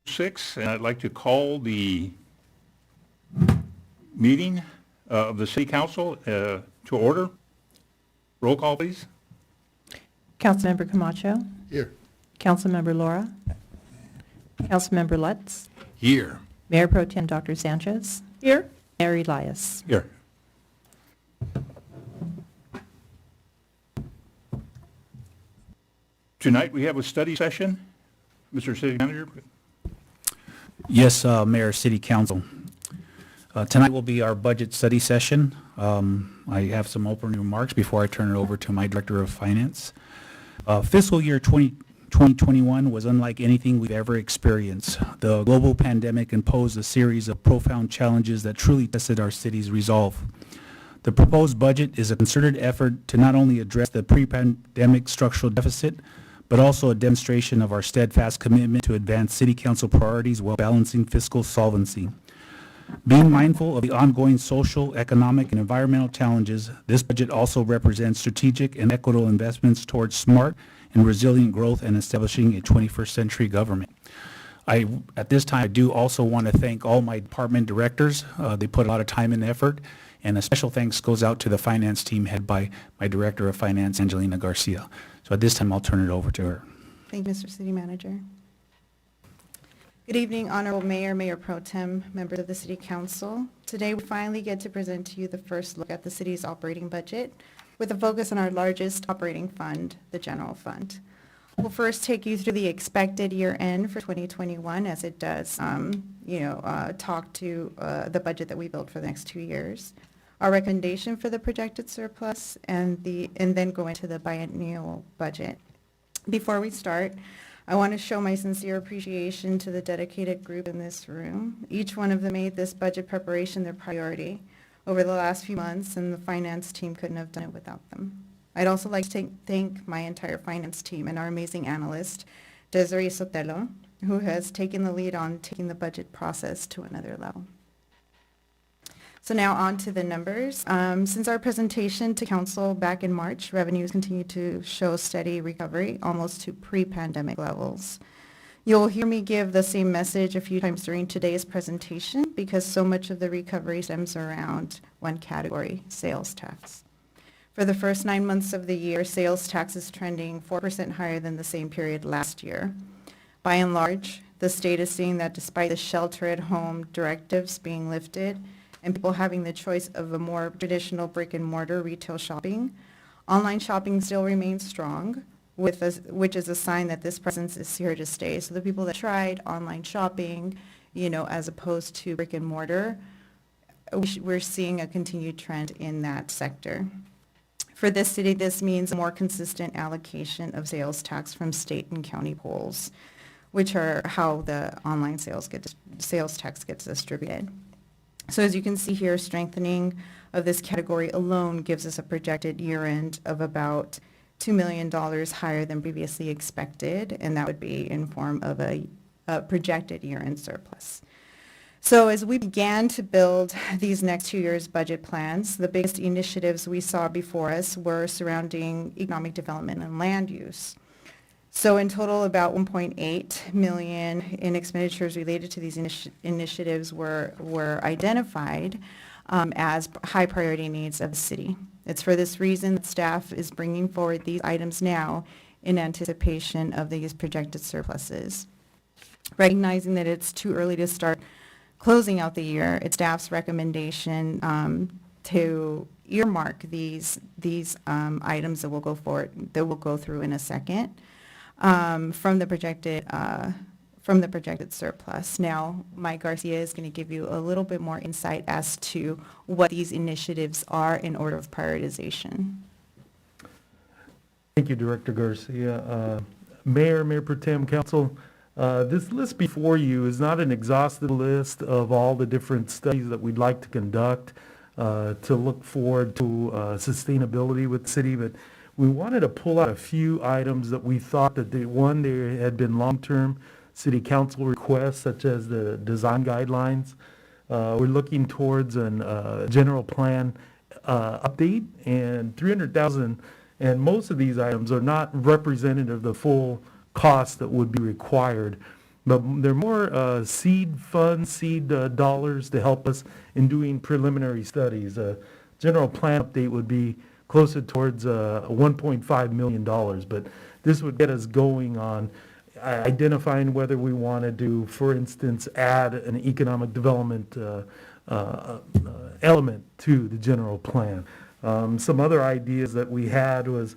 6, and I'd like to call the meeting of the City Council to order. Roll call, please. Councilmember Camacho. Here. Councilmember Laura. Councilmember Lutz. Here. Mayor Pro Tem Dr. Sanchez. Here. Mayor Elias. Here. Tonight we have a study session. Mr. City Manager. Yes, Mayor, City Council. Tonight will be our budget study session. I have some opening remarks before I turn it over to my Director of Finance. Fiscal year 2021 was unlike anything we've ever experienced. The global pandemic imposed a series of profound challenges that truly tested our city's resolve. The proposed budget is a concerted effort to not only address the pre-pandemic structural deficit, but also a demonstration of our steadfast commitment to advance City Council priorities while balancing fiscal solvency. Being mindful of the ongoing social, economic, and environmental challenges, this budget also represents strategic and equitable investments towards smart and resilient growth and establishing a 21st century government. At this time, I do also want to thank all my department directors. They put a lot of time and effort, and a special thanks goes out to the finance team headed by my Director of Finance, Angelina Garcia. So at this time, I'll turn it over to her. Thank you, Mr. City Manager. Good evening, Honorable Mayor, Mayor Pro Tem, members of the City Council. Today, we finally get to present to you the first look at the city's operating budget with a focus on our largest operating fund, the general fund. We'll first take you through the expected year end for 2021 as it does, talk to the budget that we built for the next 2 years, our recommendation for the projected surplus, and then go into the biennial budget. Before we start, I want to show my sincere appreciation to the dedicated group in this room. Each one of them made this budget preparation their priority over the last few months, and the finance team couldn't have done it without them. I'd also like to thank my entire finance team and our amazing analyst, Desiree Sotelo, who has taken the lead on taking the budget process to another level. So now on to the numbers. Since our presentation to Council back in March, revenues continue to show steady recovery, almost to pre-pandemic levels. You'll hear me give the same message a few times during today's presentation because so much of the recovery stems around one category, sales tax. For the first 9 months of the year, sales tax is trending 4% higher than the same period last year. By and large, the state is seeing that despite the shelter-at-home directives being lifted, and people having the choice of a more traditional brick-and-mortar retail shopping, online shopping still remains strong, which is a sign that this presence is here to stay. So the people that tried online shopping, as opposed to brick-and-mortar, we're seeing a continued trend in that sector. For this city, this means a more consistent allocation of sales tax from state and county polls, which are how the online sales tax gets distributed. So as you can see here, strengthening of this category alone gives us a projected year end of about $2 million higher than previously expected, and that would be in form of a projected year end surplus. So as we began to build these next 2 years' budget plans, the biggest initiatives we saw before us were surrounding economic development and land use. So in total, about 1.8 million in expenditures related to these initiatives were identified as high priority needs of the city. It's for this reason that staff is bringing forward these items now in anticipation of these projected surpluses. Recognizing that it's too early to start closing out the year, it's staff's recommendation to earmark these items that will go forward, that we'll go through in a second. From the projected surplus. Now, Mike Garcia is going to give you a little bit more insight as to what these initiatives are in order of prioritization. Thank you, Director Garcia. Mayor Pro Tem, Council, this list before you is not an exhaustive list of all the different studies that we'd like to conduct to look forward to sustainability with the city, but we wanted to pull out a few items that we thought that there had been long-term City Council requests, such as the design guidelines. We're looking towards a general plan update, and $300,000, and most of these items are not representative of the full cost that would be required. but they're more seed funds, seed dollars to help us in doing preliminary studies. General plan update would be closer towards $1.5 million, but this would get us going on identifying whether we want to do, for instance, add an economic development element to the general plan. Some other ideas that we had was,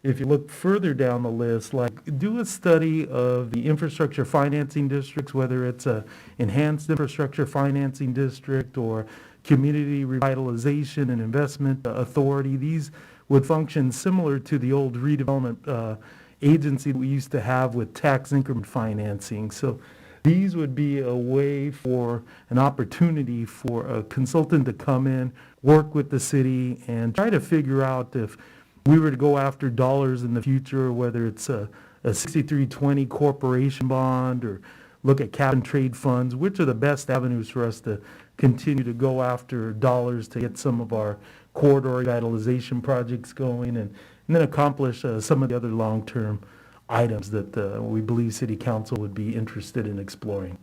if you look further down the list, like do a study of the infrastructure financing districts, whether it's a enhanced infrastructure financing district or community revitalization and investment authority. These would function similar to the old redevelopment agency that we used to have with tax increment financing. So these would be a way for an opportunity for a consultant to come in, work with the city, and try to figure out if we were to go after dollars in the future, whether it's a 6320 corporation bond or look at cap and trade funds, which are the best avenues for us to continue to go after dollars to get some of our corridor revitalization projects going and then accomplish some of the other long-term items that we believe City Council would be interested in exploring.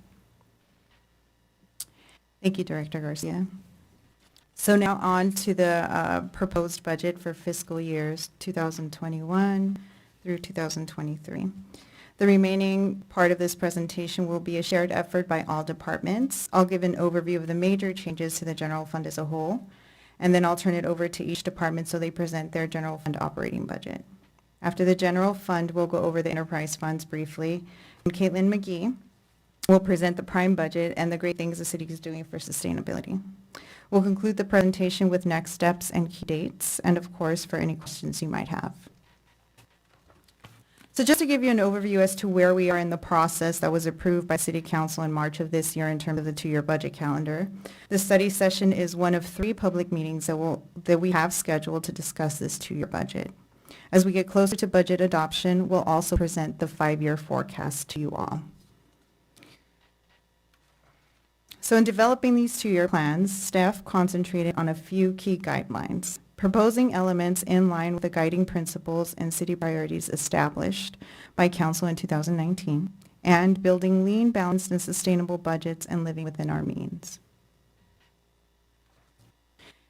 Thank you, Director Garcia. So now on to the proposed budget for fiscal years 2021 through 2023. The remaining part of this presentation will be a shared effort by all departments. I'll give an overview of the major changes to the general fund as a whole, and then I'll turn it over to each department so they present their general fund operating budget. After the general fund, we'll go over the enterprise funds briefly, and Caitlin McGee will present the prime budget and the great things the city is doing for sustainability. We'll conclude the presentation with next steps and key dates, and of course, for any questions you might have. So just to give you an overview as to where we are in the process that was approved by City Council in March of this year in terms of the two-year budget calendar, the study session is one of 3 public meetings that we have scheduled to discuss this two-year budget. As we get closer to budget adoption, we'll also present the 5-year forecast to you all. So in developing these two-year plans, staff concentrated on a few key guidelines, proposing elements in line with the guiding principles and city priorities established by Council in 2019, and building lean, balanced, and sustainable budgets and living within our means.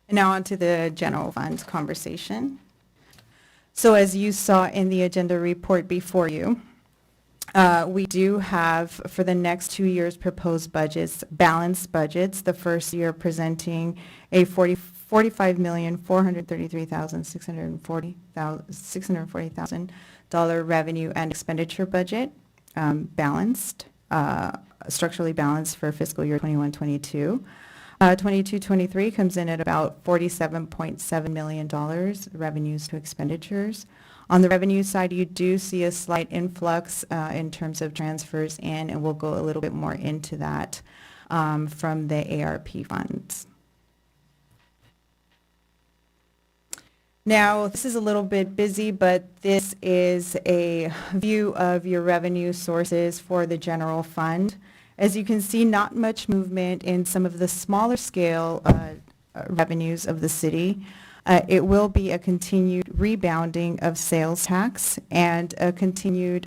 And now on to the general fund conversation. So as you saw in the agenda report before you, we do have, for the next 2 years, proposed budgets, balanced budgets. The first year presenting a $45,433,640 revenue and expenditure budget, balanced, structurally balanced for fiscal year 21-22. 22-23 comes in at about $47.7 million revenues to expenditures. On the revenue side, you do see a slight influx in terms of transfers in, and we'll go a little bit more into that from the ARP funds. Now, this is a little bit busy, but this is a view of your revenue sources for the general fund. As you can see, not much movement in some of the smaller scale revenues of the city. It will be a continued rebounding of sales tax and a continued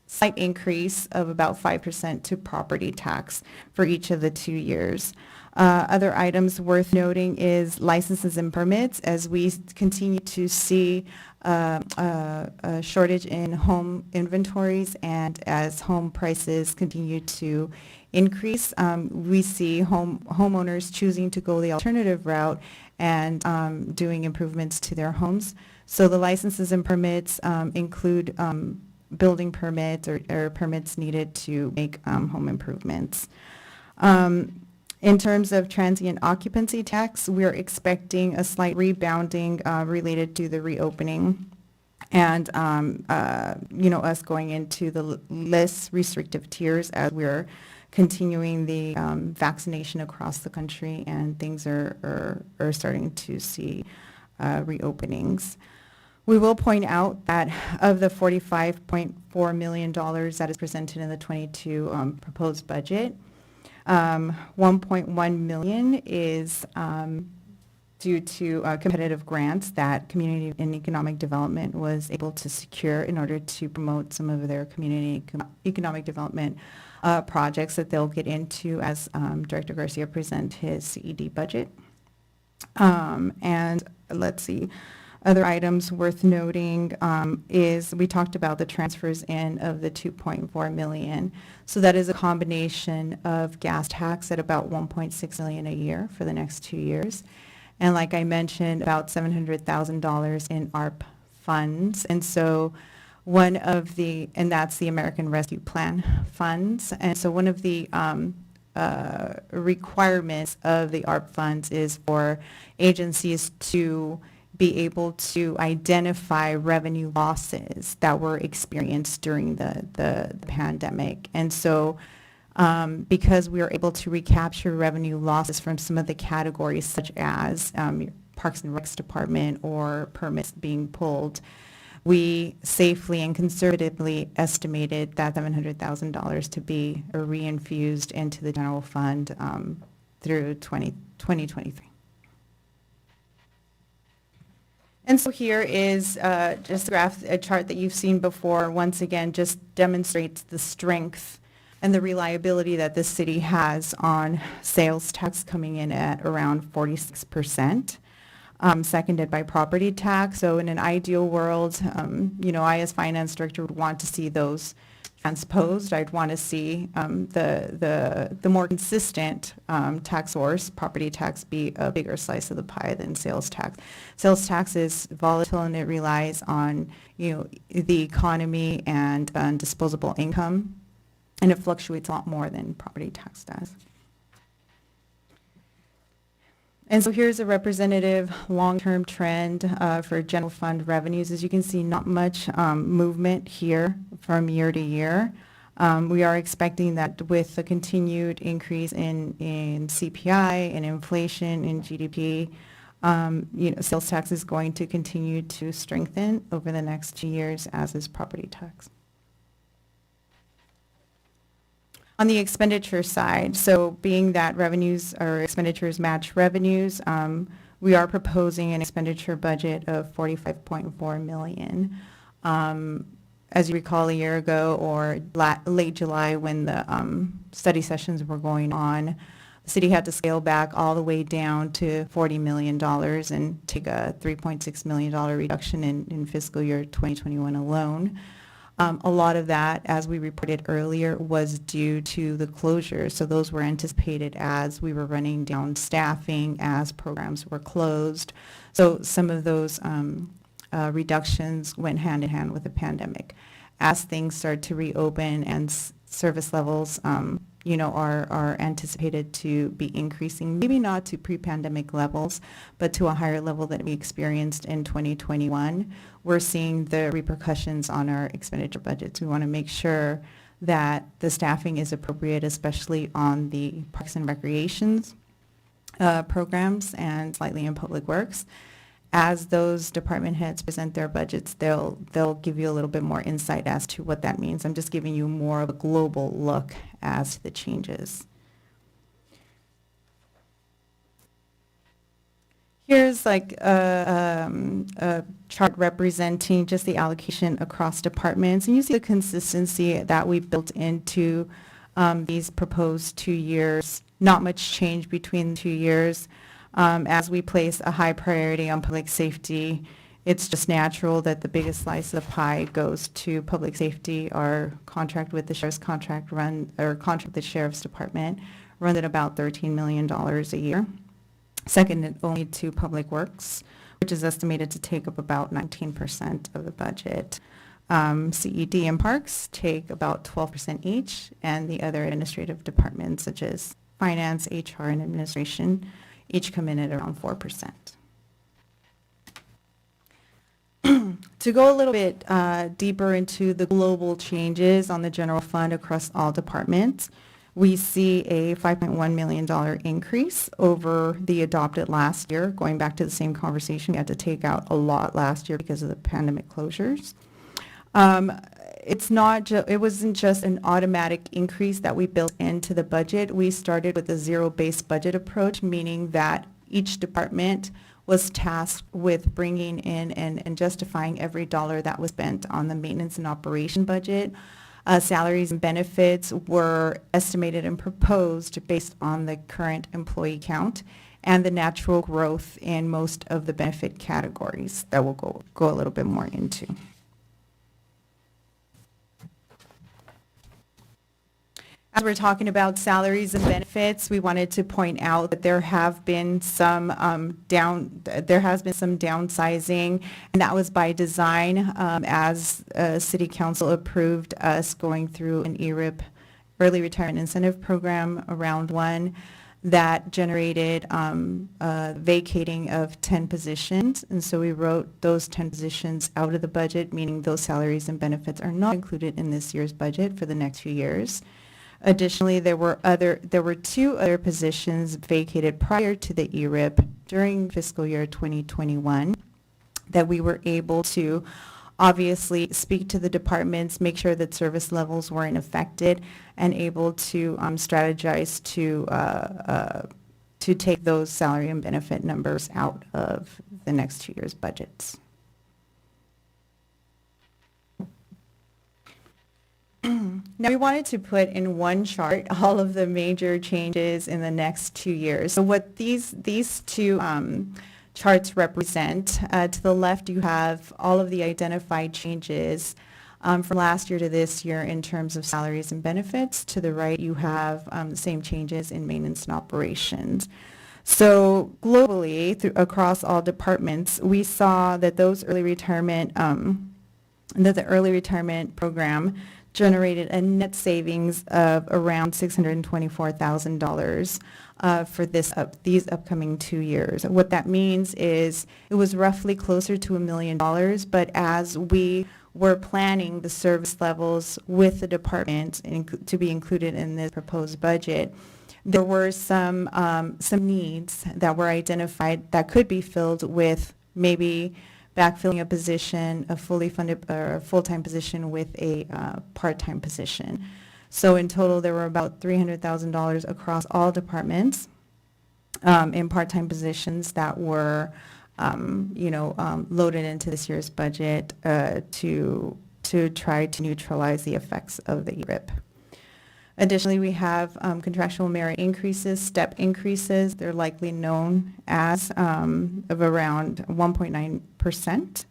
slight increase of about 5% to property tax for each of the 2 years. Other items worth noting is licenses and permits, as we continue to see a shortage in home inventories, and as home prices continue to increase, we see homeowners choosing to go the alternative route and doing improvements to their homes. So the licenses and permits include building permits or permits needed to make home improvements. In terms of transient occupancy tax, we're expecting a slight rebounding related to the reopening and, us going into the less restrictive tiers as we're continuing the vaccination across the country, and things are starting to see reopenings. We will point out that of the $45.4 million that is presented in the 22 proposed budget, $1.1 million is to due to competitive grants that Community and Economic Development was able to secure in order to promote some of their community economic development projects that they'll get into as Director Garcia present his CED budget. And let's see, other items worth noting is we talked about the transfers in of the 2.4 million. So that is a combination of gas tax at about 1.6 million a year for the next 2 years. And like I mentioned, about $700,000 in ARP funds. And so and that's the American Rescue Plan funds. And so one of the requirements of the ARP funds is for agencies to be able to identify revenue losses that were experienced during the pandemic. And so because we were able to recapture revenue losses from some of the categories such as Parks and Recs Department or permits being pulled, we safely and conservatively estimated that $700,000 to be reinfused into the general fund through 2023. And so here is just a chart that you've seen before. Once again, just demonstrates the strength and the reliability that this city has on sales tax, coming in at around 46%, seconded by property tax. So in an ideal world, I as finance director would want to see those transposed. I'd want to see the more consistent tax source, property tax, be a bigger slice of the pie than sales tax. Sales tax is volatile and it relies on the economy and disposable income, and it fluctuates a lot more than property tax does. And so here's a representative long-term trend for general fund revenues. As you can see, not much movement here from year to year. We are expecting that with the continued increase in CPI and inflation in GDP, sales tax is going to continue to strengthen over the next 2 years, as is property tax. On the expenditure side, so being that revenues or expenditures match revenues, we are proposing an expenditure budget of $45.4 million. As you recall, a year ago or late July, when the study sessions were going on, the city had to scale back all the way down to $40 million and take a $3.6 million reduction in fiscal year 2021 alone. A lot of that, as we reported earlier, was due to the closures. So those were anticipated as we were running down staffing, as programs were closed. So some of those reductions went hand in hand with the pandemic. As things start to reopen and service levels, are anticipated to be increasing, maybe not to pre-pandemic levels, but to a higher level that we experienced in 2021. We're seeing the repercussions on our expenditure budgets. We want to make sure that the staffing is appropriate, especially on the Parks and Recreations programs and slightly in Public Works. As those department heads present their budgets, they'll give you a little bit more insight as to what that means. I'm just giving you more of a global look as to the changes. Here's like a chart representing just the allocation across departments, and you see the consistency that we've built into these proposed 2 years. Not much change between 2 years. As we place a high priority on public safety, it's just natural that the biggest slice of the pie goes to public safety. Our contract with the sheriff's contract with the sheriff's department runs at about $13 million a year. Second only to Public Works, which is estimated to take up about 19% of the budget. CED and Parks take about 12% each, and the other administrative departments such as Finance, HR, and Administration each come in at around 4%. To go a little bit deeper into the global changes on the general fund across all departments, we see a $5.1 million increase over the adopted last year. Going back to the same conversation, we had to take out a lot last year because of the pandemic closures. It wasn't just an automatic increase that we built into the budget. We started with a zero-based budget approach, meaning that each department was tasked with bringing in and justifying every dollar that was spent on the maintenance and operation budget. Salaries and benefits were estimated and proposed based on the current employee count and the natural growth in most of the benefit categories that we'll go a little bit more into. As we're talking about salaries and benefits, we wanted to point out that there have been some downsizing, and that was by design, as City Council approved us going through an ERIP, Early Retirement Incentive Program, Round 1, that generated vacating of 10 positions, and so we wrote those 10 positions out of the budget, meaning those salaries and benefits are not included in this year's budget for the next few years. Additionally, there were 2 other positions vacated prior to the ERIP during fiscal year 2021 that we were able to obviously speak to the departments, make sure that service levels weren't affected, and able to strategize to take those salary and benefit numbers out of the next 2 years' budgets. Now, we wanted to put in one chart all of the major changes in the next 2 years. So what these two charts represent, to the left you have all of the identified changes from last year to this year in terms of salaries and benefits. To the right you have the same changes in maintenance and operations. So globally, across all departments, we saw that those early retirement, that the early retirement program generated a net savings of around $624,000 for these upcoming 2 years. What that means is it was roughly closer to $1 million, but as we were planning the service levels with the department to be included in this proposed budget, there were some needs that were identified that could be filled with maybe backfilling a position, a fully funded or full-time position with a part-time position. So in total, there were about $300,000 across all departments in part-time positions that were, loaded into this year's budget to try to neutralize the effects of the ERIP. Additionally, we have contractual merit increases, step increases. They're likely known as of around 1.9%,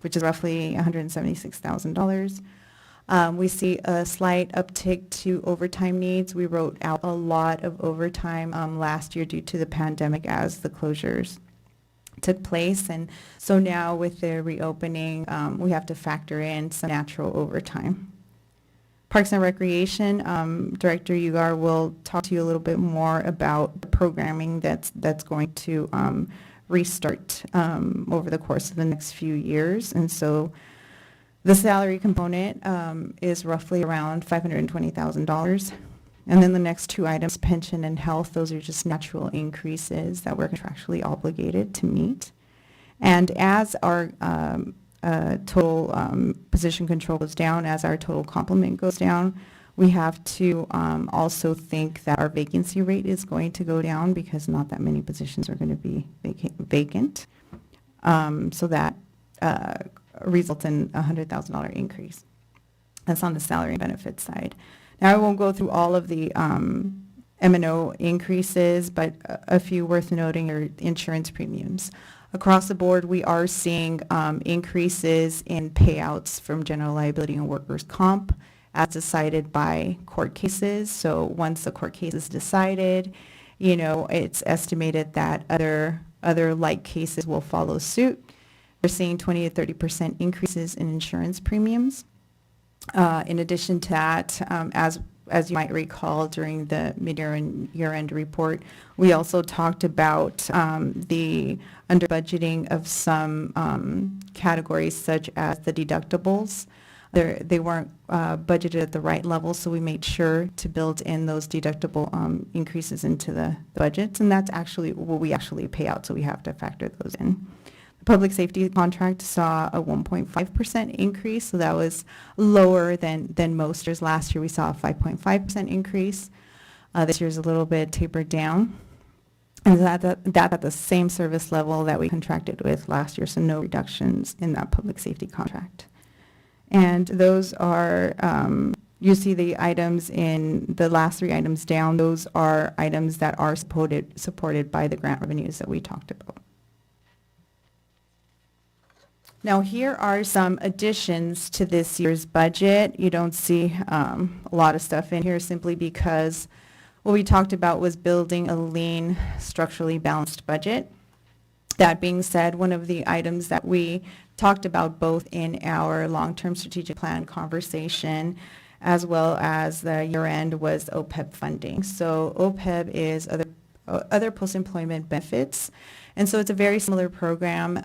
which is roughly $176,000. We see a slight uptick to overtime needs. We wrote out a lot of overtime last year due to the pandemic as the closures took place. And so now with the reopening, we have to factor in some natural overtime. Parks and Recreation, Director Ugar will talk to you a little bit more about the programming that's going to restart over the course of the next few years. And so the salary component is roughly around $520,000. And then the next 2 items, pension and health, those are just natural increases that we're contractually obligated to meet. And as our total position control goes down, as our total complement goes down, we have to also think that our vacancy rate is going to go down because not that many positions are going to be vacant. So that results in a $100,000 increase. That's on the salary and benefits side. Now, I won't go through all of the M&O increases, but a few worth noting are insurance premiums. Across the board, we are seeing increases in payouts from general liability and workers' comp as decided by court cases. So once the court case is decided, it's estimated that other like cases will follow suit. We're seeing 20 to 30% increases in insurance premiums. In addition to that, as you might recall during the mid-year and year-end report, we also talked about the under-budgeting of some categories such as the deductibles. They weren't budgeted at the right level, so we made sure to build in those deductible increases into the budgets, and that's actually what we actually pay out, so we have to factor those in. The public safety contract saw a 1.5% increase, so that was lower than most years. Last year we saw a 5.5% increase. This year's a little bit tapered down. And that at the same service level that we contracted with last year, so no reductions in that public safety contract. And those are, you see the items in the last 3 items down, those are items that are supported by the grant revenues that we talked about. Now, here are some additions to this year's budget. You don't see a lot of stuff in here simply because what we talked about was building a lean, structurally balanced budget. That being said, one of the items that we talked about both in our long-term strategic plan conversation as well as the year-end was OPEB funding. So OPEB is other post-employment benefits. And so it's a very similar program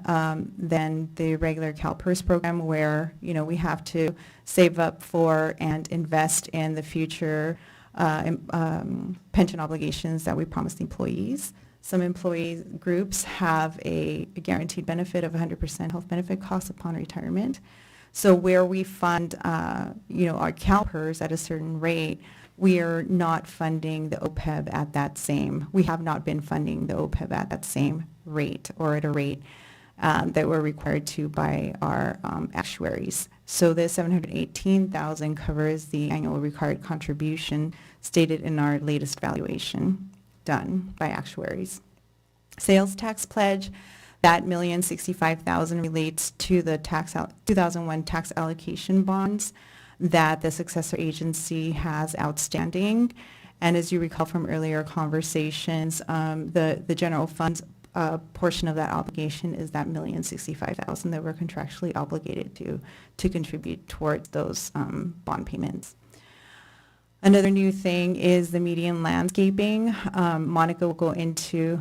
than the regular CalPERS program where, you know, we have to save up for and invest in the future pension obligations that we promised employees. Some employee groups have a guaranteed benefit of 100% health benefit costs upon retirement. So where we fund, you know, our CalPERS at a certain rate, we are not funding the OPEB at that same, we have not been funding the OPEB at that same rate or at a rate that we're required to by our actuaries. So the $718,000 covers the annual required contribution stated in our latest valuation done by actuaries. Sales tax pledge, that $1,065,000 relates to the 2001 tax allocation bonds that the successor agency has outstanding. And as you recall from earlier conversations, the general funds portion of that obligation is that $1,065,000 that we're contractually obligated to contribute towards those bond payments. Another new thing is the median landscaping. Monica will go into,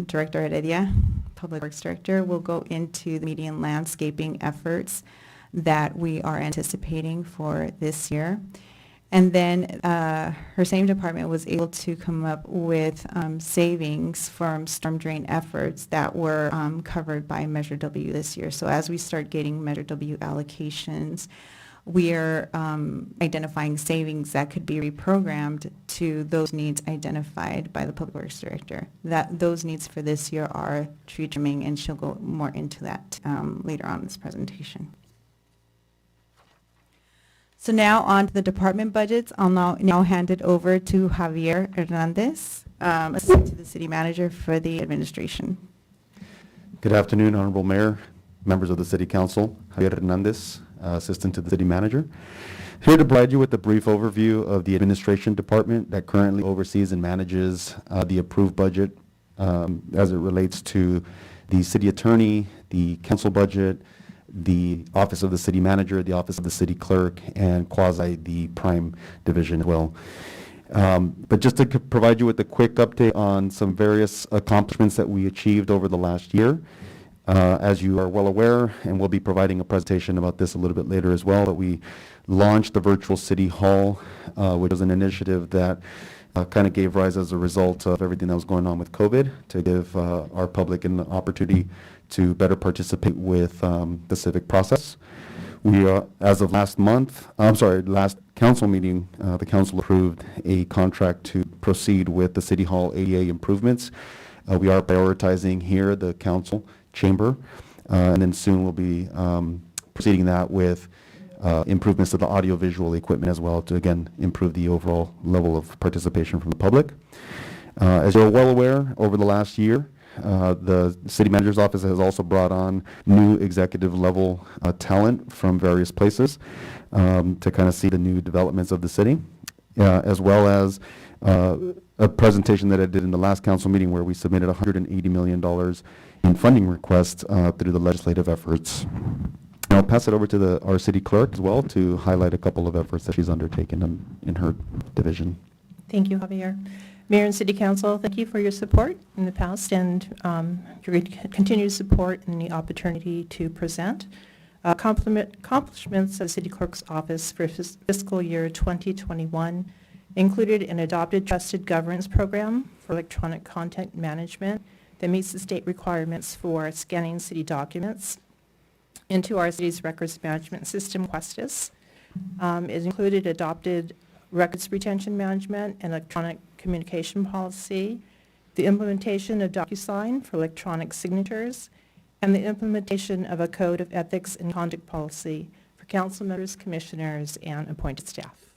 Director Heredia, Public Works Director, will go into the median landscaping efforts that we are anticipating for this year. And then her same department was able to come up with savings from storm drain efforts that were covered by Measure W this year. So as we start getting Measure W allocations, we are identifying savings that could be reprogrammed to those needs identified by the Public Works Director. Those needs for this year are tree trimming, and she'll go more into that later on in this presentation. So now on to the department budgets. I'll now hand it over to Javier Hernandez, Assistant to the City Manager for the administration. Good afternoon, Honorable Mayor, members of the City Council. Javier Hernandez, Assistant to the City Manager. Here to provide you with a brief overview of the administration department that currently oversees and manages the approved budget as it relates to the city attorney, the council budget, the Office of the City Manager, the Office of the City Clerk, and quasi the Prime Division as well. But just to provide you with a quick update on some various accomplishments that we achieved over the last year. As you are well aware, and we'll be providing a presentation about this a little bit later as well, that we launched the virtual City Hall, which was an initiative that kind of gave rise as a result of everything that was going on with COVID to give our public an opportunity to better participate with the civic process. We, as of last council meeting, the council approved a contract to proceed with the City Hall ADA improvements. We are prioritizing here the council chamber, and then soon we'll be proceeding that with improvements to the audiovisual equipment as well to, again, improve the overall level of participation from the public. As you're well aware, over the last year, the City Manager's Office has also brought on new executive level talent from various places to kind of see the new developments of the city, as well as a presentation that I did in the last council meeting where we submitted $180 million in funding requests through the legislative efforts. And I'll pass it over to our city clerk as well to highlight a couple of efforts that she's undertaken in her division. Thank you, Javier. Mayor and City Council, thank you for your support in the past and your continued support and the opportunity to present. Accomplishments of the City Clerk's Office for fiscal year 2021 included an adopted trusted governance program for electronic content management that meets the state requirements for scanning city documents into our city's records management system, Questus. It included adopted records retention management and electronic communication policy the implementation of DocuSign for electronic signatures, and the implementation of a code of ethics and conduct policy for council members, commissioners, and appointed staff.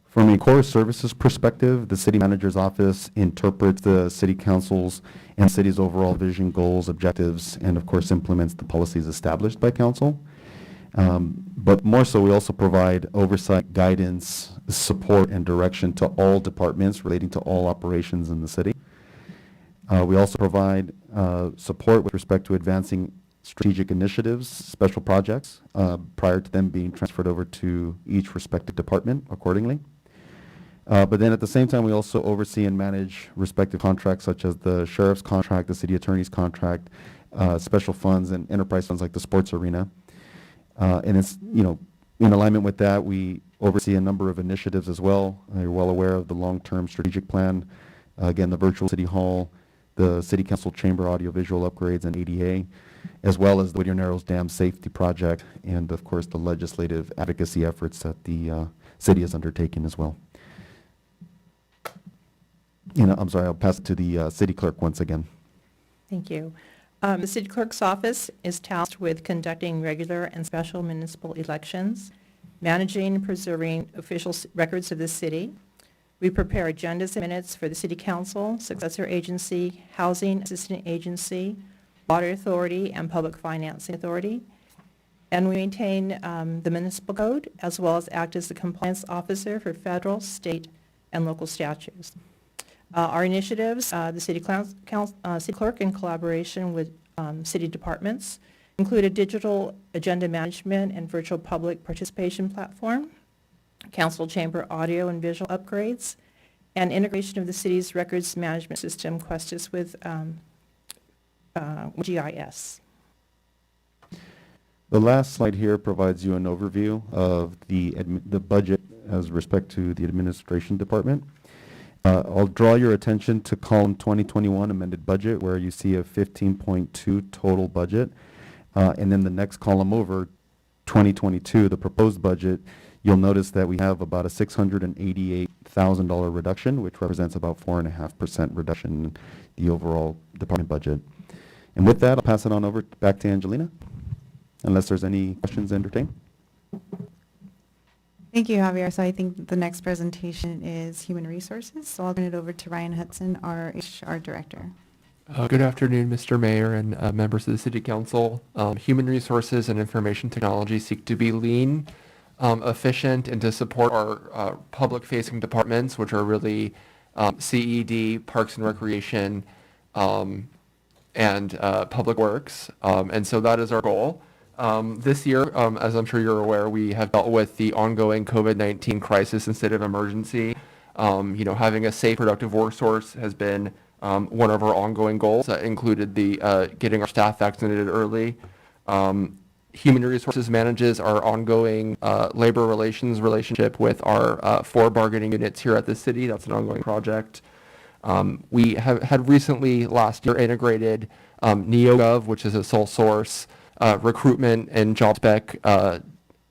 From a core services perspective, the city manager's office interprets the city council's and city's overall vision, goals, objectives, and of course implements the policies established by council. But more so, we also provide oversight, guidance, support, and direction to all departments relating to all operations in the city. We also provide support with respect to advancing strategic initiatives, special projects, prior to them being transferred over to each respective department accordingly. But then at the same time, we also oversee and manage respective contracts such as the sheriff's contract, the city attorney's contract, special funds and enterprise funds like the sports arena. And it's, in alignment with that, we oversee a number of initiatives as well. You're well aware of the long-term strategic plan. Again, the virtual city hall, the city council chamber audiovisual upgrades and ADA, as well as the Whittier Narrows Dam safety project, and of course the legislative advocacy efforts that the city has undertaken as well. I'm sorry, I'll pass it to the city clerk once again. Thank you. The city clerk's office is tasked with conducting regular and special municipal elections, managing and preserving official records of the city. We prepare agendas and minutes for the city council, successor agency, housing assistant agency, water authority, and public financing authority. And we maintain the municipal code, as well as act as the compliance officer for federal, state, and local statutes. Our initiatives, the city clerk in collaboration with city departments, include a digital agenda management and virtual public participation platform, council chamber audio and visual upgrades, and integration of the city's records management system, Questus, with GIS. The last slide here provides you an overview of the budget as respect to the administration department. I'll draw your attention to column 2021 amended budget, where you see a 15.2 total budget. And then the next column over, 2022, the proposed budget, you'll notice that we have about a $688,000 reduction, which represents about 4.5% reduction in the overall department budget. And with that, I'll pass it on over back to Angelina, unless there's any questions entertained. Thank you, Javier. So I think the next presentation is Human Resources. So I'll turn it over to Ryan Hudson, our HR Director. Good afternoon, Mr. Mayor and members of the City Council. Human Resources and Information Technology seek to be lean, efficient, and to support our public-facing departments, which are really CED, Parks and Recreation, and Public Works. And so that is our goal. This year, as I'm sure you're aware, we have dealt with the ongoing COVID-19 crisis and state of emergency. Having a safe, productive workforce has been one of our ongoing goals. That included the getting our staff vaccinated early. Human Resources manages our ongoing labor relations relationship with our 4 bargaining units here at the city. That's an ongoing project. We had recently last year integrated NeoGov, which is a sole source recruitment and job spec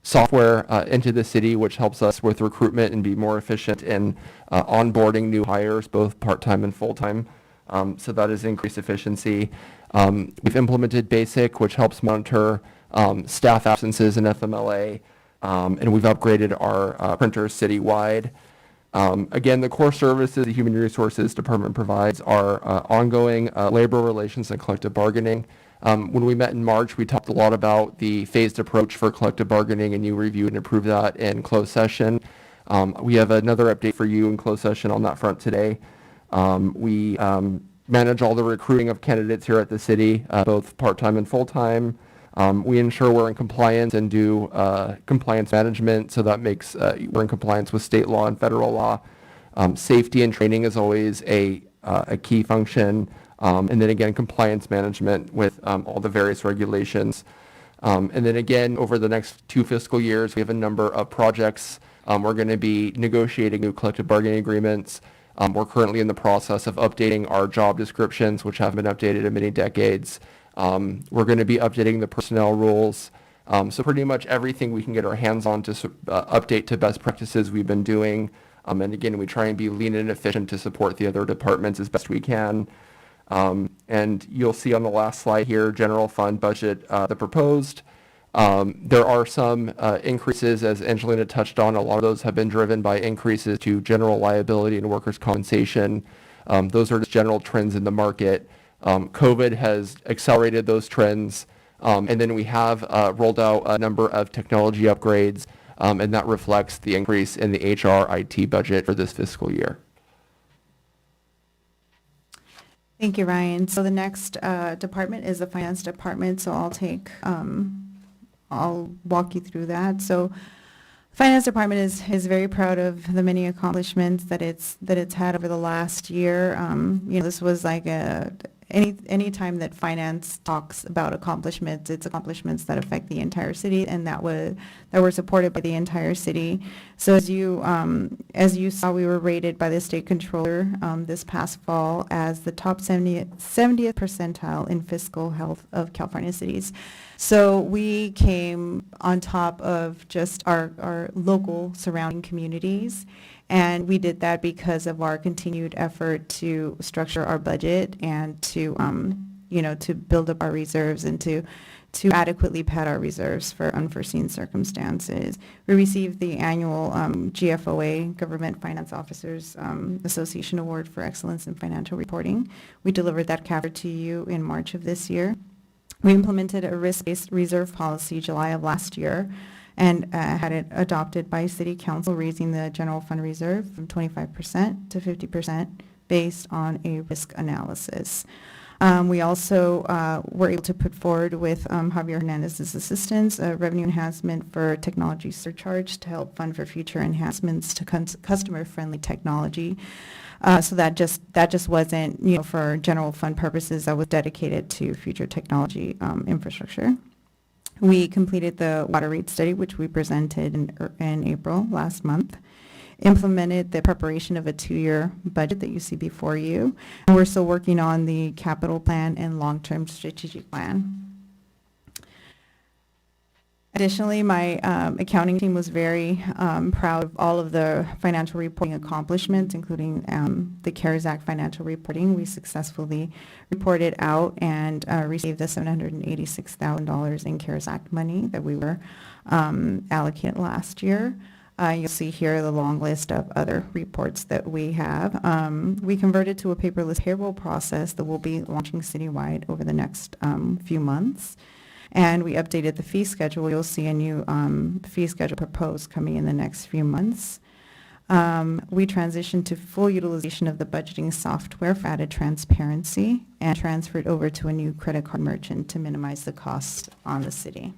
software into the city, which helps us with recruitment and be more efficient in onboarding new hires, both part-time and full-time. So that is increased efficiency. We've implemented BASIC, which helps monitor staff absences in FMLA, and we've upgraded our printers citywide. Again, the core services the Human Resources Department provides are ongoing labor relations and collective bargaining. When we met in March, we talked a lot about the phased approach for collective bargaining, and you reviewed and approved that in closed session. We have another update for you in closed session on that front today. We manage all the recruiting of candidates here at the city, both part-time and full-time. We ensure we're in compliance and do compliance management, so that makes we're in compliance with state law and federal law. Safety and training is always a key function. And then again, compliance management with all the various regulations. And then again, over the next 2 fiscal years, we have a number of projects. We're going to be negotiating new collective bargaining agreements. We're currently in the process of updating our job descriptions, which haven't been updated in many decades. We're going to be updating the personnel rules. So pretty much everything we can get our hands on to update to best practices we've been doing. And again, we try and be lean and efficient to support the other departments as best we can. And you'll see on the last slide here, general fund budget, the proposed. There are some increases, as Angelina touched on. A lot of those have been driven by increases to general liability and workers' compensation. Those are just general trends in the market. COVID has accelerated those trends. And then we have rolled out a number of technology upgrades, and that reflects the increase in the HR IT budget for this fiscal year. Thank you, Ryan. So the next department is the finance department, so I'll walk you through that. So finance department is very proud of the many accomplishments that it's had over the last year. This was like any time that finance talks about accomplishments, it's accomplishments that affect the entire city, and that were supported by the entire city. So as you saw, we were rated by the state controller this past fall as the top 70th percentile in fiscal health of California cities. So we came on top of just our local surrounding communities. And we did that because of our continued effort to structure our budget and to build up our reserves and to adequately pad our reserves for unforeseen circumstances. We received the annual GFOA, Government Finance Officers Association Award for Excellence in Financial Reporting. We delivered that CAFR to you in March of this year. We implemented a risk-based reserve policy July of last year, and had it adopted by City Council, raising the general fund reserve from 25% to 50% based on a risk analysis. We also were able to put forward with Javier Hernandez's assistance a revenue enhancement for technology surcharge to help fund for future enhancements to customer-friendly technology. So that just wasn't for general fund purposes. That was dedicated to future technology infrastructure. We completed the water rate study, which we presented in April last month, implemented the preparation of a 2-year budget that you see before you, and we're still working on the capital plan and long-term strategic plan. Additionally, my accounting team was very proud of all of the financial reporting accomplishments, including the CARES Act financial reporting. We successfully reported out and received the $786,000 in CARES Act money that we were allocated last year. You'll see here the long list of other reports that we have. We converted to a paperless payroll process that will be launching citywide over the next few months. And we updated the fee schedule. You'll see a new fee schedule proposed coming in the next few months. We transitioned to full utilization of the budgeting software for added transparency and transferred over to a new credit card merchant to minimize the cost on the city.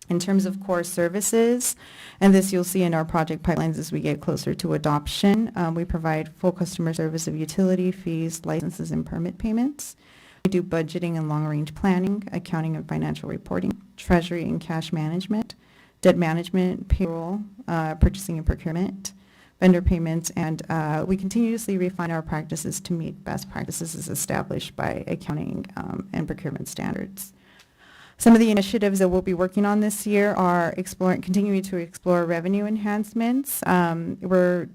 In terms of core services, and this you'll see in our project pipelines as we get closer to adoption, we provide full customer service of utility fees, licenses, and permit payments. We do budgeting and long-range planning, accounting and financial reporting, treasury and cash management, debt management, payroll, purchasing and procurement, vendor payments, and we continuously refine our practices to meet best practices as established by accounting and procurement standards. Some of the initiatives that we'll be working on this year are continuing to explore revenue enhancements. We're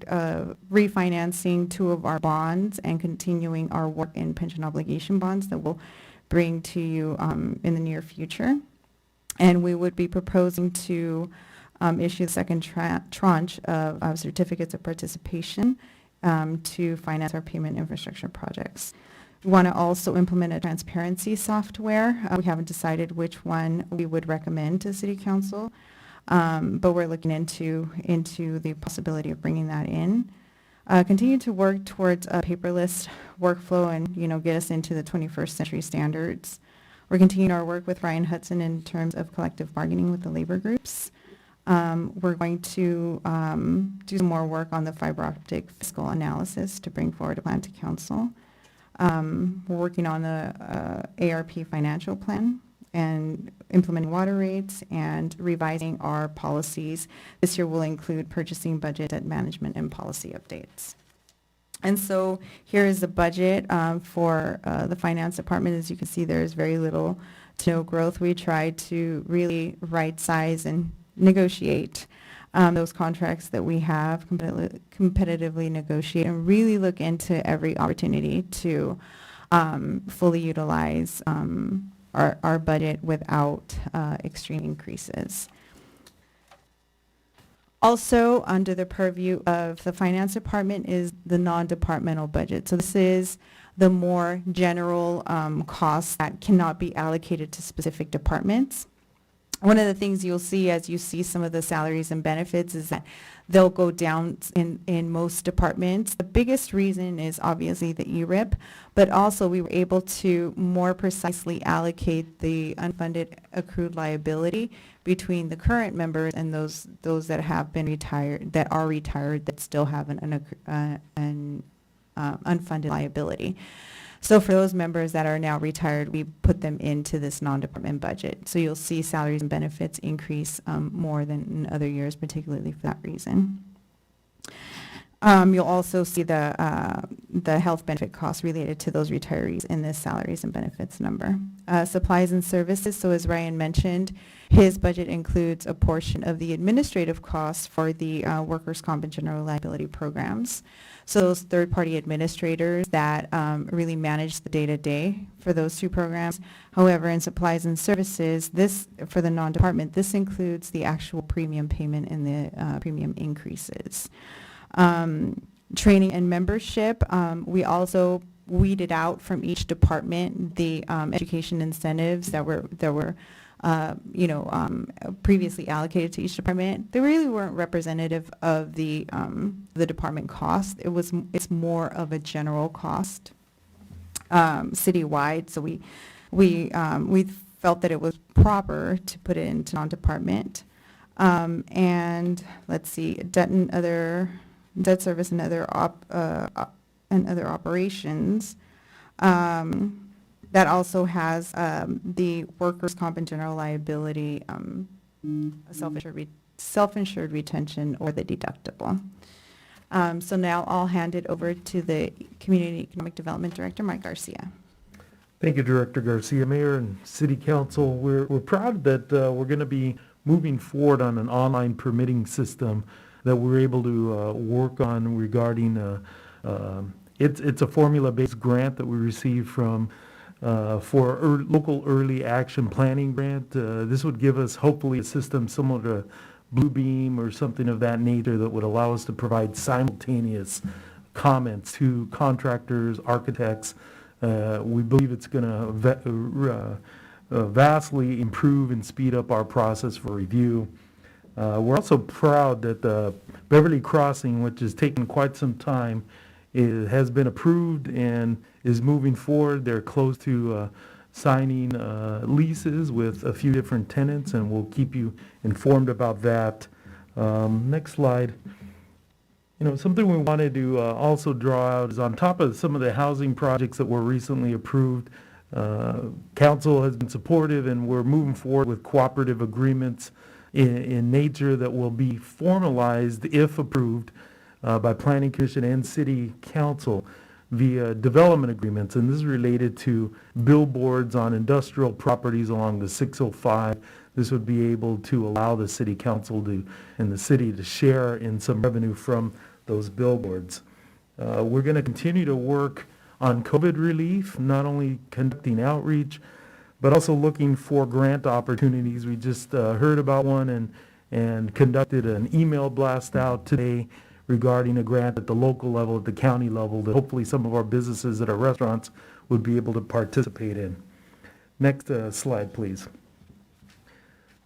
refinancing 2 of our bonds and continuing our work in pension obligation bonds that we'll bring to you in the near future. And we would be proposing to issue the second tranche of certificates of participation to finance our payment infrastructure projects. We want to also implement a transparency software. We haven't decided which one we would recommend to City Council, but we're looking into the possibility of bringing that in. Continue to work towards a paperless workflow and get us into the 21st century standards. We're continuing our work with Ryan Hudson in terms of collective bargaining with the labor groups. We're going to do some more work on the fiber optic fiscal analysis to bring forward a plan to council. We're working on the ARP financial plan and implementing water rates and revising our policies. This year will include purchasing, budget, debt management, and policy updates. And so here is the budget for the finance department. As you can see, there is very little to no growth. We tried to really right size and negotiate those contracts that we have, competitively negotiate, and really look into every opportunity to fully utilize our budget without extreme increases. Also, under the purview of the finance department is the non-departmental budget. So this is the more general costs that cannot be allocated to specific departments. One of the things you'll see as you see some of the salaries and benefits is that they'll go down in most departments. The biggest reason is obviously the ERIP, but also we were able to more precisely allocate the unfunded accrued liability between the current members and those that have been retired, that are retired, that still have an unfunded liability. So for those members that are now retired, we put them into this non-department budget. So you'll see salaries and benefits increase more than in other years, particularly for that reason. You'll also see the health benefit costs related to those retirees in this salaries and benefits number. Supplies and services, so as Ryan mentioned, his budget includes a portion of the administrative costs for the workers' comp and general liability programs. So those third-party administrators that really manage the day-to-day for those two programs. However, in supplies and services, this, for the non-department, this includes the actual premium payment and the premium increases. Training and membership, we also weeded out from each department the education incentives that were previously allocated to each department. They really weren't representative of the department cost. It's more of a general cost citywide. So we felt that it was proper to put it into non-department. And let's see, debt service and other operations. That also has the workers' comp and general liability, self-insured retention, or the deductible. So now I'll hand it over to the Community Economic Development Director, Mike Garcia. Thank you, Director Garcia. Mayor and City Council, we're proud that we're going to be moving forward on an online permitting system that we're able to work on regarding, it's a formula-based grant that we received from for local early action planning grant. This would give us hopefully a system similar to Bluebeam or something of that nature that would allow us to provide simultaneous comments to contractors, architects. We believe it's going to vastly improve and speed up our process for review. We're also proud that the Beverly Crossing, which has taken quite some time, has been approved and is moving forward. They're close to signing leases with a few different tenants, and we'll keep you informed about that. Next slide. Something we wanted to also draw out is on top of some of the housing projects that were recently approved, council has been supportive, and we're moving forward with cooperative agreements in nature that will be formalized, if approved, by Planning Commission and City Council via development agreements. And this is related to billboards on industrial properties along the 605. This would be able to allow the City Council and the city to share in some revenue from those billboards. We're going to continue to work on COVID relief, not only conducting outreach, but also looking for grant opportunities. We just heard about one and conducted an email blast out today regarding a grant at the local level, at the county level, that hopefully some of our businesses that are restaurants would be able to participate in. Next slide, please.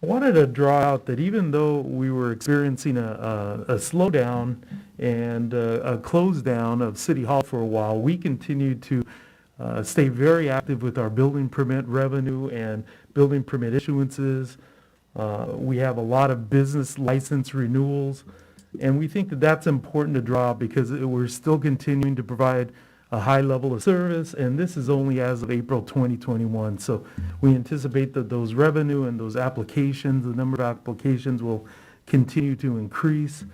I wanted to draw out that even though we were experiencing a slowdown and a close down of City Hall for a while, we continued to stay very active with our building permit revenue and building permit issuances. We have a lot of business license renewals, and we think that that's important to draw out because we're still continuing to provide a high level of service, and this is only as of April 2021. So we anticipate that those revenue and those applications, the number of applications, will continue to increase.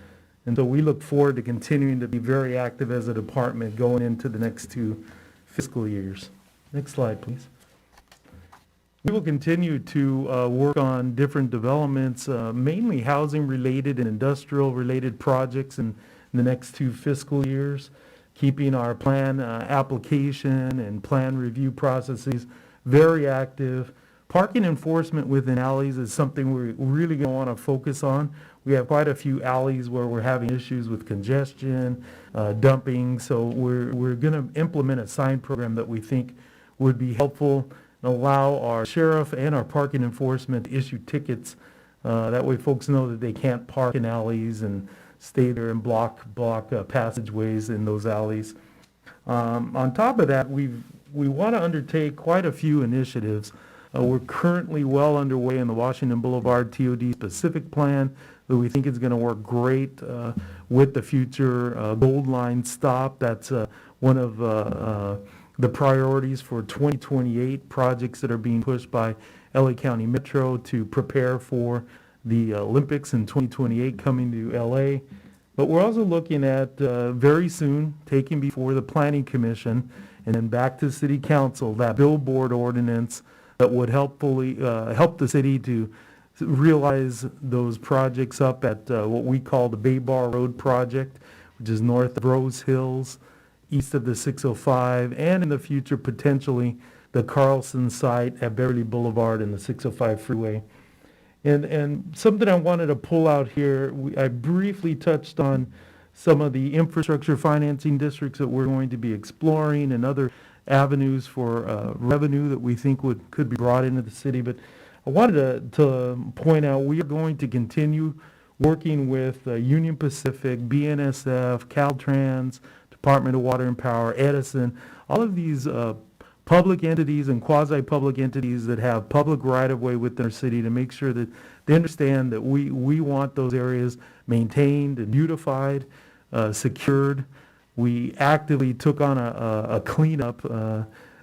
And so we look forward to continuing to be very active as a department going into the next 2 fiscal years. Next slide, please. We will continue to work on different developments, mainly housing-related and industrial-related projects in the next 2 fiscal years, keeping our plan application and plan review processes very active. Parking enforcement within alleys is something we're really going to want to focus on. We have quite a few alleys where we're having issues with congestion, dumping, so we're going to implement a sign program that we think would be helpful and allow our sheriff and our parking enforcement to issue tickets. That way folks know that they can't park in alleys and stay there and block passageways in those alleys. On top of that, we want to undertake quite a few initiatives. We're currently well underway in the Washington Boulevard TOD specific plan that we think is going to work great with the future Gold Line stop. That's one of the priorities for 2028 projects that are being pushed by LA County Metro to prepare for the Olympics in 2028 coming to LA. But we're also looking at very soon taking before the Planning Commission and then back to City Council that billboard ordinance that would help the city to realize those projects up at what we call the Bay Bar Road project, which is north of Rose Hills, east of the 605, and in the future potentially the Carlson site at Beverly Boulevard and the 605 freeway. And something I wanted to pull out here, I briefly touched on some of the infrastructure financing districts that we're going to be exploring and other avenues for revenue that we think could be brought into the city. But I wanted to point out we are going to continue working with Union Pacific, BNSF, Caltrans, Department of Water and Power, Edison, all of these public entities and quasi-public entities that have public right-of-way within our city to make sure that they understand that we want those areas maintained and beautified, secured. We actively took on a cleanup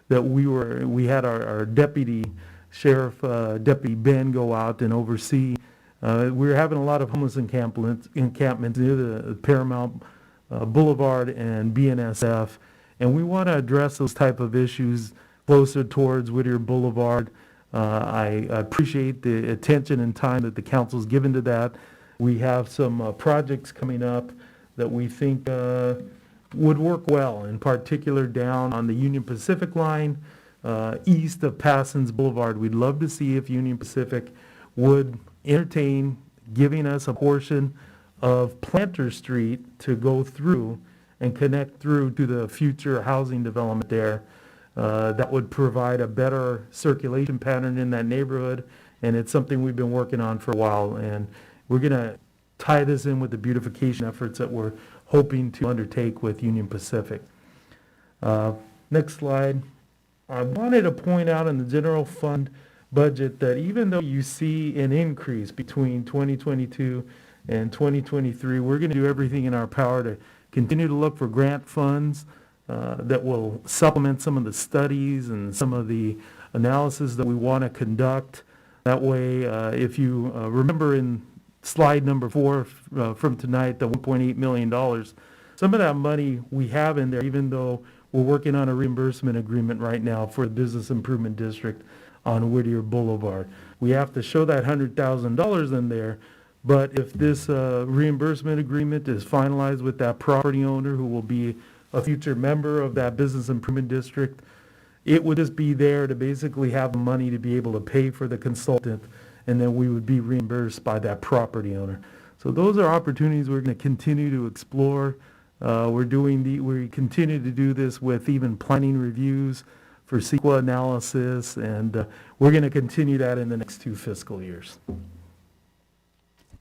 that we had our deputy sheriff, Deputy Ben, go out and oversee. We were having a lot of homeless encampments near the Paramount Boulevard and BNSF, and we want to address those type of issues closer towards Whittier Boulevard. I appreciate the attention and time that the council's given to that. We have some projects coming up that we think would work well, in particular down on the Union Pacific line, east of Passons Boulevard. We'd love to see if Union Pacific would entertain giving us a portion of Planter Street to go through and connect through to the future housing development there. That would provide a better circulation pattern in that neighborhood, and it's something we've been working on for a while. And we're going to tie this in with the beautification efforts that we're hoping to undertake with Union Pacific. Next slide. I wanted to point out in the general fund budget that even though you see an increase between 2022 and 2023, we're going to do everything in our power to continue to look for grant funds that will supplement some of the studies and some of the analysis that we want to conduct. That way, if you remember in slide number 4 from tonight, the $1.8 million, some of that money we have in there, even though we're working on a reimbursement agreement right now for the Business Improvement District on Whittier Boulevard. We have to show that $100,000 in there, but if this reimbursement agreement is finalized with that property owner who will be a future member of that Business Improvement District, it would just be there to basically have money to be able to pay for the consultant, and then we would be reimbursed by that property owner. So those are opportunities we're going to continue to explore. We continue to do this with even planning reviews for CEQA analysis, and we're going to continue that in the next 2 fiscal years.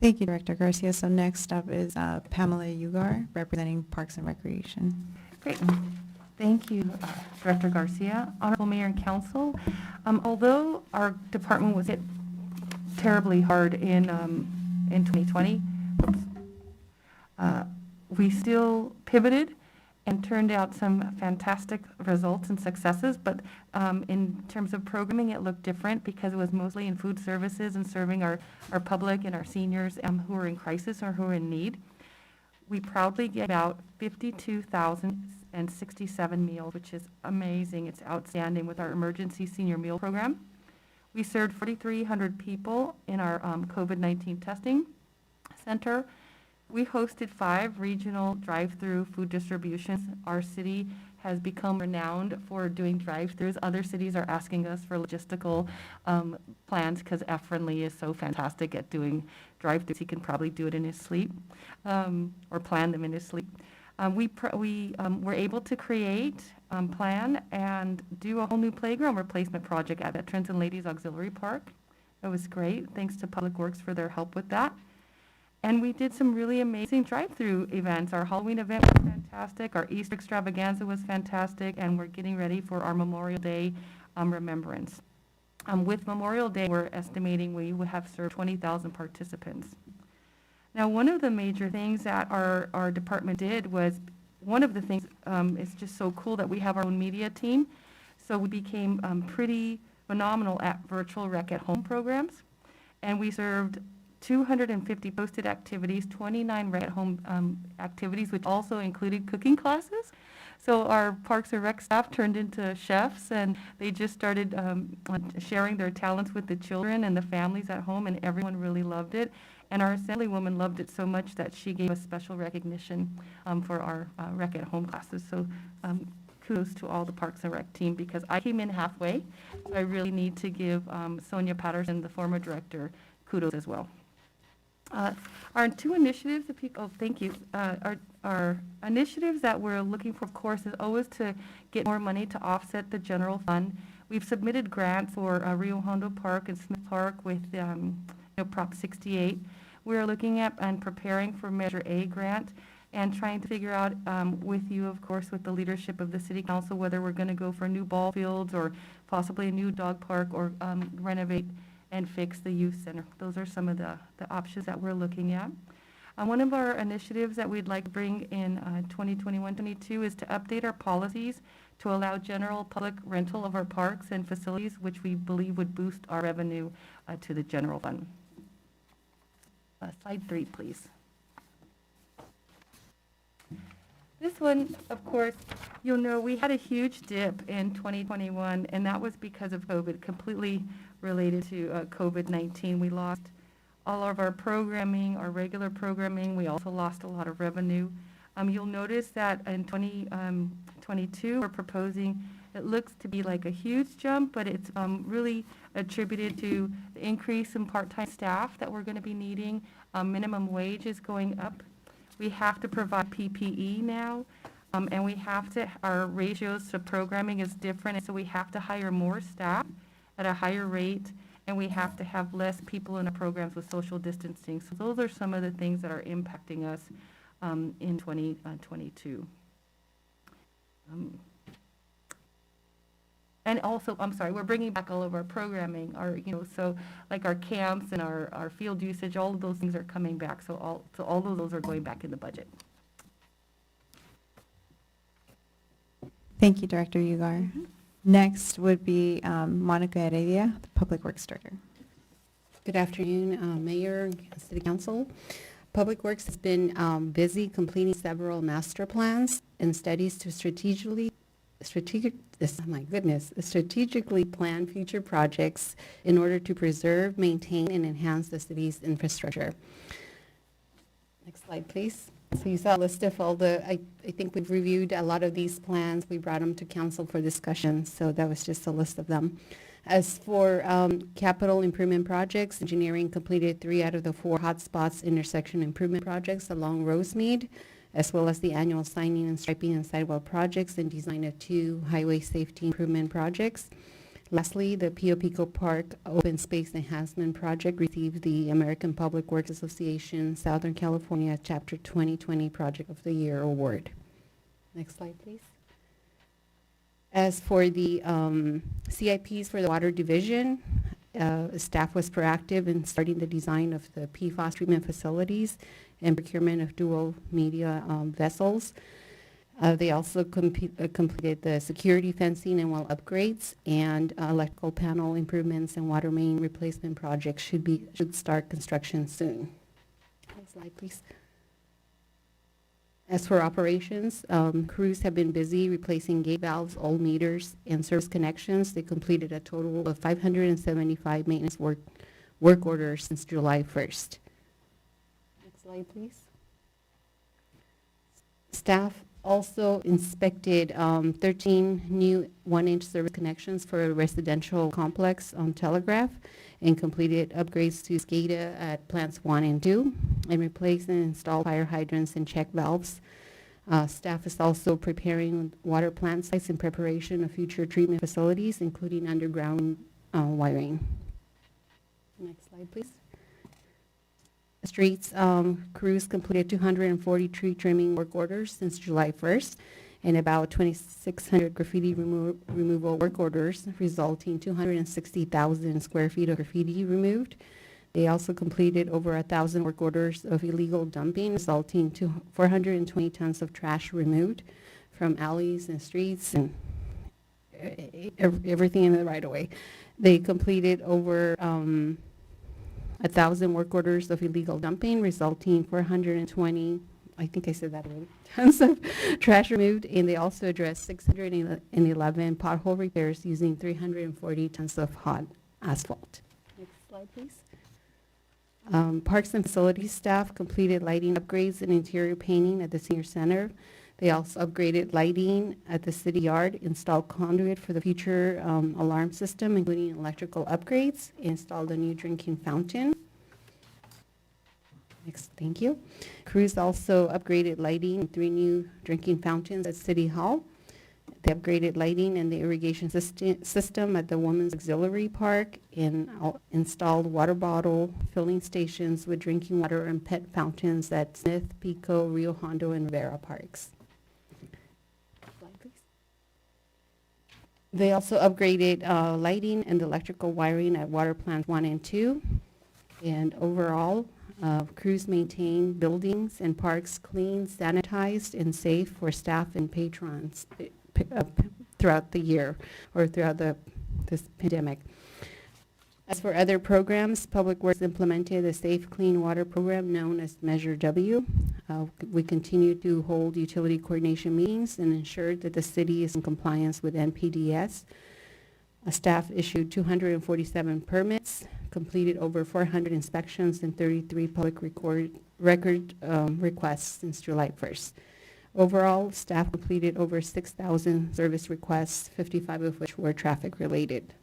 Thank you, Director Garcia. So next up is Pamela Ugar, representing Parks and Recreation. Great. Thank you, Director Garcia. Honorable Mayor and Council, although our department was hit terribly hard in 2020, we still pivoted and turned out some fantastic results and successes, but in terms of programming, it looked different because it was mostly in food services and serving our public and our seniors who are in crisis or who are in need. We proudly get about 52,067 meals, which is amazing. It's outstanding with our emergency senior meal program. We served 4,300 people in our COVID-19 testing center. We hosted 5 regional drive-through food distributions. Our city has become renowned for doing drive-throughs. Other cities are asking us for logistical plans because Efren is so fantastic at doing drive-throughs. He can probably do it in his sleep or plan them in his sleep. We were able to create, plan, and do a whole new playground replacement project at Veterans and Ladies Auxiliary Park. It was great. Thanks to Public Works for their help with that. And we did some really amazing drive-through events. Our Halloween event was fantastic. Our Easter extravaganza was fantastic. And we're getting ready for our Memorial Day remembrance. With Memorial Day, we're estimating we will have served 20,000 participants. Now, one of the major things that our department did was, one of the things is just so cool that we have our own media team. So we became pretty phenomenal at virtual rec at home programs. And we served 250 posted activities, 29 rec at home activities, which also included cooking classes. So our Parks and Rec staff turned into chefs, and they just started sharing their talents with the children and the families at home, and everyone really loved it. And our Assemblywoman loved it so much that she gave us special recognition for our Rec at Home classes. So kudos to all the Parks and Rec team, because I came in halfway. So I really need to give Sonia Patterson, the former director, kudos as well. Our 2 initiatives, thank you. Our initiatives that we're looking for, of course, is always to get more money to offset the general fund. We've submitted grants for Rio Hondo Park and Smith Park with Prop 68. We're looking at and preparing for Measure A grant and trying to figure out with you, of course, with the leadership of the City Council, whether we're going to go for new ball fields or possibly a new dog park or renovate and fix the youth center. Those are some of the options that we're looking at. One of our initiatives that we'd like to bring in 2021-22 is to update our policies to allow general public rental of our parks and facilities, which we believe would boost our revenue to the general fund. Slide 3, please. This one, of course, you'll know we had a huge dip in 2021, and that was because of COVID, completely related to COVID-19. We lost all of our programming, our regular programming. We also lost a lot of revenue. You'll notice that in 2022, we're proposing, it looks to be like a huge jump, but it's really attributed to the increase in part-time staff that we're going to be needing. Minimum wage is going up. We have to provide PPE now, and we have to, our ratios to programming is different, and so we have to hire more staff at a higher rate, and we have to have less people in the programs with social distancing. So those are some of the things that are impacting us in 2022. And also, I'm sorry, we're bringing back all of our programming, so like our camps and our field usage, all of those things are coming back. So all of those are going back in the budget. Thank you, Director Ugar. Next would be Monica Heredia, the Public Works Director. Good afternoon, Mayor and City Council. Public Works has been busy completing several master plans and studies to strategically plan future projects in order to preserve, maintain, and enhance the city's infrastructure. Next slide, please. So you saw a list of all I think we've reviewed a lot of these plans. We brought them to council for discussion, so that was just a list of them. As for capital improvement projects, engineering completed 3 out of the 4 hotspots intersection improvement projects along Rosemead, as well as the annual signing and striping and sidewalk projects and design of 2 highway safety improvement projects. Lastly, the Pico Park Open Space Enhancement Project received the American Public Works Association Southern California Chapter 2020 Project of the Year Award. Next slide, please. As for the CIPs for the Water Division, staff was proactive in starting the design of the PFAS treatment facilities and procurement of dual media vessels. They also completed the security fencing and well upgrades, and electrical panel improvements and water main replacement projects should start construction soon. Next slide, please. As for operations, crews have been busy replacing gate valves, old meters, and service connections. They completed a total of 575 maintenance work orders since July 1st. Next slide, please. Staff also inspected 13 new 1-inch service connections for a residential complex on Telegraph and completed upgrades to SCADA at plants 1 and 2 and replaced and installed fire hydrants and check valves. Staff is also preparing water plant sites in preparation of future treatment facilities, including underground wiring. Next slide, please. Streets crews completed 240 tree trimming work orders since July 1st and about 2,600 graffiti removal work orders, resulting 260,000 square feet of graffiti removed. They also completed over 1,000 work orders of illegal dumping, resulting to 420 tons of trash removed from alleys and streets and everything in the right of way. They completed over 1,000 work orders of illegal dumping, resulting 420, I think I said that already, tons of trash removed, and they also addressed 611 pothole repairs using 340 tons of hot asphalt. Next slide, please. Parks and facilities staff completed lighting upgrades and interior painting at the senior center. They also upgraded lighting at the city yard, installed conduit for the future alarm system, including electrical upgrades, installed a new drinking fountain. Next, thank you. Crews also upgraded lighting, 3 new drinking fountains at City Hall. They upgraded lighting and the irrigation system at the Women's Auxiliary Park and installed water bottle filling stations with drinking water and pet fountains at Smith, Pico, Rio Hondo, and Rivera parks. Slide, please. They also upgraded lighting and electrical wiring at water plants 1 and 2. And overall, crews maintain buildings and parks clean, sanitized, and safe for staff and patrons throughout the year or throughout this pandemic. As for other programs, Public Works implemented a safe clean water program known as Measure W. We continue to hold utility coordination meetings and ensure that the city is in compliance with NPDES. Staff issued 247 permits, completed over 400 inspections and 33 public record requests since July 1st. Overall, staff completed over 6,000 service requests, 55 of which were traffic related.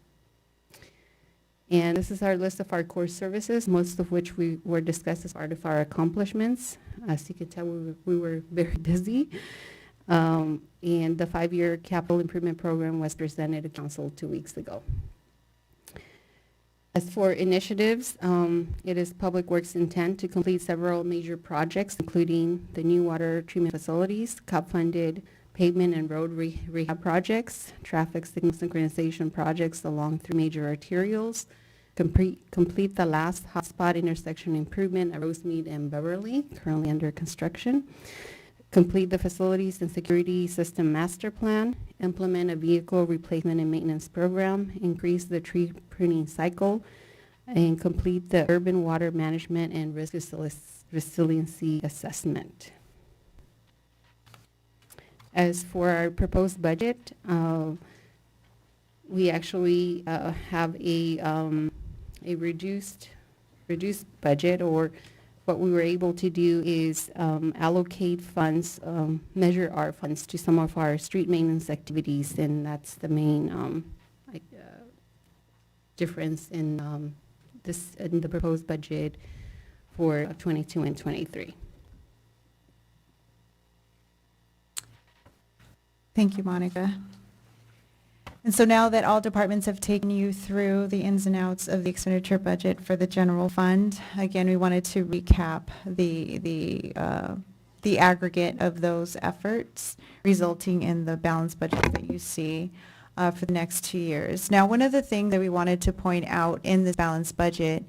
And this is our list of our core services, most of which we were discussed as part of our accomplishments. As you can tell, we were very busy. And the 5-year capital improvement program was presented to council 2 weeks ago. As for initiatives, it is Public Works' intent to complete several major projects, including the new water treatment facilities, COP-funded pavement and road rehab projects, traffic signal synchronization projects along 3 major arterials, complete the last hotspot intersection improvement at Rosemead and Beverly, currently under construction, complete the facilities and security system master plan, implement a vehicle replacement and maintenance program, increase the tree pruning cycle, and complete the urban water management and risk resiliency assessment. As for our proposed budget, we actually have a reduced budget, or what we were able to do is allocate funds, measure our funds to some of our street maintenance activities, and that's the main difference in in the proposed budget for 22 and 23. Thank you, Monica. And so now that all departments have taken you through the ins and outs of the expenditure budget for the general fund, again, we wanted to recap the aggregate of those efforts, resulting in the balanced budget that you see for the next 2 years. Now, one of the things that we wanted to point out in this balanced budget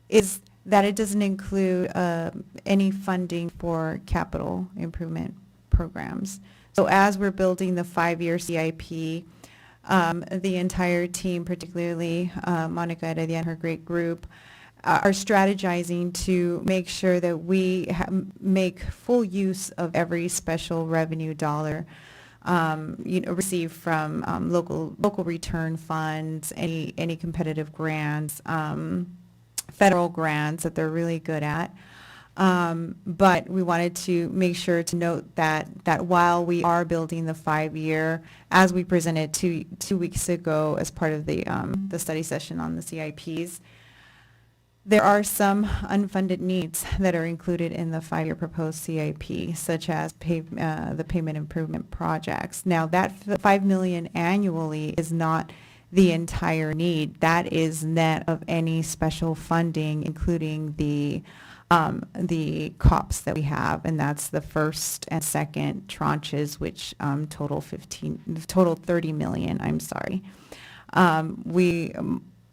is that it doesn't include any funding for capital improvement programs. So as we're building the 5-year CIP, the entire team, particularly Monica and her great group, are strategizing to make sure that we make full use of every special revenue dollar received from local return funds, any competitive grants, federal grants that they're really good at. But we wanted to make sure to note that while we are building the 5-year, as we presented two weeks ago as part of the study session on the CIPs, there are some unfunded needs that are included in the 5-year proposed CIP, such as the payment improvement projects. Now, that $5 million annually is not the entire need. That is net of any special funding, including the COPS that we have, and that's the first and second tranches, which total $30 million. I'm sorry.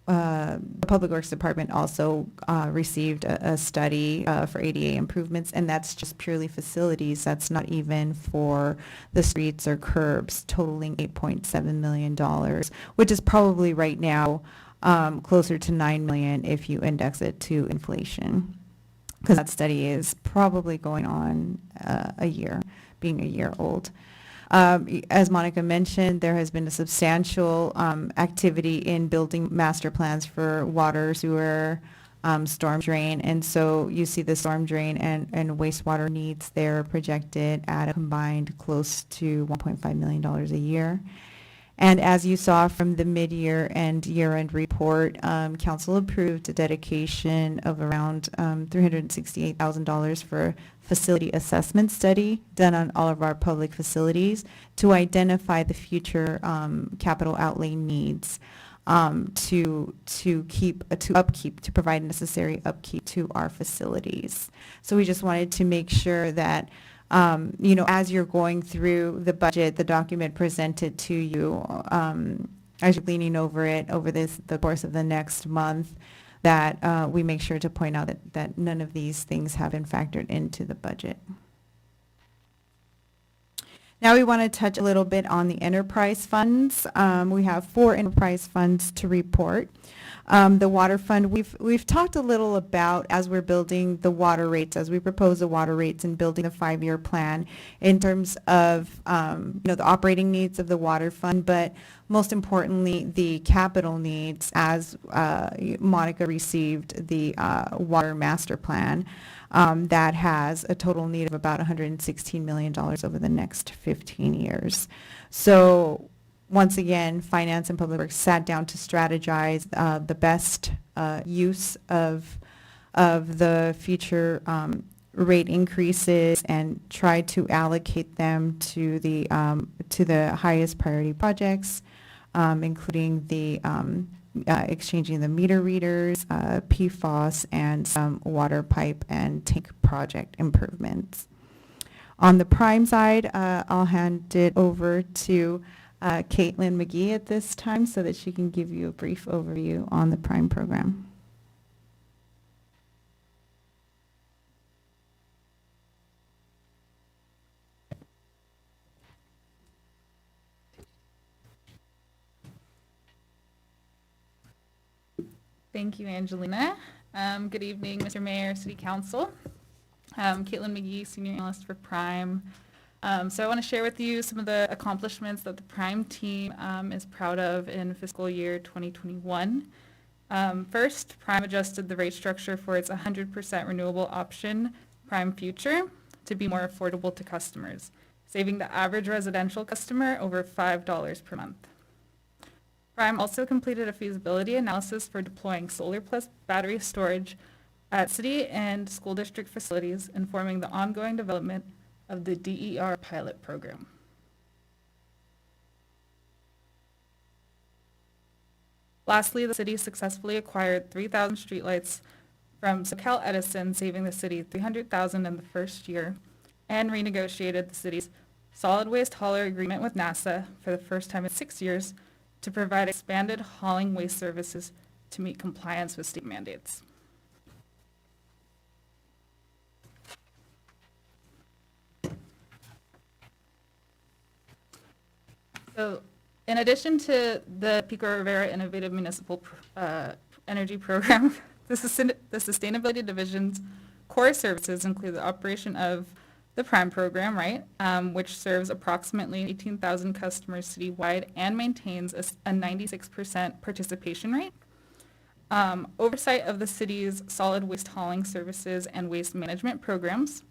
The Public Works Department also received a study for ADA improvements, and that's just purely facilities. That's not even for the streets or curbs, totaling $8.7 million, which is probably right now closer to $9 million if you index it to inflation, because that study is probably going on being a year old. As Monica mentioned, there has been a substantial activity in building master plans for water, sewer, storm drain, and so you see the storm drain and wastewater needs there projected at a combined close to $1.5 million a year. And as you saw from the mid-year and year-end report, Council approved a dedication of around $368,000 for facility assessment study done on all of our public facilities to identify the future capital outlay needs to provide necessary upkeep to our facilities. So we just wanted to make sure that as you're going through the budget, the document presented to you, as you're leaning over it over the course of the next month, that we make sure to point out that none of these things have been factored into the budget. Now we want to touch a little bit on the enterprise funds. We have 4 enterprise funds to report. The water fund, we've talked a little about as we're building the water rates, as we propose the water rates and building a 5-year plan in terms of the operating needs of the water fund, but most importantly the capital needs as Monica received the water master plan that has a total need of about $116 million over the next 15 years. So once again, Finance and Public Works sat down to strategize the best use of the future rate increases and try to allocate them to the highest priority projects, including the exchanging the meter readers, PFAS, and some water pipe and tank project improvements. On the prime side, I'll hand it over to Caitlin McGee at this time so that she can give you a brief overview on the Prime program. Thank you, Angelina. Good evening, Mr. Mayor, City Council. Caitlin McGee, Senior Analyst for Prime. So I want to share with you some of the accomplishments that the Prime team is proud of in fiscal year 2021. First, Prime adjusted the rate structure for its 100% renewable option, Prime Future, to be more affordable to customers, saving the average residential customer over $5 per month. Prime also completed a feasibility analysis for deploying solar plus battery storage at city and school district facilities, informing the ongoing development of the DER pilot program. Lastly, the city successfully acquired 3,000 streetlights from SoCal Edison, saving the city $300,000 in the first year, and renegotiated the city's solid waste hauler agreement with NASA for the first time in 6 years to provide expanded hauling waste services to meet compliance with state mandates. So in addition to the Pico Rivera Innovative Municipal Energy Program, The Sustainability Division's core services include the operation of the Prime program, right, which serves approximately 18,000 customers citywide and maintains a 96% participation rate. Oversight of the city's solid waste hauling services and waste management programs,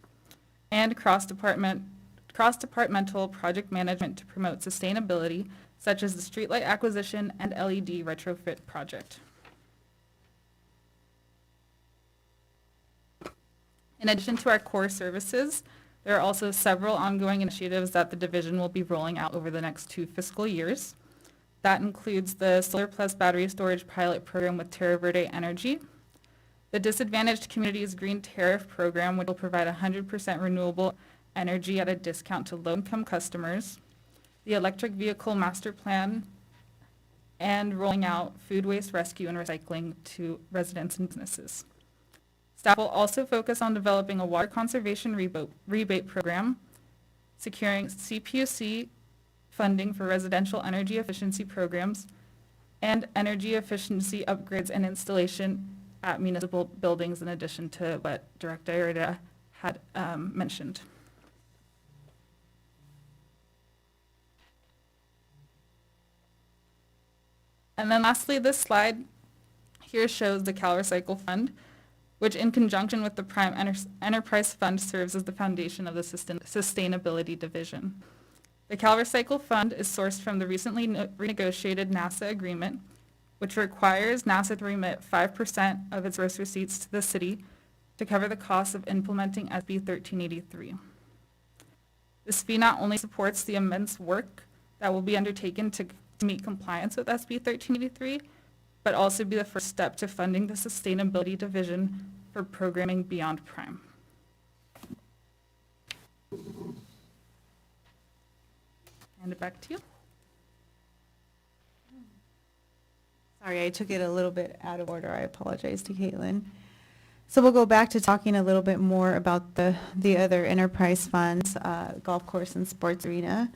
and cross-departmental project management to promote sustainability, such as the streetlight acquisition and LED retrofit project. In addition to our core services, there are also several ongoing initiatives that the division will be rolling out over the next 2 fiscal years. That includes the Solar Plus Battery Storage Pilot Program with Terra Verde Energy, the Disadvantaged Communities Green Tariff Program, which will provide 100% renewable energy at a discount to low-income customers, the Electric Vehicle Master Plan, and rolling out food waste rescue and recycling to residents and businesses. Staff will also focus on developing a water conservation rebate program, securing CPUC funding for residential energy efficiency programs, and energy efficiency upgrades and installation at municipal buildings, in addition to what Director Irida had mentioned. And then lastly, this slide here shows the Cal Recycle Fund, which in conjunction with the Prime Enterprise Fund serves as the foundation of the Sustainability Division. The Cal Recycle Fund is sourced from the recently renegotiated NASA agreement, which requires NASA to remit 5% of its gross receipts to the city to cover the costs of implementing SB 1383. This fee not only supports the immense work that will be undertaken to meet compliance with SB 1383, but also be the first step to funding the Sustainability Division for programming beyond Prime. Hand it back to you. Sorry, I took it a little bit out of order. I apologize to Caitlin. So we'll go back to talking a little bit more about the other enterprise funds, golf course and sports arena.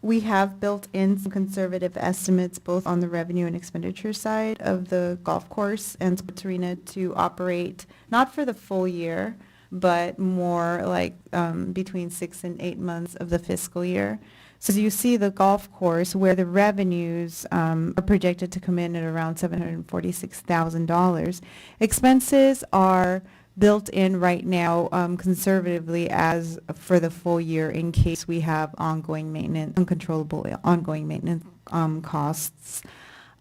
We have built in some conservative estimates both on the revenue and expenditure side of the golf course and sports arena to operate, not for the full year, but more like between 6 and 8 months of the fiscal year. So you see the golf course where the revenues are projected to come in at around $746,000. Expenses are built in right now conservatively as for the full year in case we have ongoing maintenance, uncontrollable ongoing maintenance costs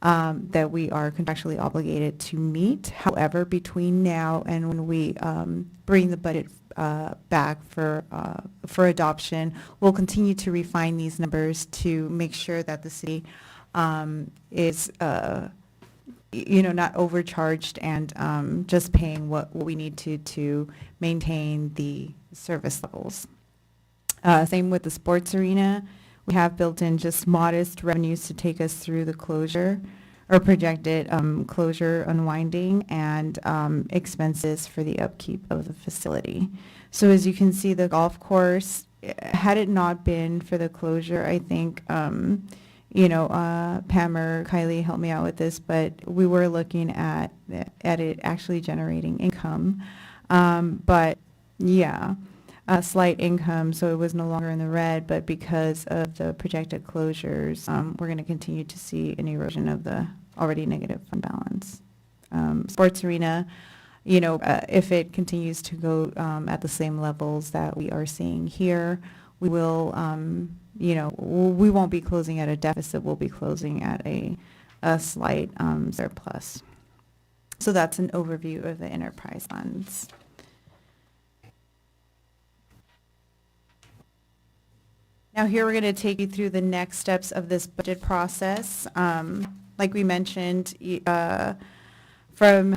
that we are contractually obligated to meet. However, between now and when we bring the budget back for adoption, we'll continue to refine these numbers to make sure that the city is not overcharged and just paying what we need to maintain the service levels. Same with the sports arena. We have built in just modest revenues to take us through the closure or projected closure unwinding and expenses for the upkeep of the facility. So as you can see, the golf course, had it not been for the closure, I think Pam or Kylie help me out with this, but we were looking at it actually generating income. But yeah, a slight income, so it was no longer in the red, but because of the projected closures, we're going to continue to see an erosion of the already negative fund balance. Sports arena, if it continues to go at the same levels that we are seeing here, we will we won't be closing at a deficit, we'll be closing at a slight surplus. So that's an overview of the enterprise funds. Now here we're going to take you through the next steps of this budget process. Like we mentioned, from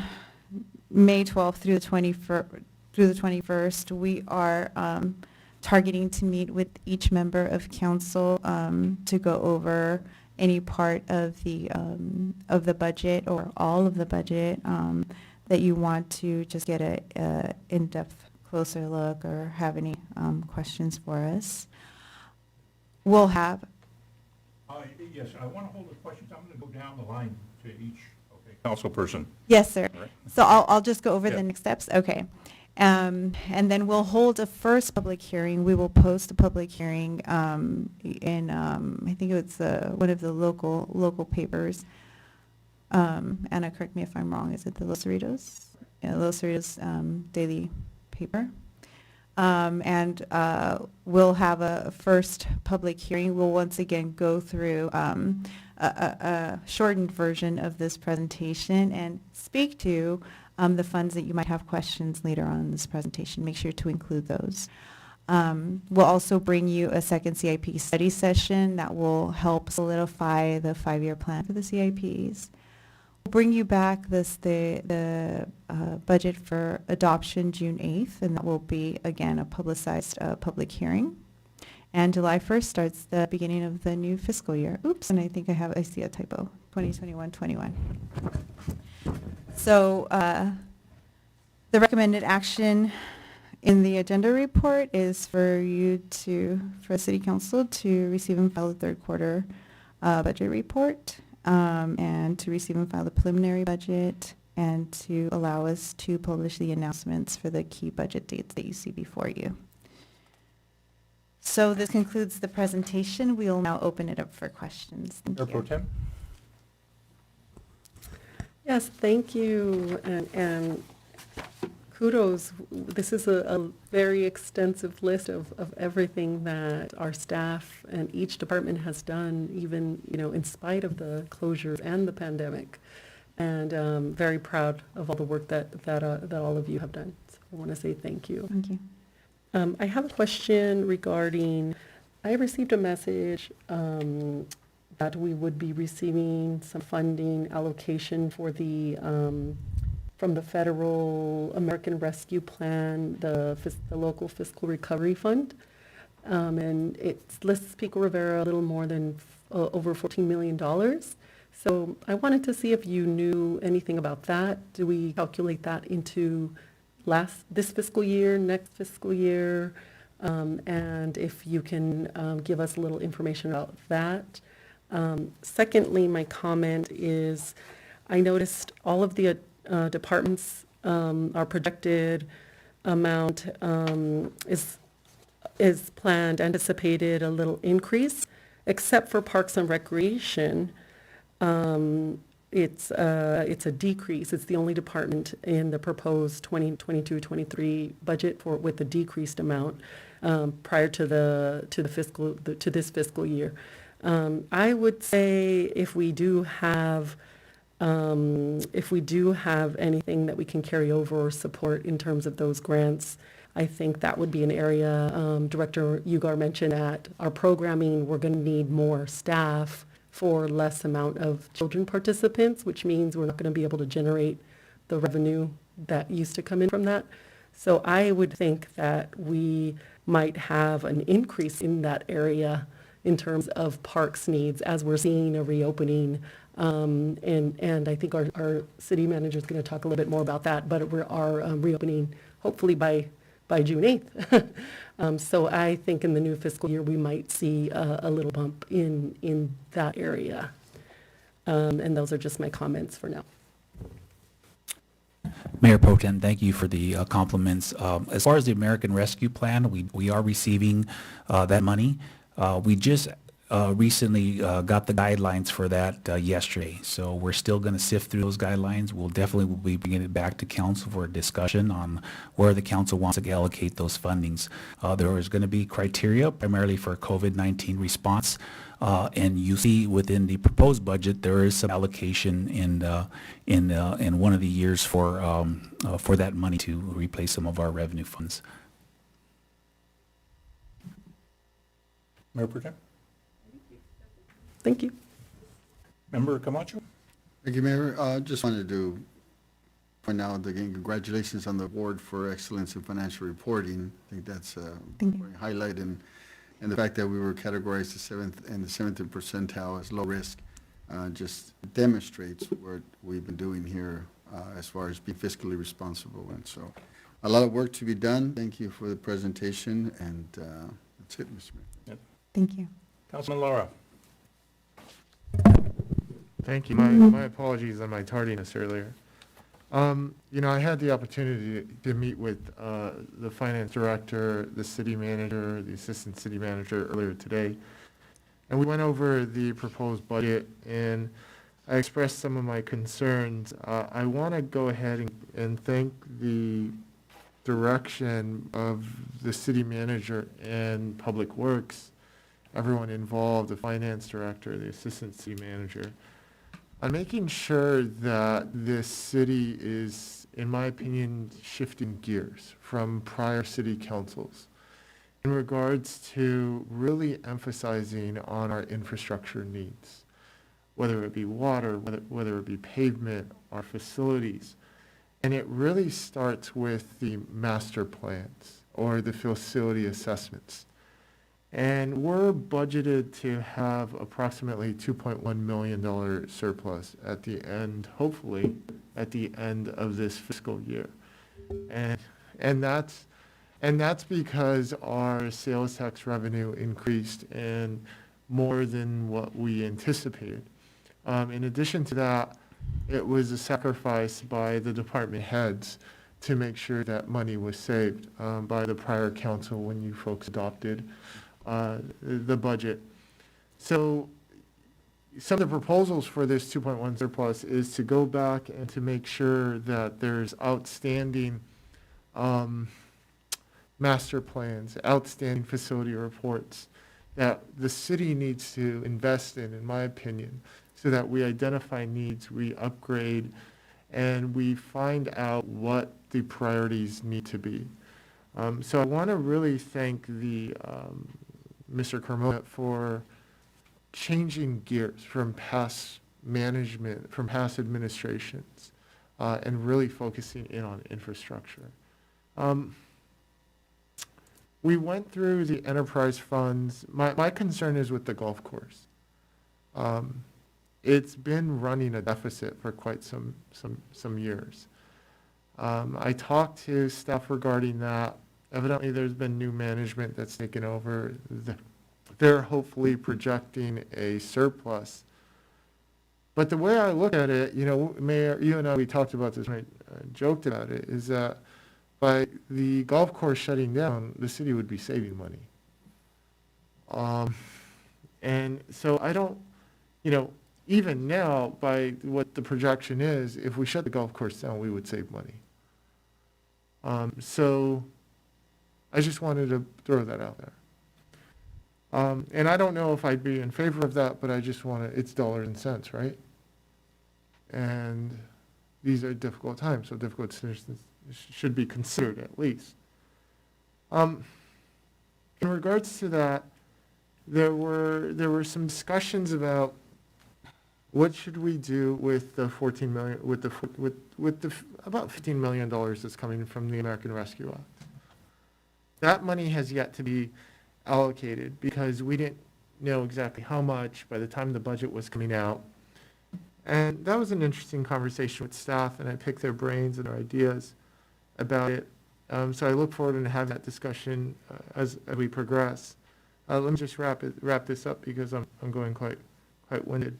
May 12th through the 21st, we are targeting to meet with each member of council to go over any part of the budget or all of the budget that you want to just get a in-depth closer look or have any questions for us. We'll have Yes, I want to hold the questions. I'm going to go down the line to each of Councilperson. Yes, sir. All right. So I'll just go over Yeah. the next steps? Okay. And then we'll hold a first public hearing. We will post a public hearing in, I think it's one of the local papers. Anna, correct me if I'm wrong, is it the Los Cerritos? Yeah, Los Cerritos daily paper. And we'll have a first public hearing. We'll once again go through a shortened version of this presentation and speak to the funds that you might have questions later on in this presentation. Make sure to include those. We'll also bring you a second CIP study session that will help solidify the 5-year plan for the CIPs. We'll bring you back the budget for adoption June 8th, and that will be, again, a publicized public hearing. And July 1st starts the beginning of the new fiscal year. Oops, and I see a typo, 2021-21. So the recommended action in the agenda report is for the City Council to receive and file the third quarter budget report, and to receive and file the preliminary budget, and to allow us to publish the announcements for the key budget dates that you see before you. So this concludes the presentation. We will now open it up for questions. Thank Mayor Pro you. Tem? Yes, thank you, and kudos. This is a very extensive list of everything that our staff and each department has done, even, in spite of the closures and the pandemic. And very proud of all the work that all of you have done. So I want to say thank you. Thank you. I have a question regarding, I received a message that we would be receiving some funding allocation for from the Federal American Rescue Plan, the local fiscal recovery fund. And it lists Pico Rivera a little more than over $14 million. So I wanted to see if you knew anything about that. Do we calculate that into this fiscal year, next fiscal year? And if you can give us a little information about that. Secondly, my comment is, I noticed all of the departments, our projected amount is planned, anticipated a little increase, except for Parks and Recreation. It's a decrease. It's the only department in the proposed 2022-23 budget with a decreased amount prior to this fiscal year. I would say if we do have anything that we can carry over or support in terms of those grants, I think that would be an area. Director Ugar mentioned at our programming, we're going to need more staff for less amount of children participants, which means we're not going to be able to generate the revenue that used to come in from that. So I would think that we might have an increase in that area in terms of parks needs as we're seeing a reopening. And I think our city manager is going to talk a little bit more about that, but we are reopening hopefully by June 8th. So I think in the new fiscal year, we might see a little bump in that area. And those are just my comments for now. Mayor Pro Tem, thank you for the compliments. As far as the American Rescue Plan, we are receiving that money. We just recently got the guidelines for that yesterday, so we're still going to sift through those guidelines. We'll definitely be bringing it back to council for a discussion on where the council wants to allocate those fundings. There is going to be criteria primarily for COVID-19 response, and you see within the proposed budget there is some allocation in one of the years for that money to replace some of our revenue funds. Mayor Pro Tem? Thank you. Member Camacho? Thank you, Mayor. Just wanted to point out again, congratulations on the award for excellence in financial reporting. I think that's a highlight, and the fact that we were categorized in the 17th percentile as low risk just demonstrates what we've been doing here as far as being fiscally responsible. And so a lot of work to be done. Thank you for the presentation, and that's it, Mr. Mayor. Thank you. Councilman Lara? Thank you. My apologies on my tardiness earlier. I had the opportunity to meet with the finance director, the city manager, the assistant city manager earlier today. And we went over the proposed budget, and I expressed some of my concerns. I want to go ahead and thank the direction of the city manager and Public Works, everyone involved, the finance director, the assistant city manager, on making sure that this city is, in my opinion, shifting gears from prior city councils in regards to really emphasizing on our infrastructure needs, whether it be water, whether it be pavement, our facilities. And it really starts with the master plans or the facility assessments. And we're budgeted to have approximately $2.1 million surplus at the end, hopefully, at the end of this fiscal year. And that's because our sales tax revenue increased and more than what we anticipated. In addition to that, it was a sacrifice by the department heads to make sure that money was saved by the prior council when you folks adopted the budget. So some of the proposals for this 2.1 surplus is to go back and to make sure that there's outstanding master plans, outstanding facility reports that the city needs to invest in my opinion, so that we identify needs, we upgrade, and we find out what the priorities need to be. So I want to really thank the Mr. Carmona for changing gears from past management, from past administrations, and really focusing in on infrastructure. We went through the enterprise funds. My concern is with the golf course. It's been running a deficit for quite some years. I talked to staff regarding that. Evidently, there's been new management that's taken over. They're hopefully projecting a surplus. But the way I look at it, Mayor, you and I, we talked about this, right? Joked about it, is that by the golf course shutting down, the city would be saving money. And so I don't, even now, by what the projection is, if we shut the golf course down, we would save money. So I just wanted to throw that out there. And I don't know if I'd be in favor of that, but I just it's dollars and cents, right? And these are difficult times, so difficult decisions should be considered at least. In regards to that, there were some discussions about what should we do with the 14 million, with the about $15 million that's coming from the American Rescue Act. That money has yet to be allocated because we didn't know exactly how much by the time the budget was coming out. And that was an interesting conversation with staff, and I picked their brains and their ideas about it. So I look forward to having that discussion as we progress. Let me just wrap this up because I'm going quite winded.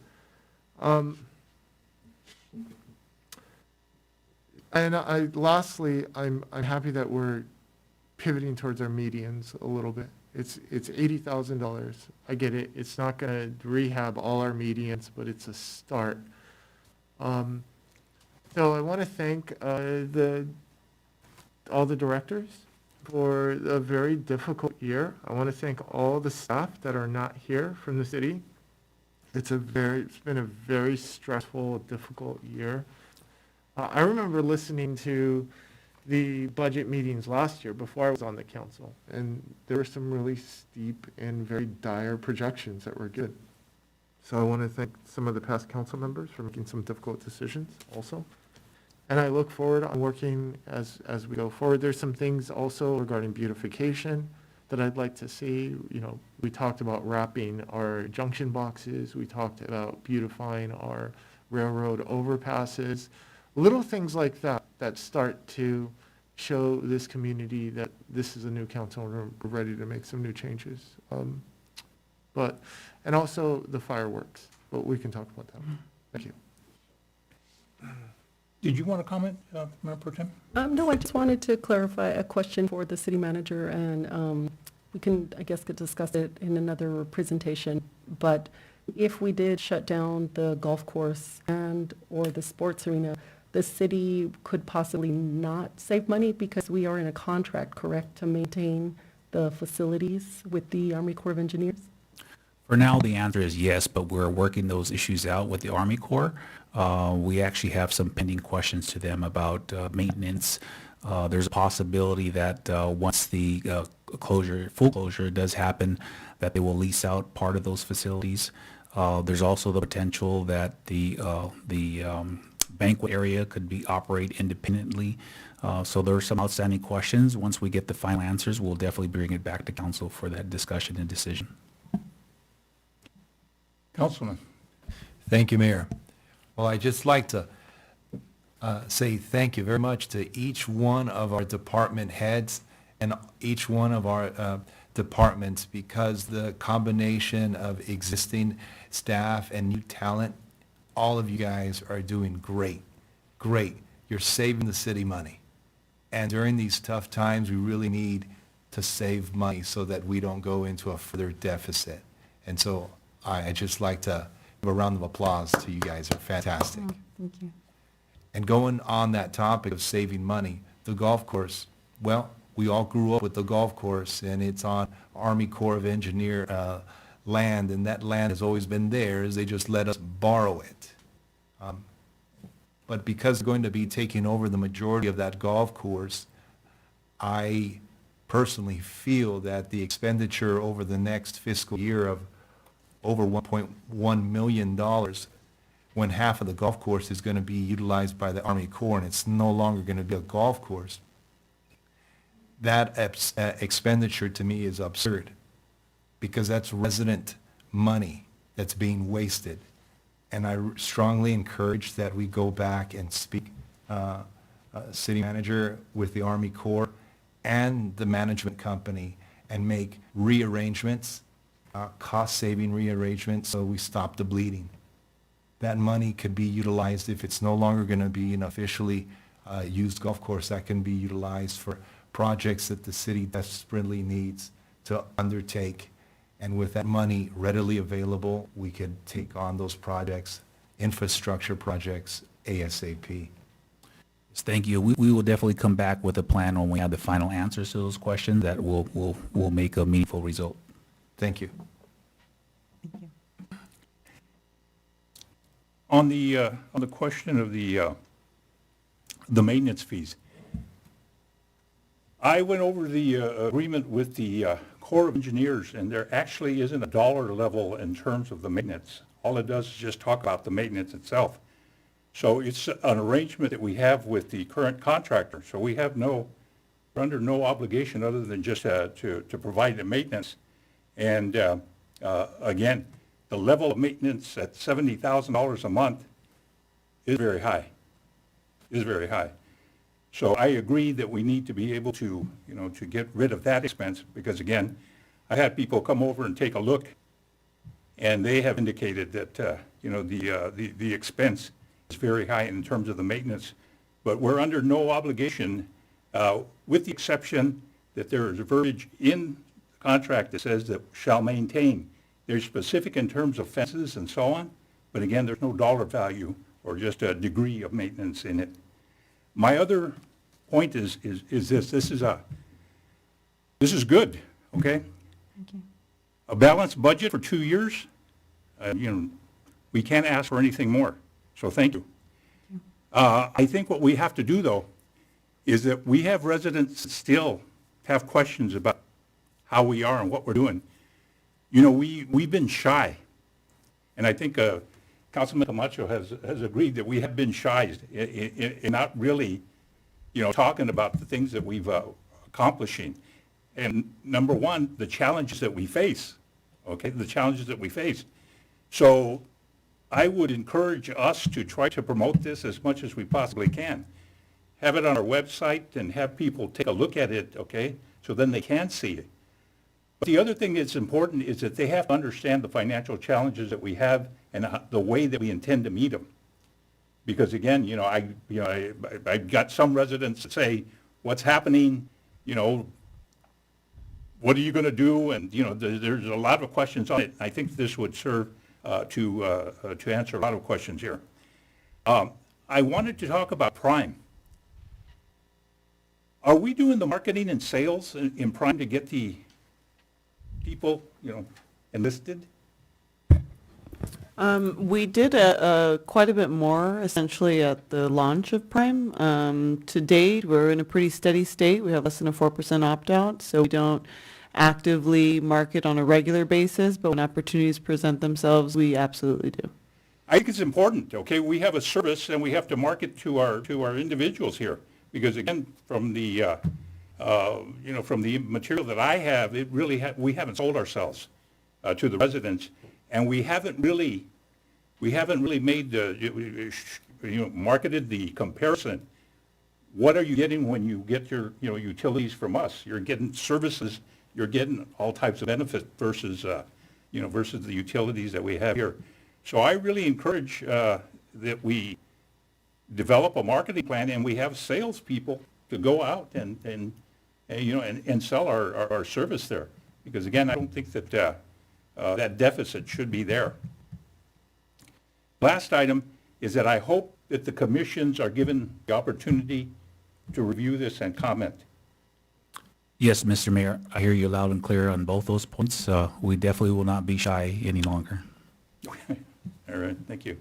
Lastly, I'm happy that we're pivoting towards our medians a little bit. It's $80,000. I get it. It's not going to rehab all our medians, but it's a start. So I want to thank all the directors for a very difficult year. I want to thank all the staff that are not here from the city. It's been a very stressful, difficult year. I remember listening to the budget meetings last year before I was on the council, and there were some really steep and very dire projections that were good. So I want to thank some of the past council members for making some difficult decisions also. And I look forward on working as we go forward. There's some things also regarding beautification that I'd like to see. We talked about wrapping our junction boxes. We talked about beautifying our railroad overpasses. Little things like that start to show this community that this is a new council and we're ready to make some new changes. And also the fireworks, but we can talk about that. Thank you. Did you want to comment, Member Pro Tem? No, I just wanted to clarify a question for the city manager, and we can, I guess, could discuss it in another presentation. But if we did shut down the golf course or the sports arena, the city could possibly not save money because we are in a contract, correct, to maintain the facilities with the Army Corps of Engineers? For now, the answer is yes, but we're working those issues out with the Army Corps. We actually have some pending questions to them about maintenance. There's a possibility that once the full closure does happen, that they will lease out part of those facilities. There's also the potential that the banquet area could be operate independently. So there are some outstanding questions. Once we get the final answers, we'll definitely bring it back to council for that discussion and decision. Councilman? Thank you, Mayor. Well, I'd just like to say thank you very much to each one of our department heads and each one of our departments, because the combination of existing staff and new talent, all of you guys are doing great, great. You're saving the city money. And during these tough times, we really need to save money so that we don't go into a further deficit. And so I'd just like to give a round of applause to you guys. Are fantastic. Thank you. And going on that topic of saving money, the golf course, well, we all grew up with the golf course, and it's on Army Corps of Engineer land, and that land has always been theirs. They just let us borrow it. But because they're going to be taking over the majority of that golf course, I personally feel that the expenditure over the next fiscal year of over $1.1 million, when half of the golf course is going to be utilized by the Army Corps and it's no longer going to be a golf course, that expenditure to me is absurd, because that's resident money that's being wasted. And I strongly encourage that we go back and speak, city manager, with the Army Corps and the management company, and make rearrangements, cost-saving rearrangements, so we stop the bleeding. That money could be utilized, if it's no longer going to be an officially used golf course, that can be utilized for projects that the city desperately needs to undertake. And with that money readily available, we could take on those projects, infrastructure projects, ASAP. Thank you. We will definitely come back with a plan when we have the final answers to those questions that will make a meaningful result. Thank you. Thank you. On the question of the maintenance fees, I went over the agreement with the Corps of Engineers, and there actually isn't a dollar level in terms of the maintenance. All it does is just talk about the maintenance itself. So it's an arrangement that we have with the current contractor. So we have we're under no obligation other than just to provide the maintenance. And again, the level of maintenance at $70,000 a month is very high. So I agree that we need to be able to, to get rid of that expense, because again, I had people come over and take a look, and they have indicated that, the expense is very high in terms of the maintenance. But we're under no obligation, with the exception that there is a verbiage in the contract that says that shall maintain. There's specific in terms of fences and so on, but again, there's no dollar value or just a degree of maintenance in it. My other point is this. This is good, okay? Thank you. A balanced budget for 2 years, we can't ask for anything more. So thank you. I think what we have to do, though, is that we have residents that still have questions about how we are and what we're doing. We've been shy, and I think Councilman Camacho has agreed that we have been shy in not really, talking about the things that we've accomplishing. And number one, the challenges that we face, okay, the challenges that we face. So I would encourage us to try to promote this as much as we possibly can. Have it on our website and have people take a look at it, okay, so then they can see it. The other thing that's important is that they have to understand the financial challenges that we have and the way that we intend to meet them. Because again, I've got some residents that say, what's happening, what are you going to do? And, there's a lot of questions on it. I think this would serve to answer a lot of questions here. I wanted to talk about Prime. Are we doing the marketing and sales in Prime to get the people, enlisted? We did quite a bit more essentially at the launch of Prime. To date, we're in a pretty steady state. We have less than a 4% opt-out, so we don't actively market on a regular basis, but when opportunities present themselves, we absolutely do. I think it's important, okay? We have a service and we have to market to our individuals here. Because again, from the, from the material that I have, it really we haven't sold ourselves to the residents. And we haven't really made marketed the comparison. What are you getting when you get your, utilities from us? You're getting services, you're getting all types of benefits versus, versus the utilities that we have here. So I really encourage that we develop a marketing plan and we have salespeople to go out and sell our service there. Because again, I don't think that that deficit should be there. Last item is that I hope that the commissions are given the opportunity to review this and comment. Yes, Mr. Mayor, I hear you loud and clear on both those points. We definitely will not be shy any longer. All right, thank you.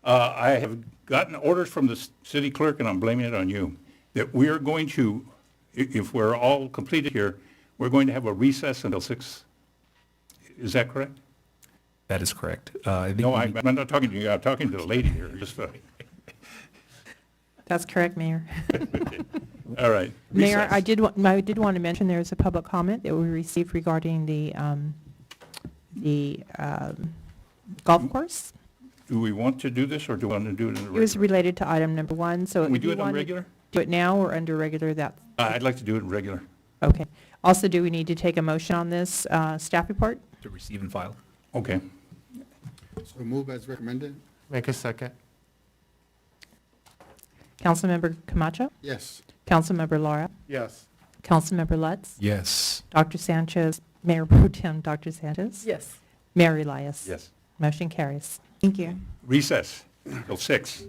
I have gotten orders from the city clerk, and I'm blaming it on you, that we are going to, if we're all completed here, we're going to have a recess until 6. Is that correct? That is correct. No, I'm not talking to you. I'm talking to the lady here. That's correct, Mayor. All right. Mayor, Recess. I did want to mention there is a public comment that we received regarding the golf course. Do we want to do this, or do we want to do it in the It regular? was related to item number 1, so Can we if do you it on want to regular? do it now or under regular, that, I'd like to do it in regular. okay. Also, do we need to take a motion on this staff report? To receive and file. Okay. So move as recommended? Make a second. Councilmember Camacho? Yes. Councilmember Laura? Yes. Councilmember Lutz? Yes. Dr. Sanchez, Mayor Pro Tem Dr. Sanchez? Yes. Mayor Elias? Yes. Motion carries. Thank you. Recess till 6.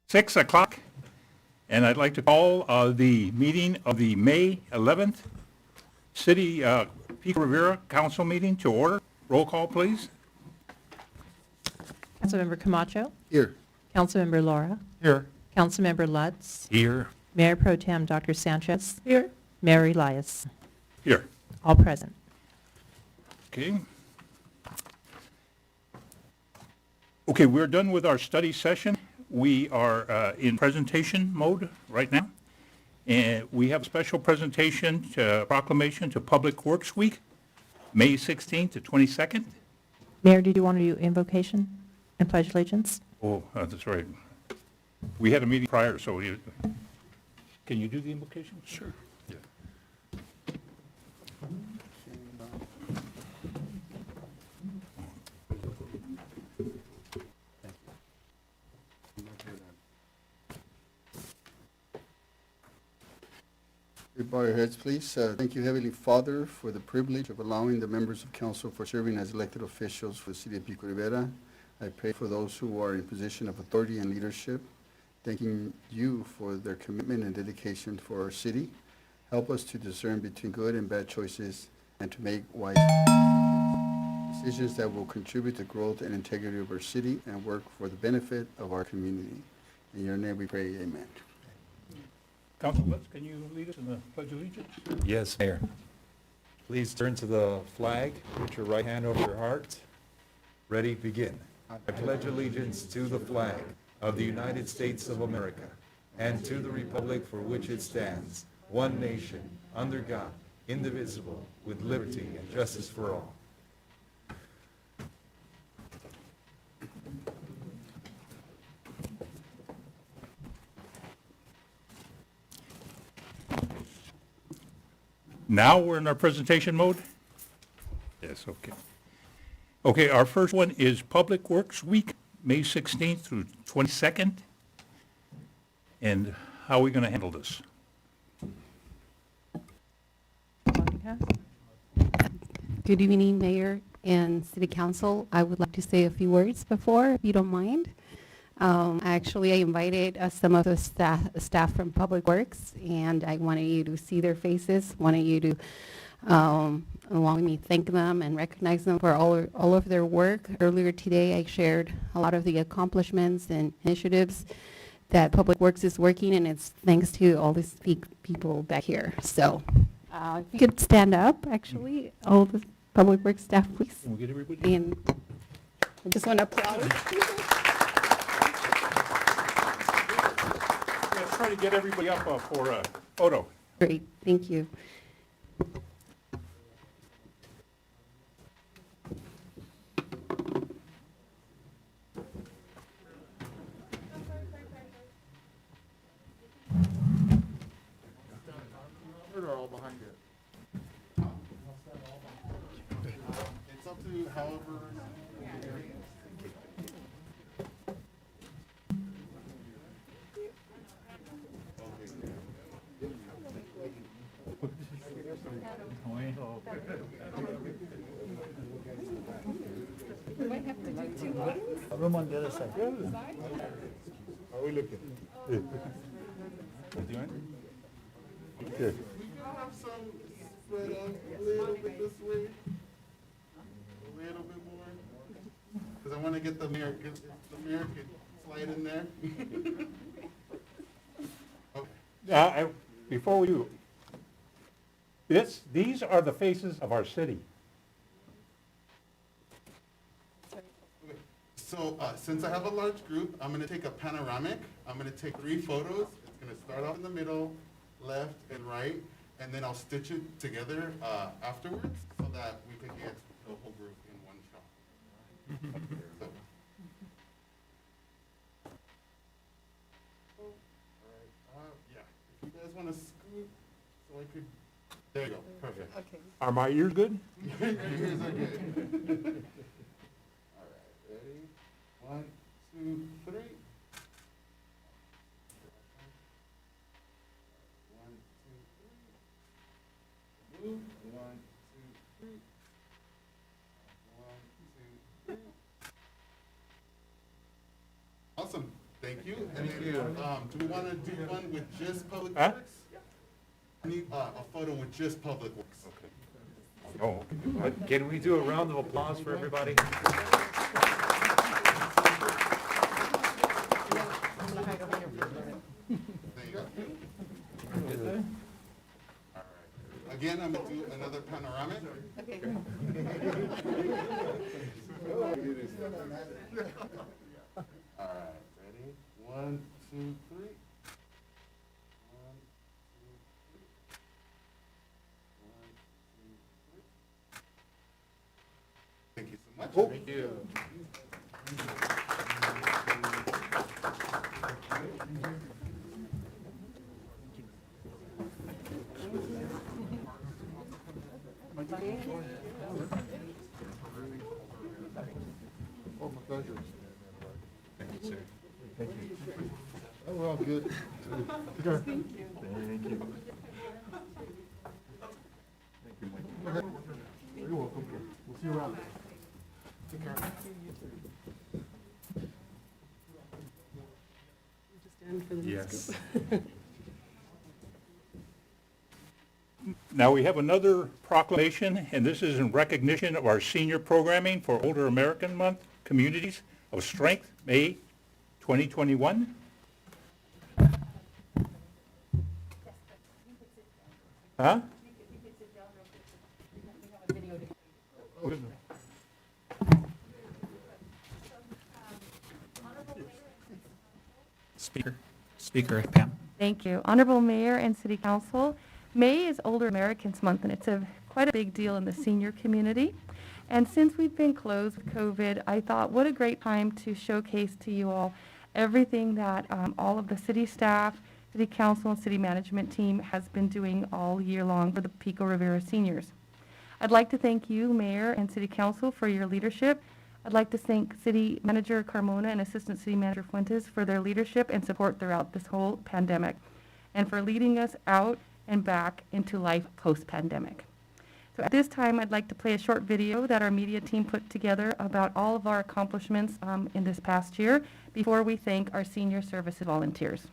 6 o'clock, and I'd like to call the meeting of the May 11th City Pico Rivera Council meeting to order. Roll call, please. Councilmember Camacho. Here. Councilmember Laura. Here. Councilmember Lutz. Here. Mayor Pro Tem Dr. Sanchez. Here. Mayor Elias. Here. All present. Okay. Okay, we're done with our study session. We are in presentation mode right now. And we have a special presentation proclamation to Public Works Week, May 16th to 22nd. Mayor, did you want to do invocation and pledge allegiance? Oh, that's right. We had a meeting prior, so can you do the invocation? Sure. Yeah. We bow your heads, please. Thank you, Heavenly Father, for the privilege of allowing the members of council for serving as elected officials for the city of Pico Rivera. I pray for those who are in position of authority and leadership, thanking you for their commitment and dedication for our city. Help us to discern between good and bad choices and to make wise decisions that will contribute to growth and integrity of our city and work for the benefit of our community. In your name we pray, amen. Council Lutz, can you lead us in the Pledge of Allegiance? Yes, Mayor. Please turn to the flag, put your right hand over your heart. Ready, begin. I pledge allegiance to the flag of the United States of America and to the republic for which it stands, one nation, under God, indivisible, with liberty and justice for all. Now we're in our presentation mode? Yes, okay. Okay, our first one is Public Works Week, May 16th through 22nd. And how are we going to handle this? Good evening, Mayor and City Council. I would like to say a few words before, if you don't mind. Actually, I invited some of the staff from Public Works, and I wanted you to see their faces, wanted you to, along with me, thank them and recognize them for all of their work. Earlier today, I shared a lot of the accomplishments and initiatives that Public Works is working, and it's thanks to all these people back here. So, if you could stand up, actually, all the Public Works staff, please. Can we get everybody? And I just want to applaud. Let's try to get everybody up for a photo. Great, thank you. They're all behind it. It's up to you, however. Room on the other side. How are we looking? Okay. We can have some spread out a little bit this way. A little bit more. Because I want to get the mayor, because the mayor could slide in there. Okay. Before we do, these are the faces of our city. So since I have a large group, I'm going to take a panoramic. I'm going to take 3 photos. It's going to start off in the middle, left and right, and then I'll stitch it together afterwards so that we can get the whole group in one shot. So. All right. Yeah. If you guys want to scoot, so I could. There you go. Perfect. Okay. Are my ears good? Your ears are good. All right. Ready? 1, 2, 3. 1, 2, 3. Move. 1, 2, 3. 1, 2, 3. Awesome. Thank you. And then, do we want to do one with just Public Huh? Works? I need a photo with just Public Works. Oh, Can we do a round of applause for everybody? There you go. All right. Again, I'm going to do another panoramic. Okay. All right, ready? 1, 2, 3. 1, 2, 3. 1, 2, 3. Thank you so much. Thank you. Oh, my pleasure. Thank you, sir. Oh, we're all good. Thank you. You're welcome. We'll see you around. Take care. Stand for the next Yes. group. now we have another proclamation, and this is in recognition of our senior programming for Older American Month Communities of Strength, May 2021. Huh? Speaker Pam. Thank you. Honorable Mayor and City Council, May is Older Americans Month, and it's quite a big deal in the senior community. And since we've been closed with COVID, I thought what a great time to showcase to you all everything that all of the city staff, City Council, and City Management team has been doing all year long for the Pico Rivera seniors. I'd like to thank you, Mayor and City Council, for your leadership. I'd like to thank City Manager Carmona and Assistant City Manager Fuentes for their leadership and support throughout this whole pandemic, and for leading us out and back into life post-pandemic. So at this time, I'd like to play a short video that our media team put together about all of our accomplishments in this past year before we thank our senior services volunteers.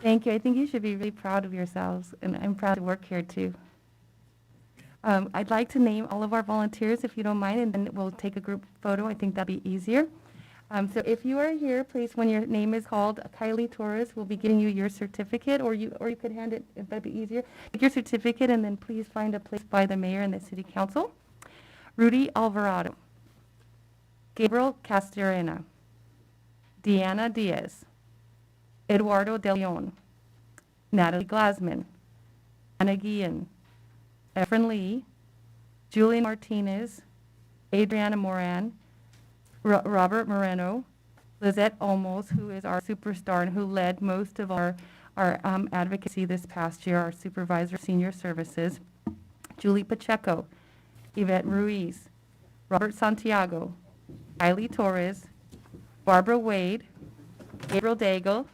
Thank you. I think you should be really proud of yourselves, and I'm proud to work here too. I'd like to name all of our volunteers, if you don't mind, and then we'll take a group photo. I think that'd be easier. So if you are here, please, when your name is called, Kylie Torres will be giving you your certificate, or you could hand it, if that'd be easier. Take your certificate, and then please find a place by the mayor and the city council. Rudy Alvarado, Gabriel Castorena, Deanna Diaz, Eduardo De Leon, Natalie Glasman, Anna Guillen, Efren Lee, Julian Martinez, Adriana Moran, Robert Moreno, Lizette Olmos, who is our superstar and who led most of our advocacy this past year, our supervisor of senior services, Julie Pacheco, Yvette Ruiz, Robert Santiago, Kylie Torres, Barbara Wade, Gabriel Daigle,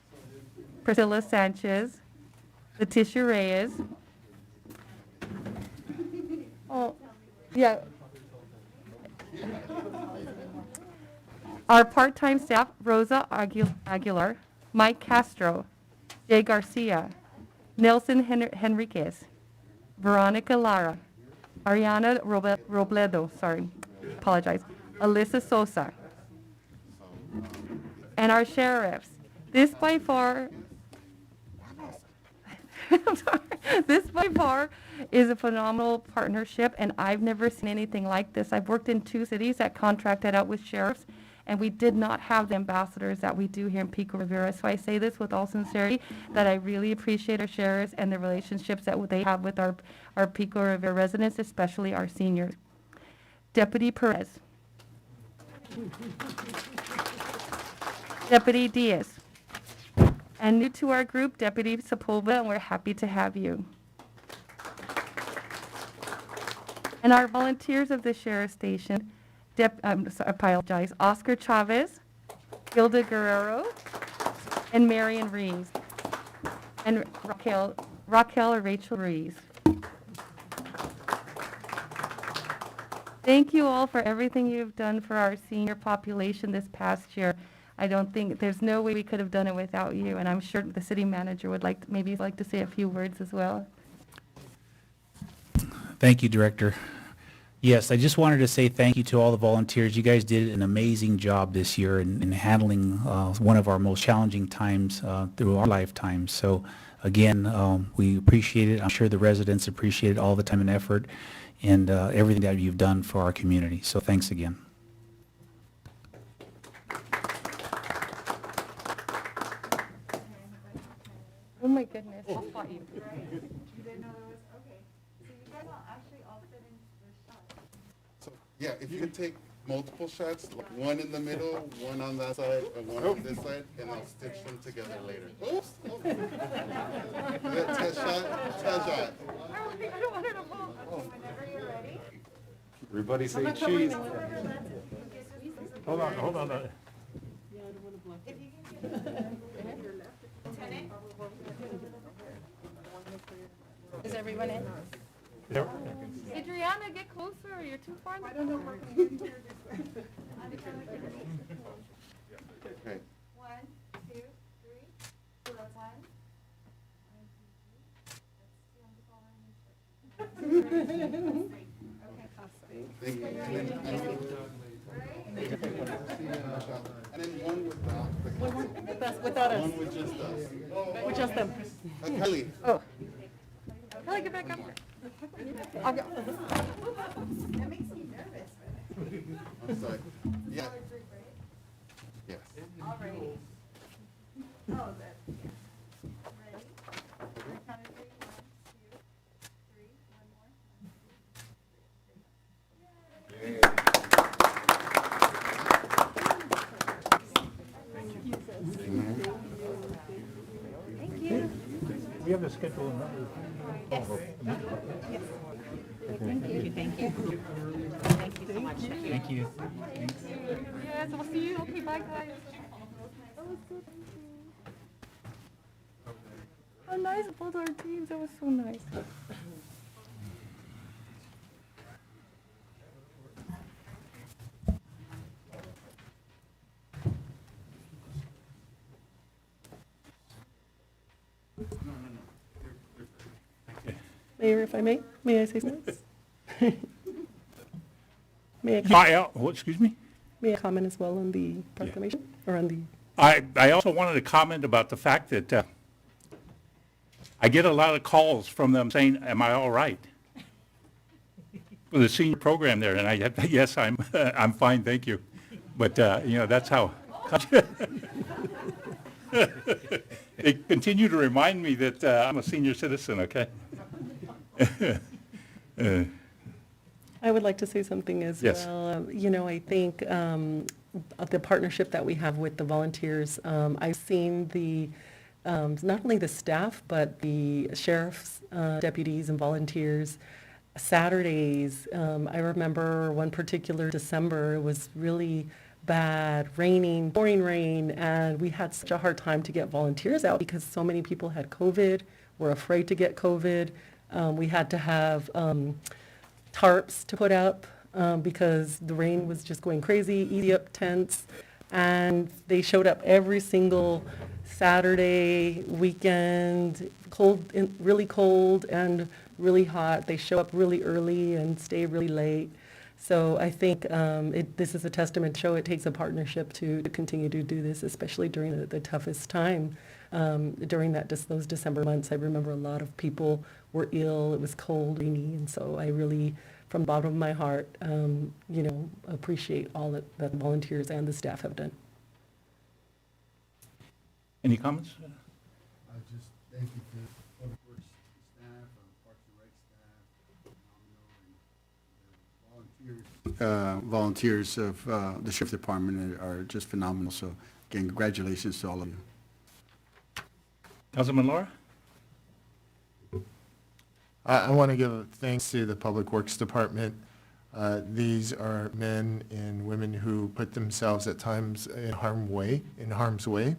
Priscilla Sanchez, Leticia Reyes. Oh, yeah. Our part-time staff, Rosa Aguilar, Mike Castro, Jay Garcia, Nelson Henriquez, Veronica Lara, Ariana Robledo, apologize, Alyssa Sosa. And our sheriffs. This by far, I'm sorry, this by far is a phenomenal partnership, and I've never seen anything like this. I've worked in 2 cities that contracted out with sheriffs, and we did not have the ambassadors that we do here in Pico Rivera. So I say this with all sincerity, that I really appreciate our sheriffs and the relationships that they have with our Pico Rivera residents, especially our seniors. Deputy Perez. Deputy Diaz. And new to our group, Deputy Sepulveda, and we're happy to have you. And our volunteers of the Sheriff's Station, Oscar Chavez, Gilda Guerrero, and Marion Reeves, and Raquel or Rachel Reeves. Thank you all for everything you've done for our senior population this past year. I don't think, there's no way we could have done it without you, and I'm sure the city manager would like to say a few words as well. Thank you, Director. Yes, I just wanted to say thank you to all the volunteers. You guys did an amazing job this year in handling one of our most challenging times through our lifetime. So again, we appreciate it. I'm sure the residents appreciate all the time and effort and everything that you've done for our community. So thanks again. Oh my goodness, I'll fight you. Yeah, if you can take multiple shots, like one in the middle, one on that side, and one on this side, and I'll stitch them together later. Oops. Oh. Is that test shot? Test shot. I don't want her to fall. Whenever you're ready. Everybody say cheese. Hold on. Is everyone in? Adriana, get closer, you're too far. I don't know where Okay. 1, 2, 3. So that's 1. Thank you. And then one with the Without us. one with just us. With just them. Kelly. Oh. Kelly, get back up here. I'll go. That makes me nervous. I'm sorry. Yeah. Yes. All right. Oh, that, yeah. Ready? Count of 3. 1, 2, 3. One more. 1, 2, 3. Thank you. We have a schedule number. Yes. Yes. Thank you. Thank you. Thank you so much. Thank you. Yes, we'll see you. Okay, bye, guys. How nice of both our teams. That was so nice. Mayor, if I may I say something? May Excuse me? I comment as well on the proclamation, or on the, I also wanted to comment about the fact that I get a lot of calls from them saying, am I all right? For the senior program there, and yes, I'm fine, thank you. But, that's how. They continue to remind me that I'm a senior citizen, okay? I would like to say something as Yes. well. I think the partnership that we have with the volunteers, I've seen not only the staff, but the sheriff's deputies and volunteers. Saturdays, I remember one particular December, it was really bad, raining, pouring rain, and we had such a hard time to get volunteers out because so many people had COVID, were afraid to get COVID. We had to have tarps to put up because the rain was just going crazy, easy up tents, and they showed up every single Saturday, weekend, really cold and really hot. They show up really early and stay really late. So I think this is a testament to show it takes a partnership to continue to do this, especially during the toughest time. During those December months, I remember a lot of people were ill. It was cold, rainy, and so I really, from the bottom of my heart, appreciate all that the volunteers and the staff have done. Any comments? I just thank you to Public Works staff, Parks and Rec staff, volunteers of the Sheriff Department are just phenomenal. So again, congratulations to all of you. Councilman Laura? I want to give thanks to the Public Works Department. These are men and women who put themselves at times in harm's way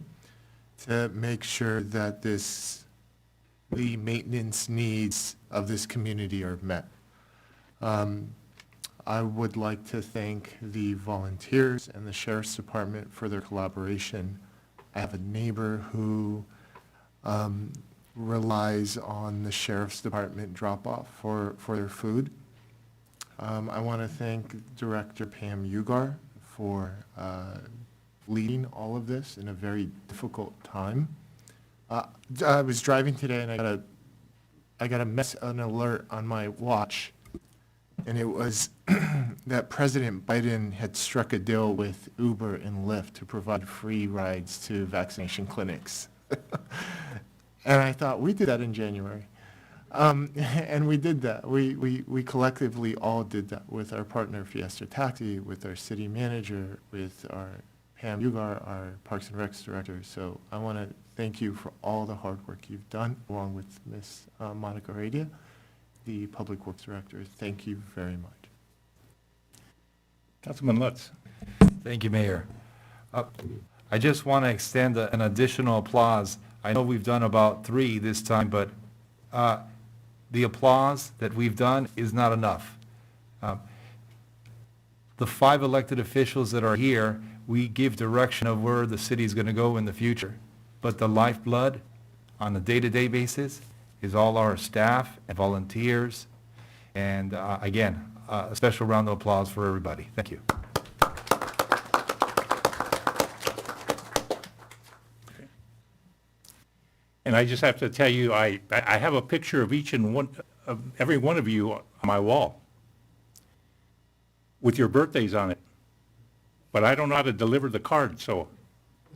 to make sure that the maintenance needs of this community are met. I would like to thank the volunteers and the Sheriff's Department for their collaboration. I have a neighbor who relies on the Sheriff's Department drop-off for their food. I want to thank Director Pam Ugar for leading all of this in a very difficult time. I was driving today and I got an alert on my watch, and it was that President Biden had struck a deal with Uber and Lyft to provide free rides to vaccination clinics. And I thought, we did that in January. And we did that. We collectively all did that with our partner Fiesta Taxi, with our city manager, with our Pam Ugar, our Parks and Recs director. So I want to thank you for all the hard work you've done, along with Ms. Monica Radia, the Public Works Director. Thank you very much. Councilman Lutz? Thank you, Mayor. I just want to extend an additional applause. I know we've done about 3 this time, but the applause that we've done is not enough. The 5 elected officials that are here, we give direction of where the city is going to go in the future. But the lifeblood on a day-to-day basis is all our staff and volunteers. And again, a special round of applause for everybody. Thank you. And I just have to tell you, I have a picture of every one of you on my wall with your birthdays on it. But I don't know how to deliver the card, so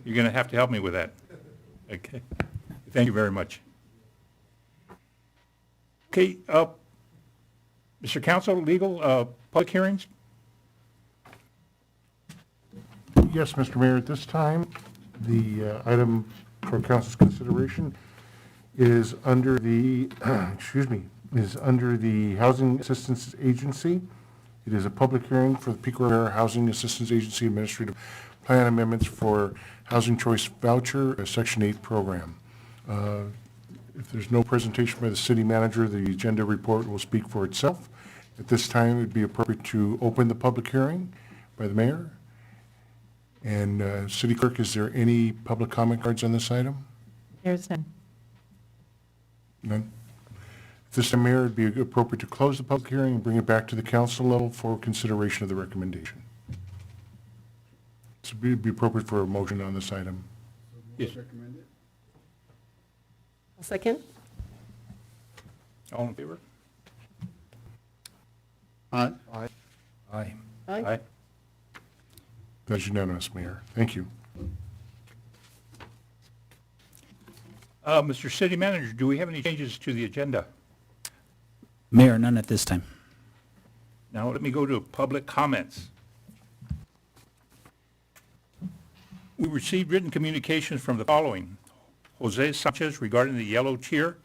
you're going to have to help me with that. Okay. Thank you very much. Okay, Mr. Counsel, legal, public hearings? Yes, Mr. Mayor, at this time, the item for council's consideration is under the, is under the Housing Assistance Agency. It is a public hearing for the Pico Rivera Housing Assistance Agency Administrative Plan Amendments for Housing Choice Voucher, a Section 8 program. If there's no presentation by the city manager, the agenda report will speak for itself. At this time, it would be appropriate to open the public hearing by the mayor. And City Clerk, is there any public comment cards on this item? There's none. None? At This time, Mayor, it'd be appropriate to close the public hearing and bring it back to the council level for consideration of the recommendation. So it'd be appropriate for a motion on this item. Yes. A second? All in favor? Aye. Aye. Aye. Aye. That's unanimous, Mayor. Thank you. Mr. City Manager, do we have any changes to the agenda? Mayor, none at this time. Now, let me go to public comments. We received written communications from the following. Jose Sanchez regarding the yellow tier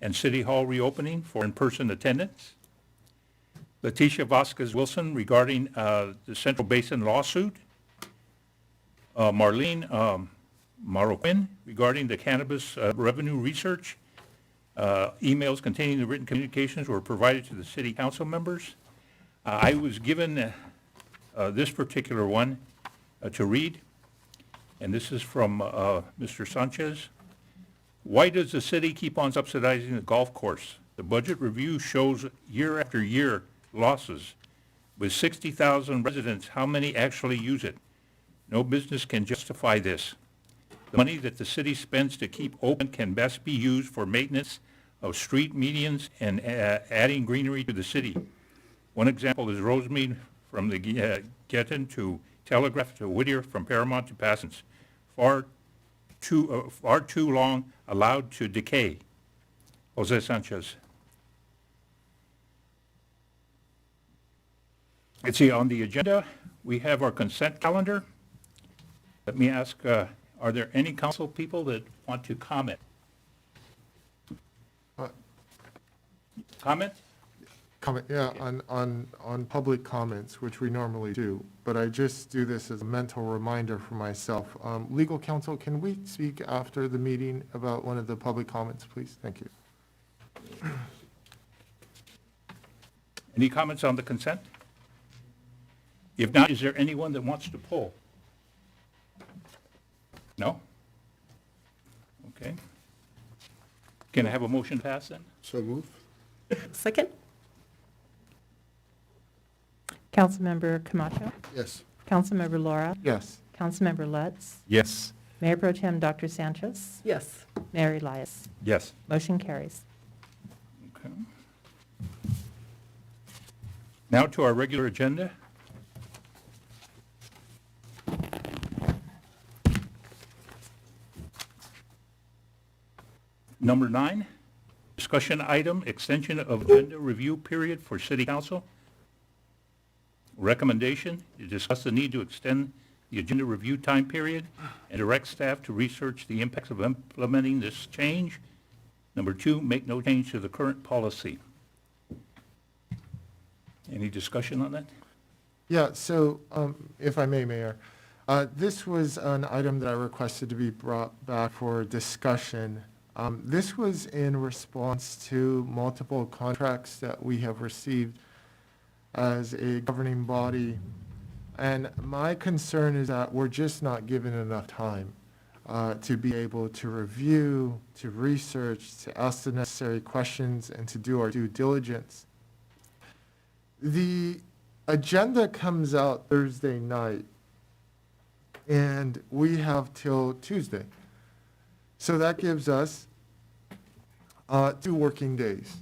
and City Hall reopening for in-person attendance. Leticia Vasquez Wilson regarding the Central Basin lawsuit. Marlene Marroquin regarding the cannabis revenue research. Emails containing the written communications were provided to the city council members. I was given this particular one to read, and this is from Mr. Sanchez. Why does the city keep on subsidizing the golf course? The budget review shows year after year losses. With 60,000 residents, how many actually use it? No business can justify this. The money that the city spends to keep open can best be used for maintenance of street medians and adding greenery to the city. One example is Rosemead from the Getton to Telegraph to Whittier, from Paramount to Passance. Far too long allowed to decay. Jose Sanchez. Let's see, on the agenda, we have our consent calendar. Let me ask, are there any council people that want to comment? Comment? Comment, yeah, on public comments, which we normally do, but I just do this as a mental reminder for myself. Legal counsel, can we speak after the meeting about one of the public comments, please? Thank you. Any comments on the consent? If not, is there anyone that wants to pull? No? Okay. Can I have a motion pass then? So move. Second? Councilmember Camacho? Yes. Councilmember Laura? Yes. Councilmember Lutz? Yes. Mayor Pro Tem Dr. Sanchez? Yes. Mayor Elias? Yes. Motion carries. Okay. Now to our regular agenda. Number 9, discussion item, extension of agenda review period for City Council. Recommendation, to discuss the need to extend the agenda review time period and direct staff to research the impacts of implementing this change. Number 2, make no change to the current policy. Any discussion on that? Yeah, so if I may, Mayor, this was an item that I requested to be brought back for discussion. This was in response to multiple contracts that we have received as a governing body. And my concern is that we're just not given enough time to be able to review, to research, to ask the necessary questions, and to do our due diligence. The agenda comes out Thursday night, and we have till Tuesday. So that gives us 2 working days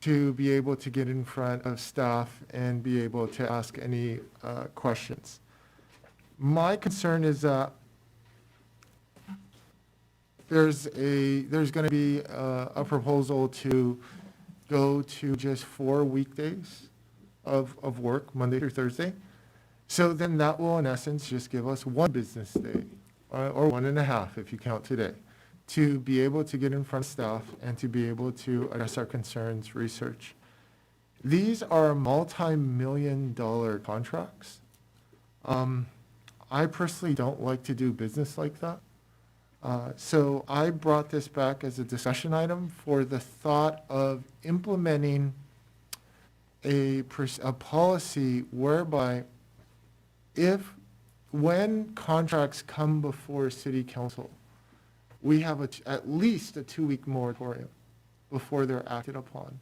to be able to get in front of staff and be able to ask any questions. My concern is that there's going to be a proposal to go to just 4 weekdays of work, Monday through Thursday. So then that will, in essence, just give us 1 business day, or 1.5 if you count today, to be able to get in front of staff and to be able to address our concerns, research. These are multi-million-dollar contracts. I personally don't like to do business like that. So I brought this back as a discussion item for the thought of implementing a policy whereby when contracts come before City Council, we have at least a 2-week moratorium before they're acted upon.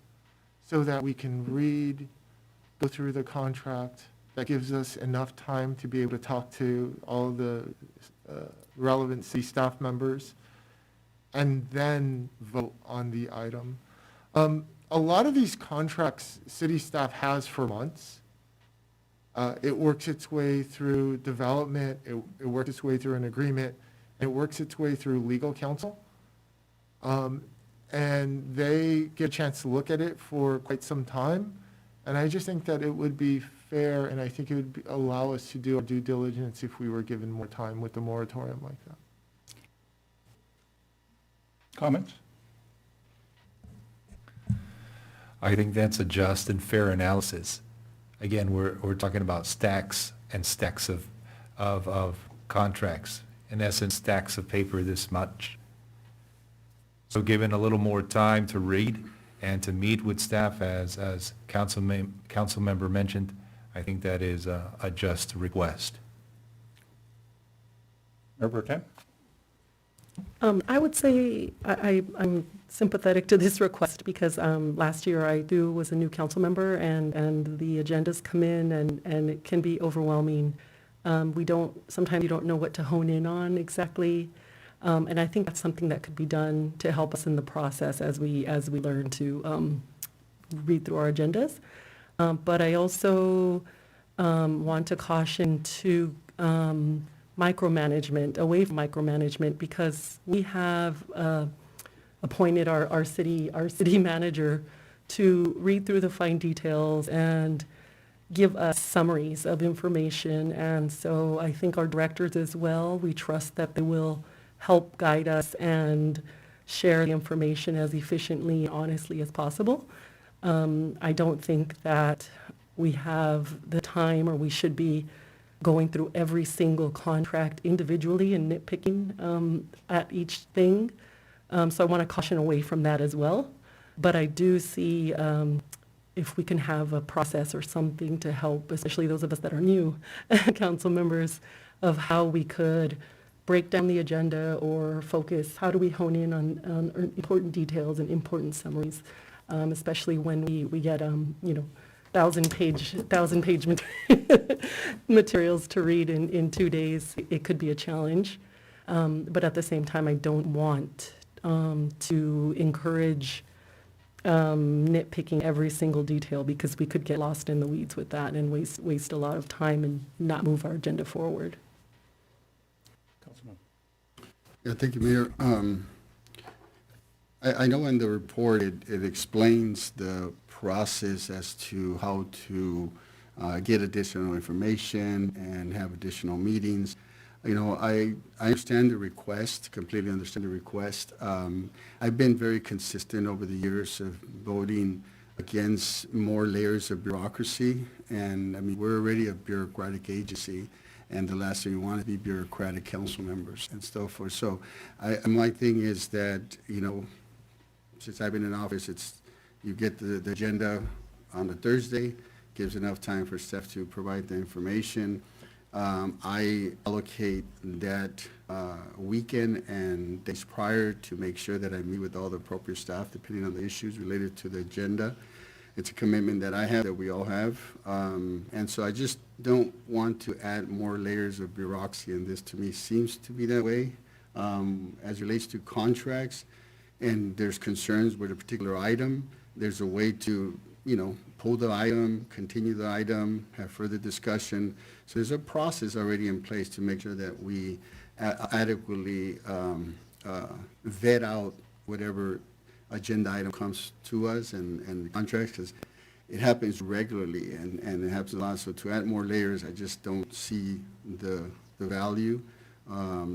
so that we can read, go through the contract. That gives us enough time to be able to talk to all the relevant city staff members and then vote on the item. A lot of these contracts city staff has for months. It works its way through development, it works its way through an agreement, and it works its way through legal counsel. And they get a chance to look at it for quite some time. And I just think that it would be fair, and I think it would allow us to do our due diligence if we were given more time with the moratorium like that. Comments? I think that's a just and fair analysis. Again, we're talking about stacks and stacks of contracts. In essence, stacks of paper this much. So given a little more time to read and to meet with staff, as council member mentioned, I think that is a just request. Member Pro Tem? I would say I'm sympathetic to this request because last year I too was a new council member and the agendas come in and it can be overwhelming. Sometimes you don't know what to hone in on exactly. And I think that's something that could be done to help us in the process as we learn to read through our agendas. But I also want to caution to micromanagement, away from micromanagement, because we have appointed our city manager to read through the fine details and give us summaries of information. And so I think our directors as well, we trust that they will help guide us and share the information as efficiently and honestly as possible. I don't think that we have the time or we should be going through every single contract individually and nitpicking at each thing. So I want to caution away from that as well. But I do see if we can have a process or something to help, especially those of us that are new council members, of how we could break down the agenda or focus, how do we hone in on important details and important summaries, especially when we get, 1,000-page materials to read in 2 days. It could be a challenge. But at the same time, I don't want to encourage nitpicking every single detail because we could get lost in the weeds with that and waste a lot of time and not move our agenda forward. Councilman. Yeah, thank you, Mayor. I know in the report it explains the process as to how to get additional information and have additional meetings. I understand the request, completely understand the request. I've been very consistent over the years of voting against more layers of bureaucracy. And I mean, we're already a bureaucratic agency, and the last thing we want to be bureaucratic council members and so forth. So my thing is that, since I've been in office, you get the agenda on a Thursday, gives enough time for staff to provide the information. I allocate that weekend and days prior to make sure that I meet with all the appropriate staff, depending on the issues related to the agenda. It's a commitment that I have, that we all have. And so I just don't want to add more layers of bureaucracy, and this to me seems to be that way. As it relates to contracts, and there's concerns with a particular item, there's a way to, pull the item, continue the item, have further discussion. So there's a process already in place to make sure that we adequately vet out whatever agenda item comes to us and the contracts, because it happens regularly and it happens a lot. So to add more layers, I just don't see the value,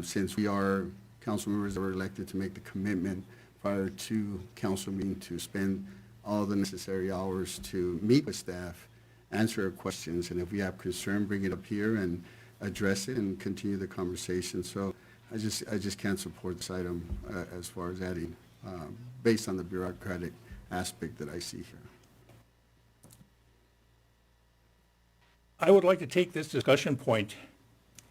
since we are council members that were elected to make the commitment prior to council meeting to spend all the necessary hours to meet with staff, answer questions, and if we have concern, bring it up here and address it and continue the conversation. So I just can't support this item as far as adding, based on the bureaucratic aspect that I see here. I would like to take this discussion point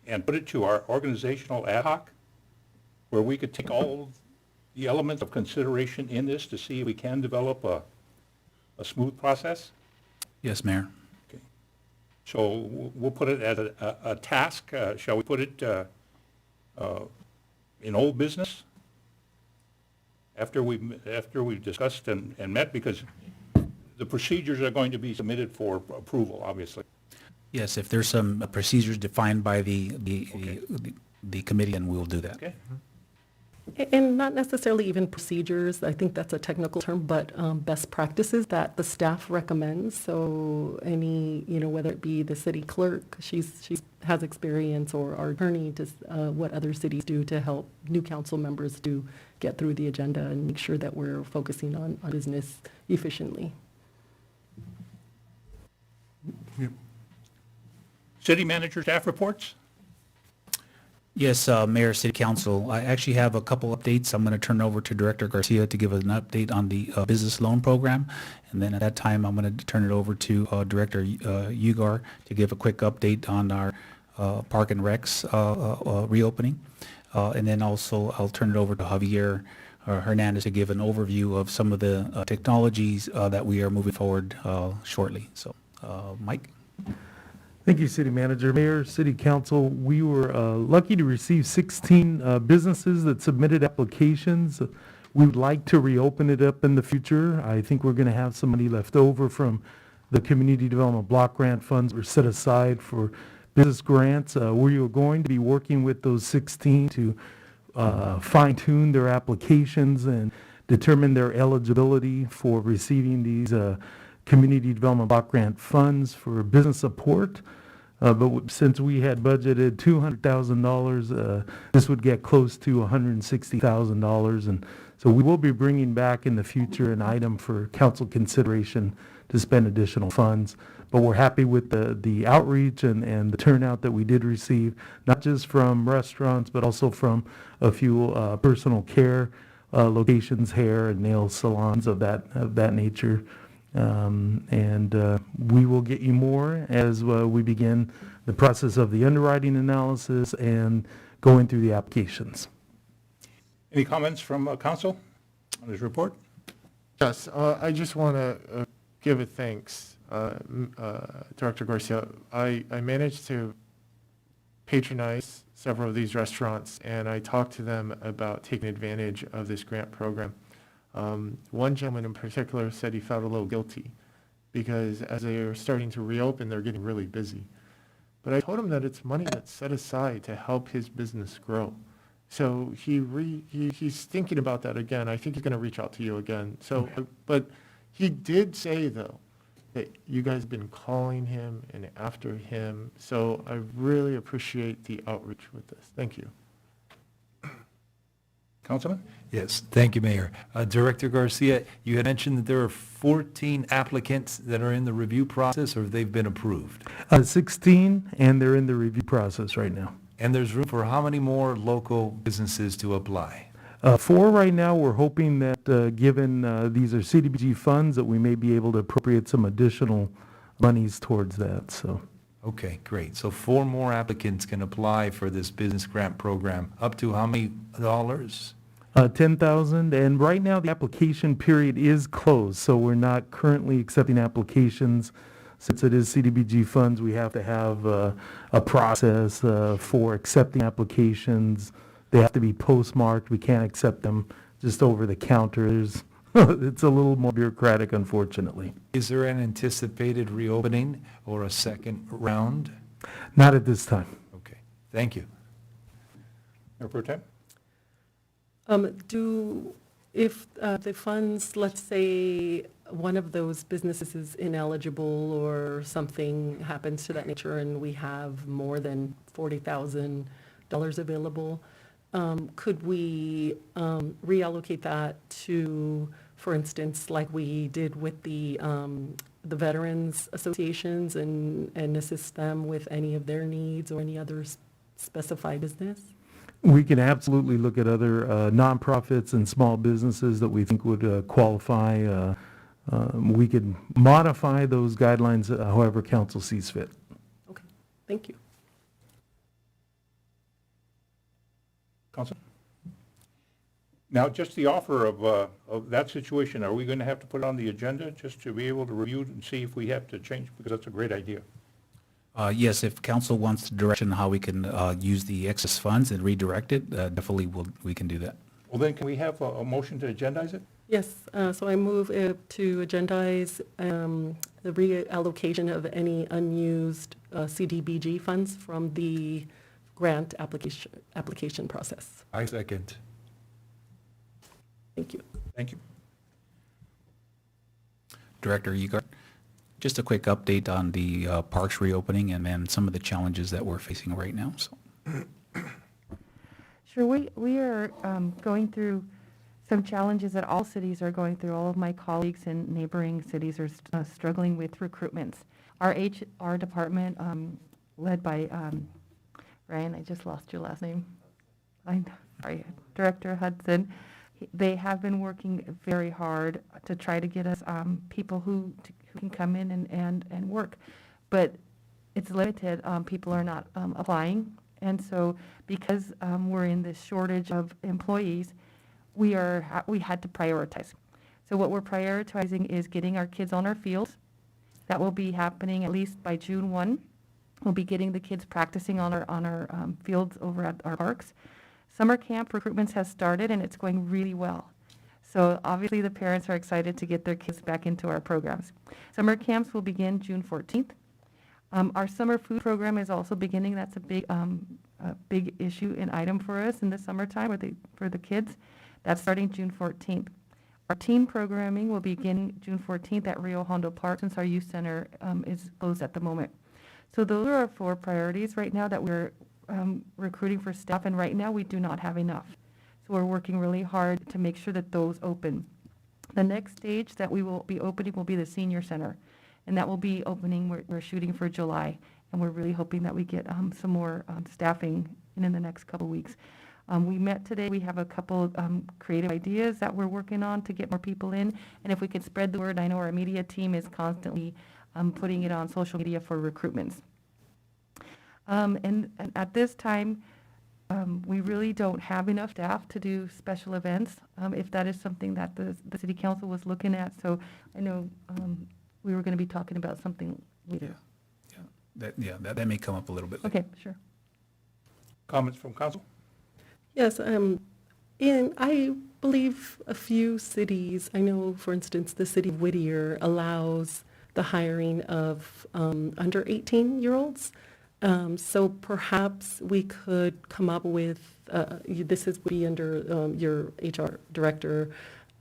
and put it to our organizational ad hoc, where we could take all the elements of consideration in this to see if we can develop a smooth process? Yes, Mayor. So we'll put it as a task, shall we put it in old business? After we've discussed and met, because the procedures are going to be submitted for approval, obviously. Yes, if there's some procedures defined by the committee, and we will do that. Okay. And not necessarily even procedures, I think that's a technical term, but best practices that the staff recommends. So any, whether it be the city clerk, she has experience, or our attorney, to what other cities do to help new council members to get through the agenda and make sure that we're focusing on business efficiently. City manager staff reports? Yes, Mayor, City Council, I actually have a couple updates. I'm going to turn it over to Director Garcia to give an update on the business loan program. And then at that time, I'm going to turn it over to Director Ugar to give a quick update on our Park and Recs reopening. And then also, I'll turn it over to Javier Hernandez to give an overview of some of the technologies that we are moving forward shortly. So, Mike? Thank you, City Manager. Mayor, City Council, we were lucky to receive 16 businesses that submitted applications. We would like to reopen it up in the future. I think we're going to have some money left over from the Community Development Block Grant funds were set aside for business grants. We are going to be working with those 16 to fine-tune their applications and determine their eligibility for receiving these Community Development Block Grant funds for business support. But since we had budgeted $200,000, this would get close to $160,000. And so we will be bringing back in the future an item for council consideration to spend additional funds. But we're happy with the outreach and the turnout that we did receive, not just from restaurants, but also from a few personal care locations, hair and nail salons of that nature. We will get you more as we begin the process of the underwriting analysis and going through the applications. Any comments from council on his report? Yes, I just want to give a thanks, Director Garcia. I managed to patronize several of these restaurants, and I talked to them about taking advantage of this grant program. One gentleman in particular said he felt a little guilty because as they are starting to reopen, they're getting really busy. But I told him that it's money that's set aside to help his business grow. So he's thinking about that again. I think he's going to reach out to you again. So, but he did say, though, that you guys have been calling him and after him. So I really appreciate the outreach with this. Thank you. Councilman? Yes, thank you, Mayor. Director Garcia, you had mentioned that there are 14 applicants that are in the review process, or they've been approved? 16, and they're in the review process right now. And there's room for how many more local businesses to apply? 4 right now. We're hoping that given these are CDBG funds, that we may be able to appropriate some additional monies towards that. So. Okay, great. So 4 more applicants can apply for this business grant program. Up to how many dollars? $10,000, and right now the application period is closed, so we're not currently accepting applications. Since it is CDBG funds, we have to have a process for accepting applications. They have to be postmarked. We can't accept them just over the counters. It's a little more bureaucratic, unfortunately. Is there an anticipated reopening or a second round? Not at this time. Okay, thank you. Mayor Pro Tem? If the funds, let's say one of those businesses is ineligible or something happens to that nature and we have more than $40,000 available, could we reallocate that to, for instance, like we did with the Veterans Associations and assist them with any of their needs or any other specified business? We can absolutely look at other nonprofits and small businesses that we think would qualify. We could modify those guidelines however council sees fit. Okay, thank you. Council? Now, just the offer of that situation, are we going to have to put it on the agenda just to be able to review it and see if we have to change? Because that's a great idea. Yes, if council wants direction on how we can use the excess funds and redirect it, definitely we can do that. Well, then, can we have a motion to agendize it? Yes, so I move to agendize the reallocation of any unused CDBG funds from the grant application process. I second. Thank you. Thank you. Director Eagart, just a quick update on the parks reopening and then some of the challenges that we're facing right now. So, Sure, we are going through some challenges that all cities are going through. All of my colleagues in neighboring cities are struggling with recruitments. Our HR department, led by Ryan, I just lost your last name. Sorry, Director Hudson. They have been working very hard to try to get us people who can come in and work, but it's limited. People are not applying, and so because we're in this shortage of employees, we had to prioritize. So what we're prioritizing is getting our kids on our fields. That will be happening at least by June 1. We'll be getting the kids practicing on our fields over at our parks. Summer camp recruitments has started, and it's going really well. So obviously the parents are excited to get their kids back into our programs. Summer camps will begin June 14th. Our summer food program is also beginning. That's a big issue and item for us in the summertime for the kids. That's starting June 14th. Our teen programming will begin June 14th at Rio Hondo Park since our youth center is closed at the moment. So those are our 4 priorities right now that we're recruiting for staff, and right now we do not have enough. So we're working really hard to make sure that those open. The next stage that we will be opening will be the senior center, and that will be opening, we're shooting for July, and we're really hoping that we get some more staffing in the next couple weeks. We met today, we have a couple creative ideas that we're working on to get more people in, and if we could spread the word, I know our media team is constantly putting it on social media for recruitments. And at this time, we really don't have enough staff to do special events, if that is something that the city council was looking at. So I know we were going to be talking about something later. That may come up a little bit later. Okay, sure. Comments from council? Yes, I believe a few cities, I know, for instance, the city of Whittier allows the hiring of under 18-year-olds. So perhaps we could come up with, this would be under your HR director,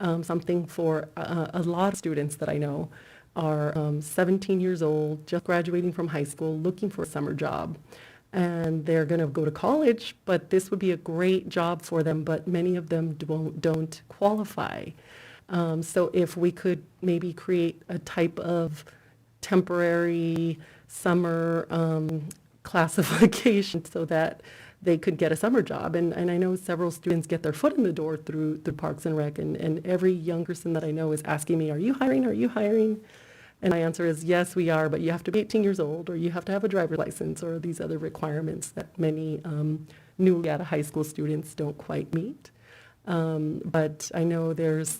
something for a lot of students that I know are 17 years old, just graduating from high school, looking for a summer job. And they're going to go to college, but this would be a great job for them, but many of them don't qualify. So if we could maybe create a type of temporary summer classification so that they could get a summer job. And I know several students get their foot in the door through Parks and Rec, and every young person that I know is asking me, are you hiring? Are you hiring? And my answer is, yes, we are, but you have to be 18 years old, or you have to have a driver's license, or these other requirements that many newly out of high school students don't quite meet. But I know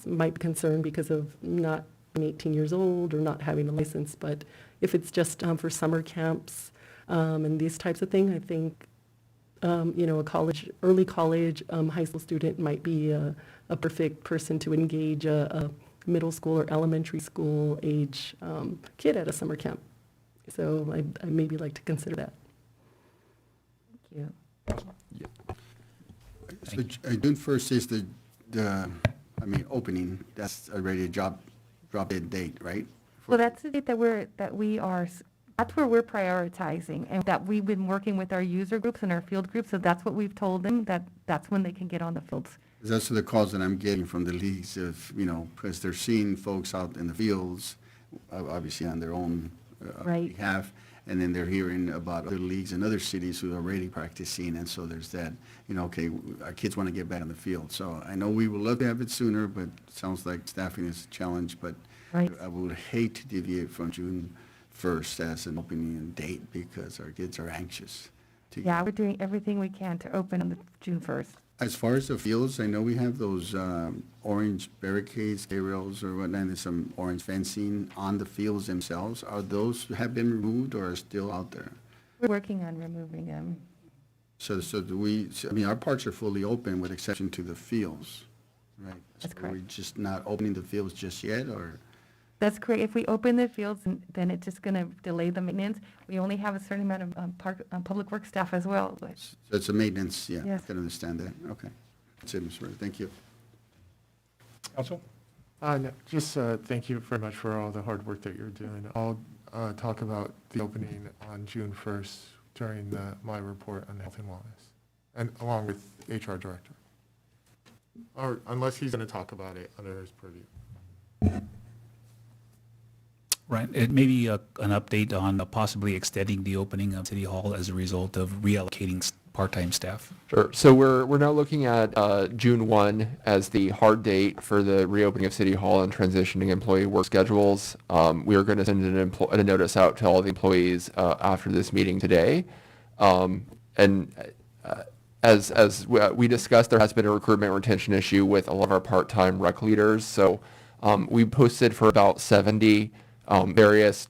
might be concern because of not being 18 years old or not having a license, but if it's just for summer camps and these types of things, I think a early college, high school student might be a perfect person to engage a middle school or elementary school age kid at a summer camp. So I maybe like to consider that. Thank you. So June 1st is the opening. That's already a drop-dead date, right? Well, that's the date that's where we're prioritizing, and that we've been working with our user groups and our field groups, so that's what we've told them, that's when they can get on the fields. That's the calls that I'm getting from the leagues of, because they're seeing folks out in the fields, obviously on their own Right. behalf, and then they're hearing about other leagues in other cities who are already practicing, and so there's that, okay, our kids want to get back on the field. So I know we would love to have it sooner, but it sounds like staffing is a challenge, but Right. I would hate to deviate from June 1st as an opening date because our kids are anxious. Yeah, we're doing everything we can to open on the June 1st. As far as the fields, I know we have those orange barricades, rails or whatnot, and there's some orange fencing on the fields themselves. Are those have been removed or are still out there? We're working on removing them. So do we, I mean, our parks are fully open with exception to the fields, right? That's So are we correct. just not opening the fields just yet, or? That's correct. If we open the fields, then it's just going to delay the maintenance. We only have a certain amount of public works staff as well. But So it's a maintenance, yeah, I Yes. can understand that. Okay. That's it, Mr. Mayor. Thank you. Council? No, just thank you very much for all the hard work that you're doing. I'll talk about the opening on June 1st during my report on health and wellness, and along with HR director. Or unless he's going to talk about it under his purview. Right, it may be an update on possibly extending the opening of City Hall as a result of reallocating part-time staff. Sure. So we're now looking at June 1 as the hard date for the reopening of City Hall and transitioning employee work schedules. We are going to send a notice out to all the employees after this meeting today. As we discussed, there has been a recruitment retention issue with a lot of our part-time rec leaders. So we posted for about 70 various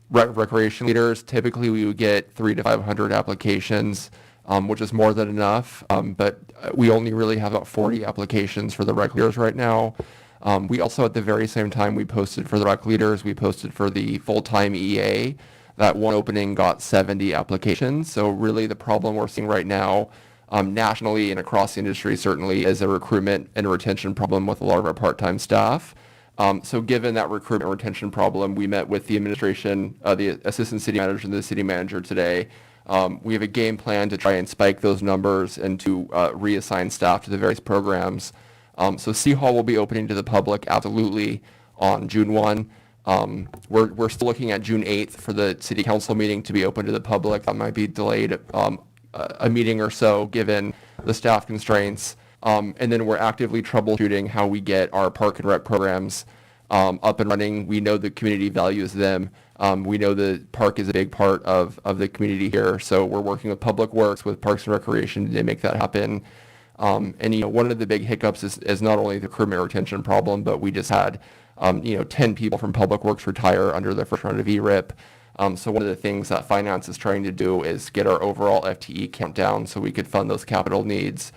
recreation leaders. Typically, we would get 300 to 500 applications, which is more than enough. But we only really have about 40 applications for the rec leaders right now. We also, at the very same time we posted for the rec leaders, we posted for the full-time EA. That one opening got 70 applications. So really, the problem we're seeing right now, nationally and across the industry, certainly, is a recruitment and retention problem with a lot of our part-time staff. So given that recruitment retention problem, we met with the administration, the assistant city manager and the city manager today. We have a game plan to try and spike those numbers and to reassign staff to the various programs. So City Hall will be opening to the public absolutely on June 1. We're still looking at June 8th for the city council meeting to be open to the public. That might be delayed a meeting or so given the staff constraints. And then we're actively troubleshooting how we get our park and rec programs up and running. We know the community values them. We know the park is a big part of the community here. So we're working with Public Works, with Parks and Recreation to make that happen. And one of the big hiccups is not only the recruitment retention problem, but we just had 10 people from Public Works retire under the first round of ERIP. So one of the things that finance is trying to do is get our overall FTE count down so we could fund those capital needs.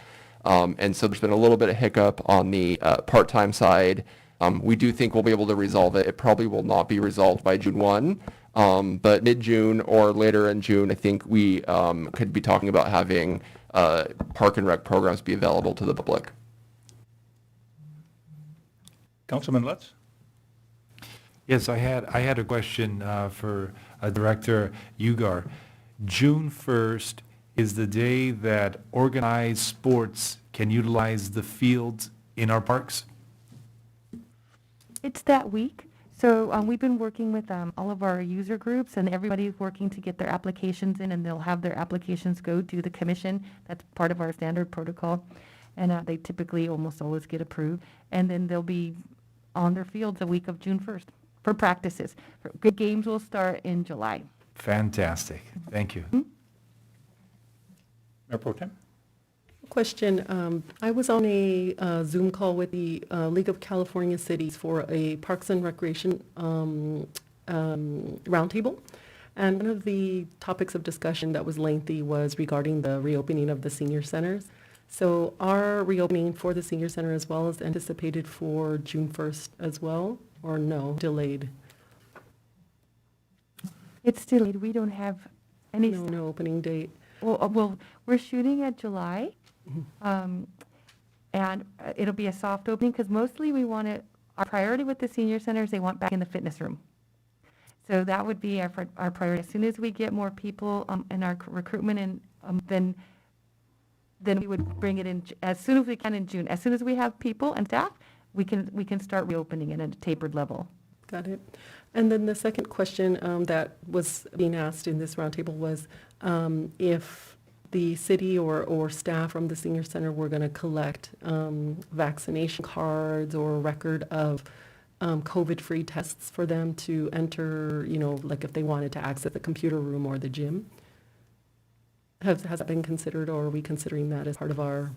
And so there's been a little bit of hiccup on the part-time side. We do think we'll be able to resolve it. It probably will not be resolved by June 1, but mid-June or later in June, I think we could be talking about having park and rec programs be available to the public. Councilman Lutz? Yes, I had a question for Director Ugar. June 1st is the day that organized sports can utilize the fields in our parks? it's that week. So we've been working with all of our user groups, and everybody's working to get their applications in, and they'll have their applications go to the commission. That's part of our standard protocol. And they typically almost always get approved. And then they'll be on their fields the week of June 1st for practices. Good games will start in July. Fantastic. Thank you. Mayor Pro Tem? Question. I was on a Zoom call with the League of California Cities for a Parks and Recreation roundtable. And one of the topics of discussion that was lengthy was regarding the reopening of the senior centers. So our reopening for the senior center as well is anticipated for June 1st as well, or no, delayed? It's delayed. We don't have any. No opening date. Well, we're shooting at July, and it'll be a soft opening because mostly we want it. Our priority with the senior centers, they want back in the fitness room. So that would be our priority. As soon as we get more people in our recruitment, and then we would bring it in as soon as we can in June. As soon as we have people and staff, we can start reopening it at a tapered level. Got it. And then the second question that was being asked in this roundtable was if the city or staff from the senior center were going to collect vaccination cards or record of COVID-free tests for them to enter, like if they wanted to access the computer room or the gym. Has that been considered, or are we considering that as part of our?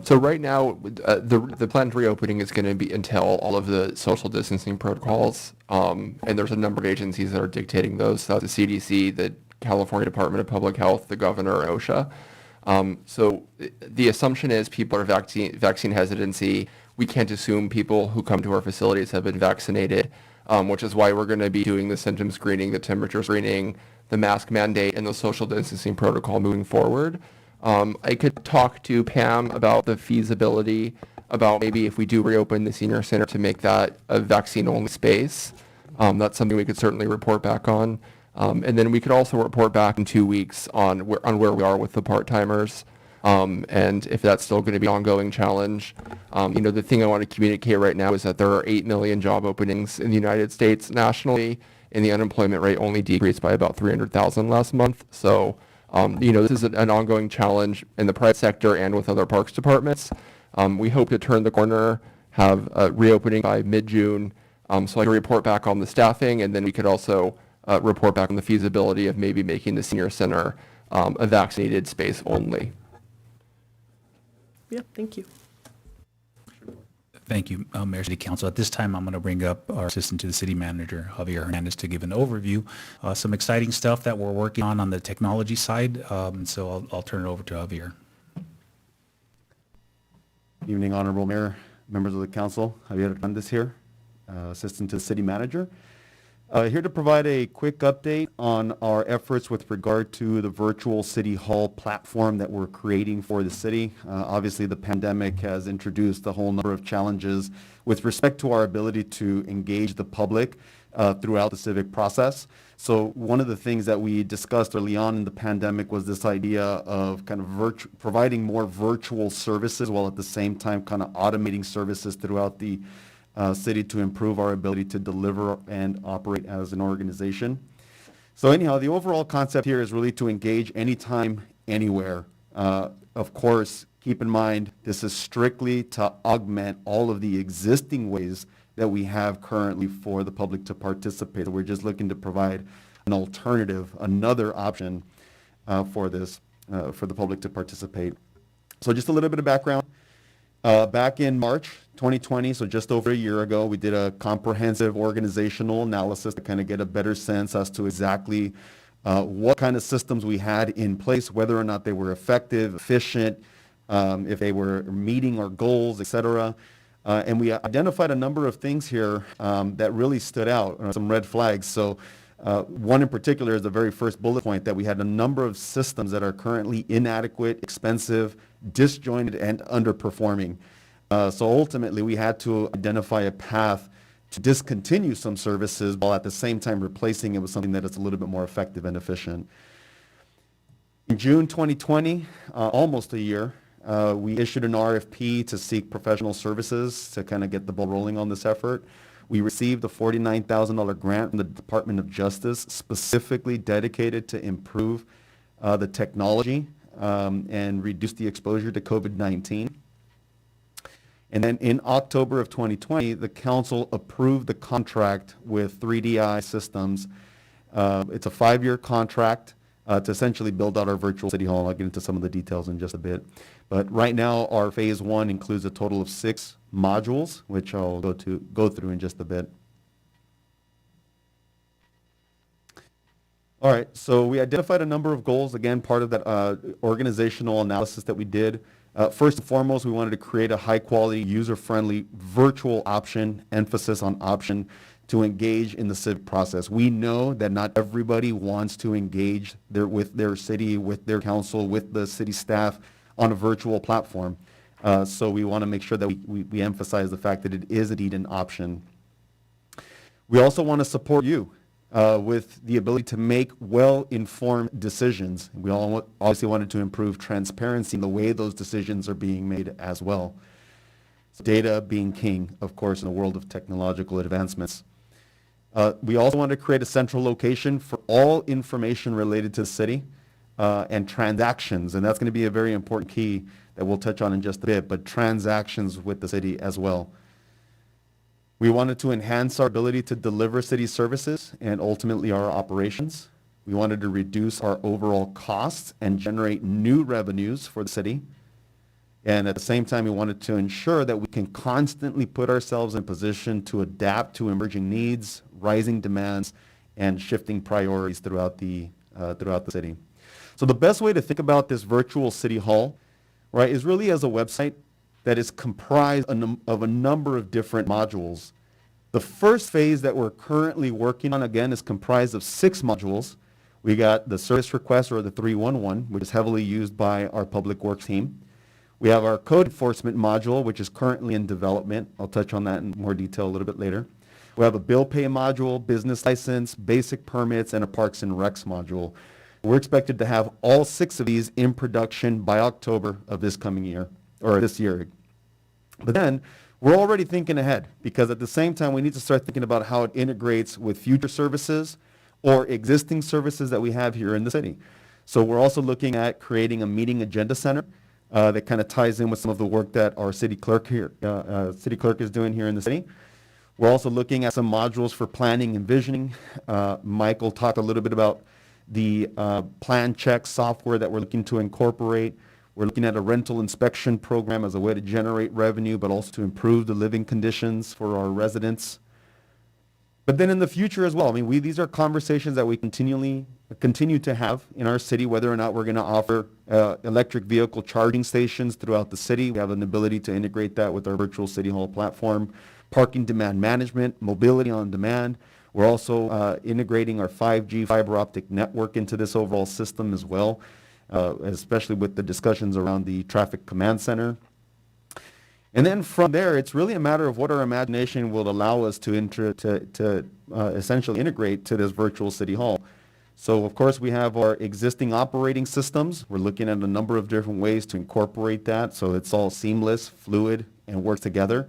So right now, the planned reopening is going to be entail all of the social distancing protocols, and there's a number of agencies that are dictating those. So that's the CDC, the California Department of Public Health, the governor, and OSHA. So the assumption is people are vaccine hesitancy. We can't assume people who come to our facilities have been vaccinated, which is why we're going to be doing the symptom screening, the temperature screening, the mask mandate, and the social distancing protocol moving forward. I could talk to Pam about the feasibility, about maybe if we do reopen the senior center to make that a vaccine-only space. That's something we could certainly report back on. And then we could also report back in 2 weeks on where we are with the part-timers, and if that's still going to be an ongoing challenge. The thing I want to communicate right now is that there are 8 million job openings in the United States nationally, and the unemployment rate only decreased by about 300,000 last month. So this is an ongoing challenge in the private sector and with other parks departments. We hope to turn the corner, have a reopening by mid-June, so I can report back on the staffing, and then we could also report back on the feasibility of maybe making the senior center a vaccinated space only. Yeah, thank you. Thank you, Mayor, City Council. At this time, I'm going to bring up our Assistant to the City Manager, Javier Hernandez, to give an overview. Some exciting stuff that we're working on the technology side, so I'll turn it over to Javier. Evening, Honorable Mayor, members of the council. Javier Hernandez here, Assistant to the City Manager. Here to provide a quick update on our efforts with regard to the virtual City Hall platform that we're creating for the city. Obviously, the pandemic has introduced a whole number of challenges with respect to our ability to engage the public throughout the civic process. So one of the things that we discussed early on in the pandemic was this idea of kind of providing more virtual services while at the same time kind of automating services throughout the city to improve our ability to deliver and operate as an organization. So anyhow, the overall concept here is really to engage anytime, anywhere. Of course, keep in mind, this is strictly to augment all of the existing ways that we have currently for the public to participate. We're just looking to provide an alternative, another option for this, for the public to participate. So just a little bit of background. Back in March 2020, so just over a year ago, we did a comprehensive organizational analysis to kind of get a better sense as to exactly what kind of systems we had in place, whether or not they were effective, efficient, if they were meeting our goals, et cetera. And we identified a number of things here that really stood out, some red flags. So one in particular is the very first bullet point, that we had a number of systems that are currently inadequate, expensive, disjointed, and underperforming. So ultimately, we had to identify a path to discontinue some services while at the same time replacing it with something that is a little bit more effective and efficient. In June 2020, almost a year, we issued an RFP to seek professional services to kind of get the ball rolling on this effort. We received a $49,000 grant from the Department of Justice specifically dedicated to improve the technology and reduce the exposure to COVID-19. And then in October of 2020, the council approved the contract with 3DI Systems. It's a 5-year contract to essentially build out our virtual city hall. I'll get into some of the details in just a bit. But right now, our phase 1 includes a total of 6 modules, which I'll go through in just a bit. All right, so we identified a number of goals, again, part of that organizational analysis that we did. First and foremost, we wanted to create a high-quality, user-friendly virtual option, emphasis on option, to engage in the civic process. We know that not everybody wants to engage with their city, with their council, with the city staff on a virtual platform. So we want to make sure that we emphasize the fact that it is indeed an option. We also want to support you with the ability to make well-informed decisions. We all obviously wanted to improve transparency in the way those decisions are being made as well. So data being king, of course, in the world of technological advancements. We also want to create a central location for all information related to the city and transactions, and that's going to be a very important key that we'll touch on in just a bit, but transactions with the city as well. We wanted to enhance our ability to deliver city services and ultimately our operations. We wanted to reduce our overall costs and generate new revenues for the city. And at the same time, we wanted to ensure that we can constantly put ourselves in position to adapt to emerging needs, rising demands, and shifting priorities throughout the city. So the best way to think about this virtual city hall, right, is really as a website that is comprised of a number of different modules. The first phase that we're currently working on, again, is comprised of 6 modules. We got the service request, or the 311, which is heavily used by our public works team. We have our code enforcement module, which is currently in development. I'll touch on that in more detail a little bit later. We have a bill pay module, business license, basic permits, and a parks and recs module. We're expected to have all 6 of these in production by October of this coming year, or this year. But then, we're already thinking ahead, because at the same time, we need to start thinking about how it integrates with future services or existing services that we have here in the city. So we're also looking at creating a meeting agenda center that kind of ties in with some of the work that our city clerk is doing here in the city. We're also looking at some modules for planning and visioning. Michael talked a little bit about the plan check software that we're looking to incorporate. We're looking at a rental inspection program as a way to generate revenue, but also to improve the living conditions for our residents. But then in the future as well, I mean, these are conversations that we continue to have in our city, whether or not we're going to offer electric vehicle charging stations throughout the city. We have an ability to integrate that with our virtual city hall platform. Parking demand management, mobility on demand. We're also integrating our 5G fiber optic network into this overall system as well, especially with the discussions around the traffic command center. And then from there, it's really a matter of what our imagination will allow us to essentially integrate to this virtual city hall. So of course we have our existing operating systems. We're looking at a number of different ways to incorporate that so it's all seamless, fluid, and works together.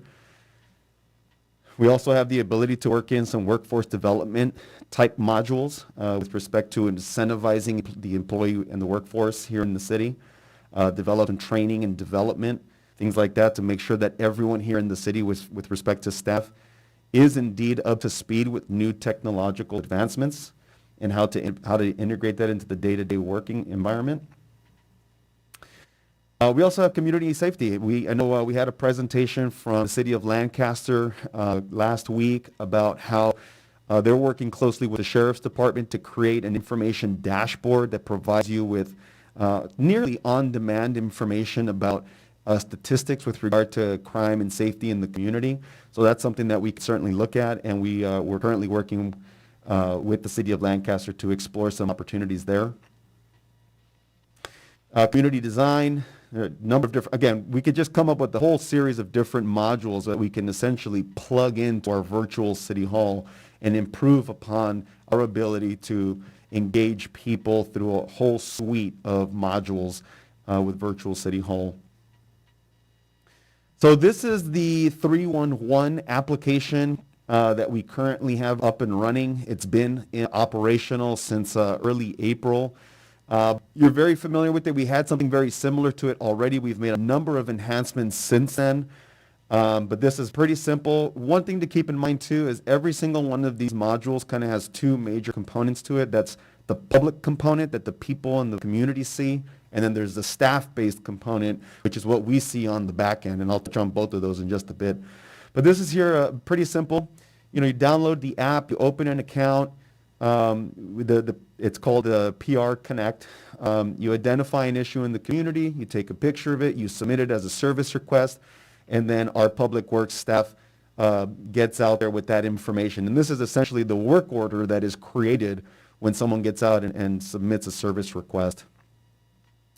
We also have the ability to work in some workforce development type modules with respect to incentivizing the employee and the workforce here in the city, developing training and development, things like that, to make sure that everyone here in the city with respect to staff is indeed up to speed with new technological advancements and how to integrate that into the day-to-day working environment. We also have community safety. I know we had a presentation from the city of Lancaster last week about how they're working closely with the sheriff's department to create an information dashboard that provides you with nearly on-demand information about statistics with regard to crime and safety in the community. So that's something that we can certainly look at, and we're currently working with the city of Lancaster to explore some opportunities there. Community design, a number of different, again, we could just come up with a whole series of different modules that we can essentially plug into our virtual city hall and improve upon our ability to engage people through a whole suite of modules with virtual city hall. So this is the 311 application that we currently have up and running. It's been operational since early April. You're very familiar with it. We had something very similar to it already. We've made a number of enhancements since then, but this is pretty simple. One thing to keep in mind too is every single one of these modules kind of has 2 major components to it. That's the public component that the people in the community see, and then there's the staff-based component, which is what we see on the back end, and I'll touch on both of those in just a bit. But this is here pretty simple. You know, you download the app, you open an account. It's called PR Connect. You identify an issue in the community, you take a picture of it, you submit it as a service request, and then our public works staff gets out there with that information. And this is essentially the work order that is created when someone gets out and submits a service request.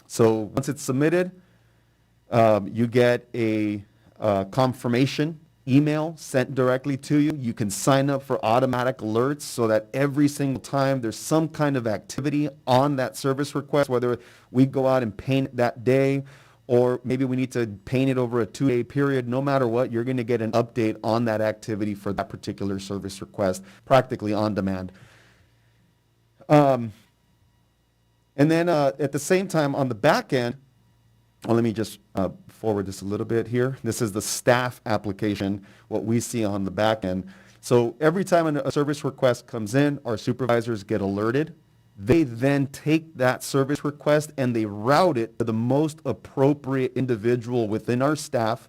So once it's submitted, you get a confirmation email sent directly to you. You can sign up for automatic alerts so that every single time there's some kind of activity on that service request, whether we go out and paint that day or maybe we need to paint it over a 2-day period, no matter what, you're going to get an update on that activity for that particular service request, practically on demand. And then at the same time on the back end, well, let me just forward this a little bit here. This is the staff application, what we see on the back end. So every time a service request comes in, our supervisors get alerted They then take that service request and they route it to the most appropriate individual within our staff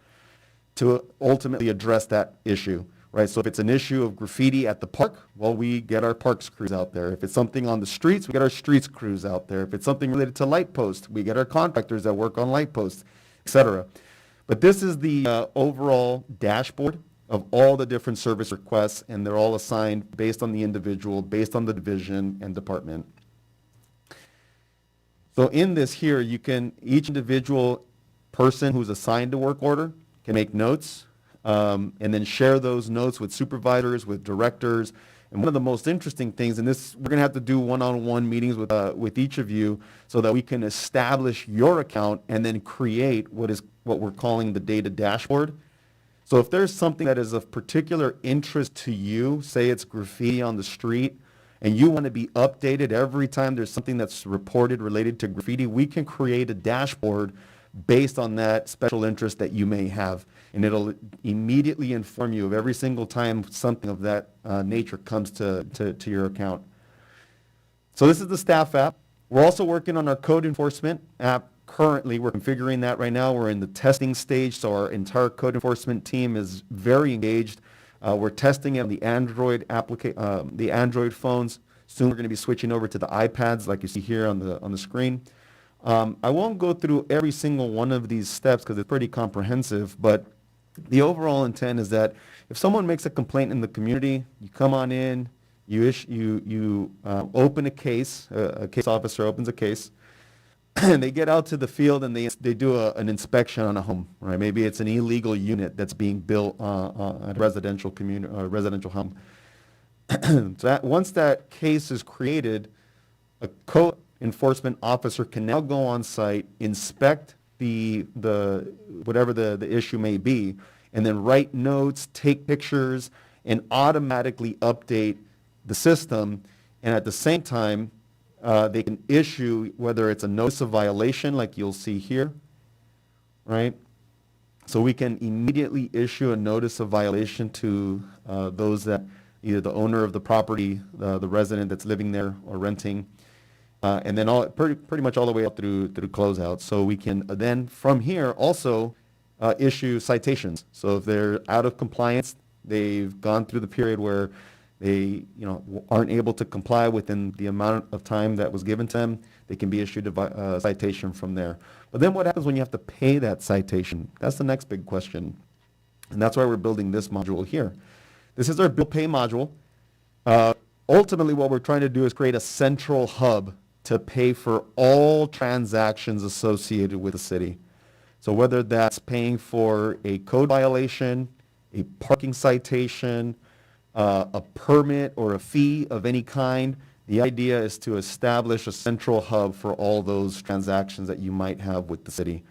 to ultimately address that issue, right? So if it's an issue of graffiti at the park, well, we get our parks crews out there. If it's something on the streets, we get our streets crews out there. If it's something related to light posts, we get our contractors that work on light posts, et cetera. But this is the overall dashboard of all the different service requests, and they're all assigned based on the individual, based on the division and department. So in this here, each individual person who's assigned a work order can make notes, and then share those notes with supervisors, with directors. And one of the most interesting things, and this, we're gonna have to do one-on-one meetings with each of you so that we can establish your account and then create what we're calling the data dashboard. So if there's something that is of particular interest to you, say it's graffiti on the street, and you want to be updated every time there's something that's reported related to graffiti, we can create a dashboard based on that special interest that you may have. And it'll immediately inform you of every single time something of that nature comes to your account. So this is the staff app. We're also working on our code enforcement app. Currently, we're configuring that right now. We're in the testing stage, so our entire code enforcement team is very engaged. We're testing it on the Android the Android phones. Soon we're going to be switching over to the iPads, like you see here on the screen. I won't go through every single one of these steps because it's pretty comprehensive, but the overall intent is that if someone makes a complaint in the community, you come on in, you open a case, a case officer opens a case, and they get out to the field and they do an inspection on a home, right? Maybe it's an illegal unit that's being built at a residential community or residential home. So once that case is created, a code enforcement officer can now go on site, inspect the whatever the issue may be, and then write notes, take pictures, and automatically update the system. And at the same time, they can issue, whether it's a notice of violation like you'll see here, right? So we can immediately issue a notice of violation to those that, either the owner of the property, the resident that's living there or renting, and then pretty much all the way up through closeout. So we can then from here also issue citations. So if they're out of compliance, they've gone through the period where they aren't able to comply within the amount of time that was given to them, they can be issued a citation from there. But then what happens when you have to pay that citation? That's the next big question. And that's why we're building this module here. This is our bill pay module. Ultimately, what we're trying to do is create a central hub to pay for all transactions associated with the city. So whether that's paying for a code violation, a parking citation, a permit or a fee of any kind, the idea is to establish a central hub for all those transactions that you might have with the city.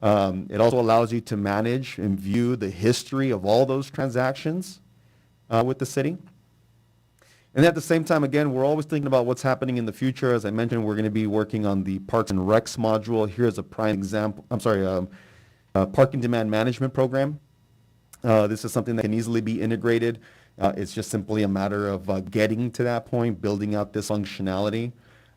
It also allows you to manage and view the history of all those transactions with the city. And at the same time, again, we're always thinking about what's happening in the future. As I mentioned, we're going to be working on the Parks and Recs module. Here's a prime example. Parking demand management program. This is something that can easily be integrated. It's just simply a matter of getting to that point, building out this functionality.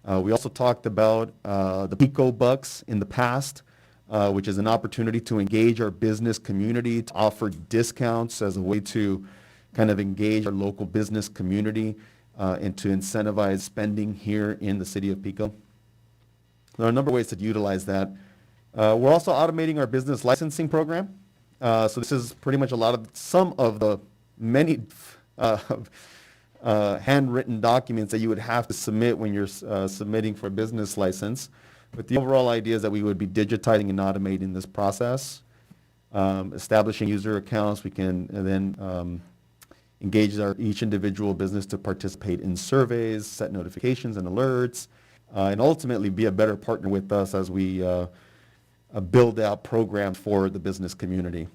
We also talked about the Pico bucks in the past, which is an opportunity to engage our business community, to offer discounts as a way to kind of engage our local business community and to incentivize spending here in the city of Pico. There are a number of ways to utilize that. We're also automating our business licensing program. So this is pretty much some of the many handwritten documents that you would have to submit when you're submitting for a business license. But the overall idea is that we would be digitizing and automating this process, establishing user accounts. We can then engage each individual business to participate in surveys, set notifications and alerts, and ultimately be a better partner with us as we build out programs for the business community.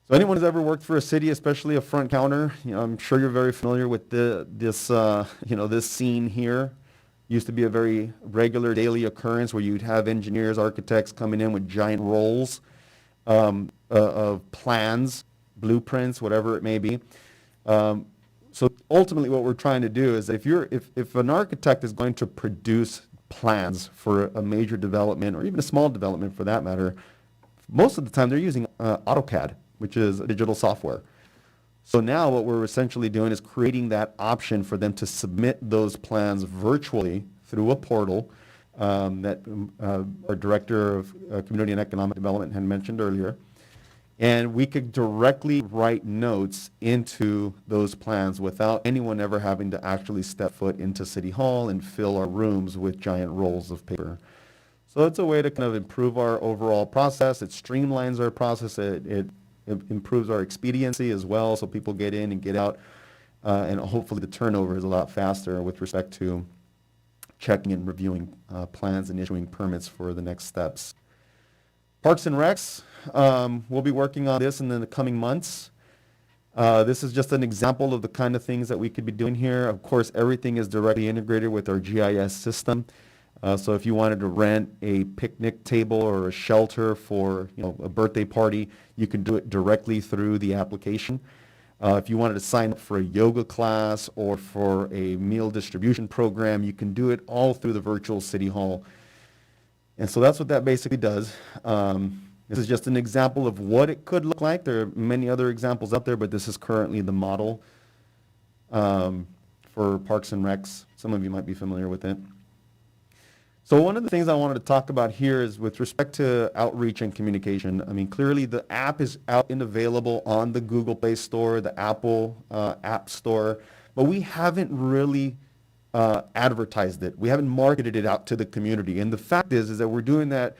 So anyone who's ever worked for a city, especially a front counter, I'm sure you're very familiar with this scene here. Used to be a very regular daily occurrence where you'd have engineers, architects coming in with giant rolls of plans, blueprints, whatever it may be. So ultimately, what we're trying to do is if an architect is going to produce plans for a major development or even a small development for that matter, most of the time they're using AutoCAD, which is a digital software. So now what we're essentially doing is creating that option for them to submit those plans virtually through a portal that our Director of Community and Economic Development had mentioned earlier. And we could directly write notes into those plans without anyone ever having to actually step foot into City Hall and fill our rooms with giant rolls of paper. So it's a way to kind of improve our overall process. It streamlines our process. It improves our expediency as well, so people get in and get out, and hopefully the turnover is a lot faster with respect to checking and reviewing plans and issuing permits for the next steps. Parks and Recs, we'll be working on this in the coming months. This is just an example of the kind of things that we could be doing here. Of course, everything is directly integrated with our GIS system. So if you wanted to rent a picnic table or a shelter for a birthday party, you can do it directly through the application. If you wanted to sign up for a yoga class or for a meal distribution program, you can do it all through the virtual City Hall. And so that's what that basically does. This is just an example of what it could look like. There are many other examples out there, but this is currently the model for Parks and Recs. Some of you might be familiar with it. So one of the things I wanted to talk about here is with respect to outreach and communication. I mean, clearly the app is out and available on the Google Play Store, the Apple App Store, but we haven't really advertised it. We haven't marketed it out to the community. And the fact is that we're doing that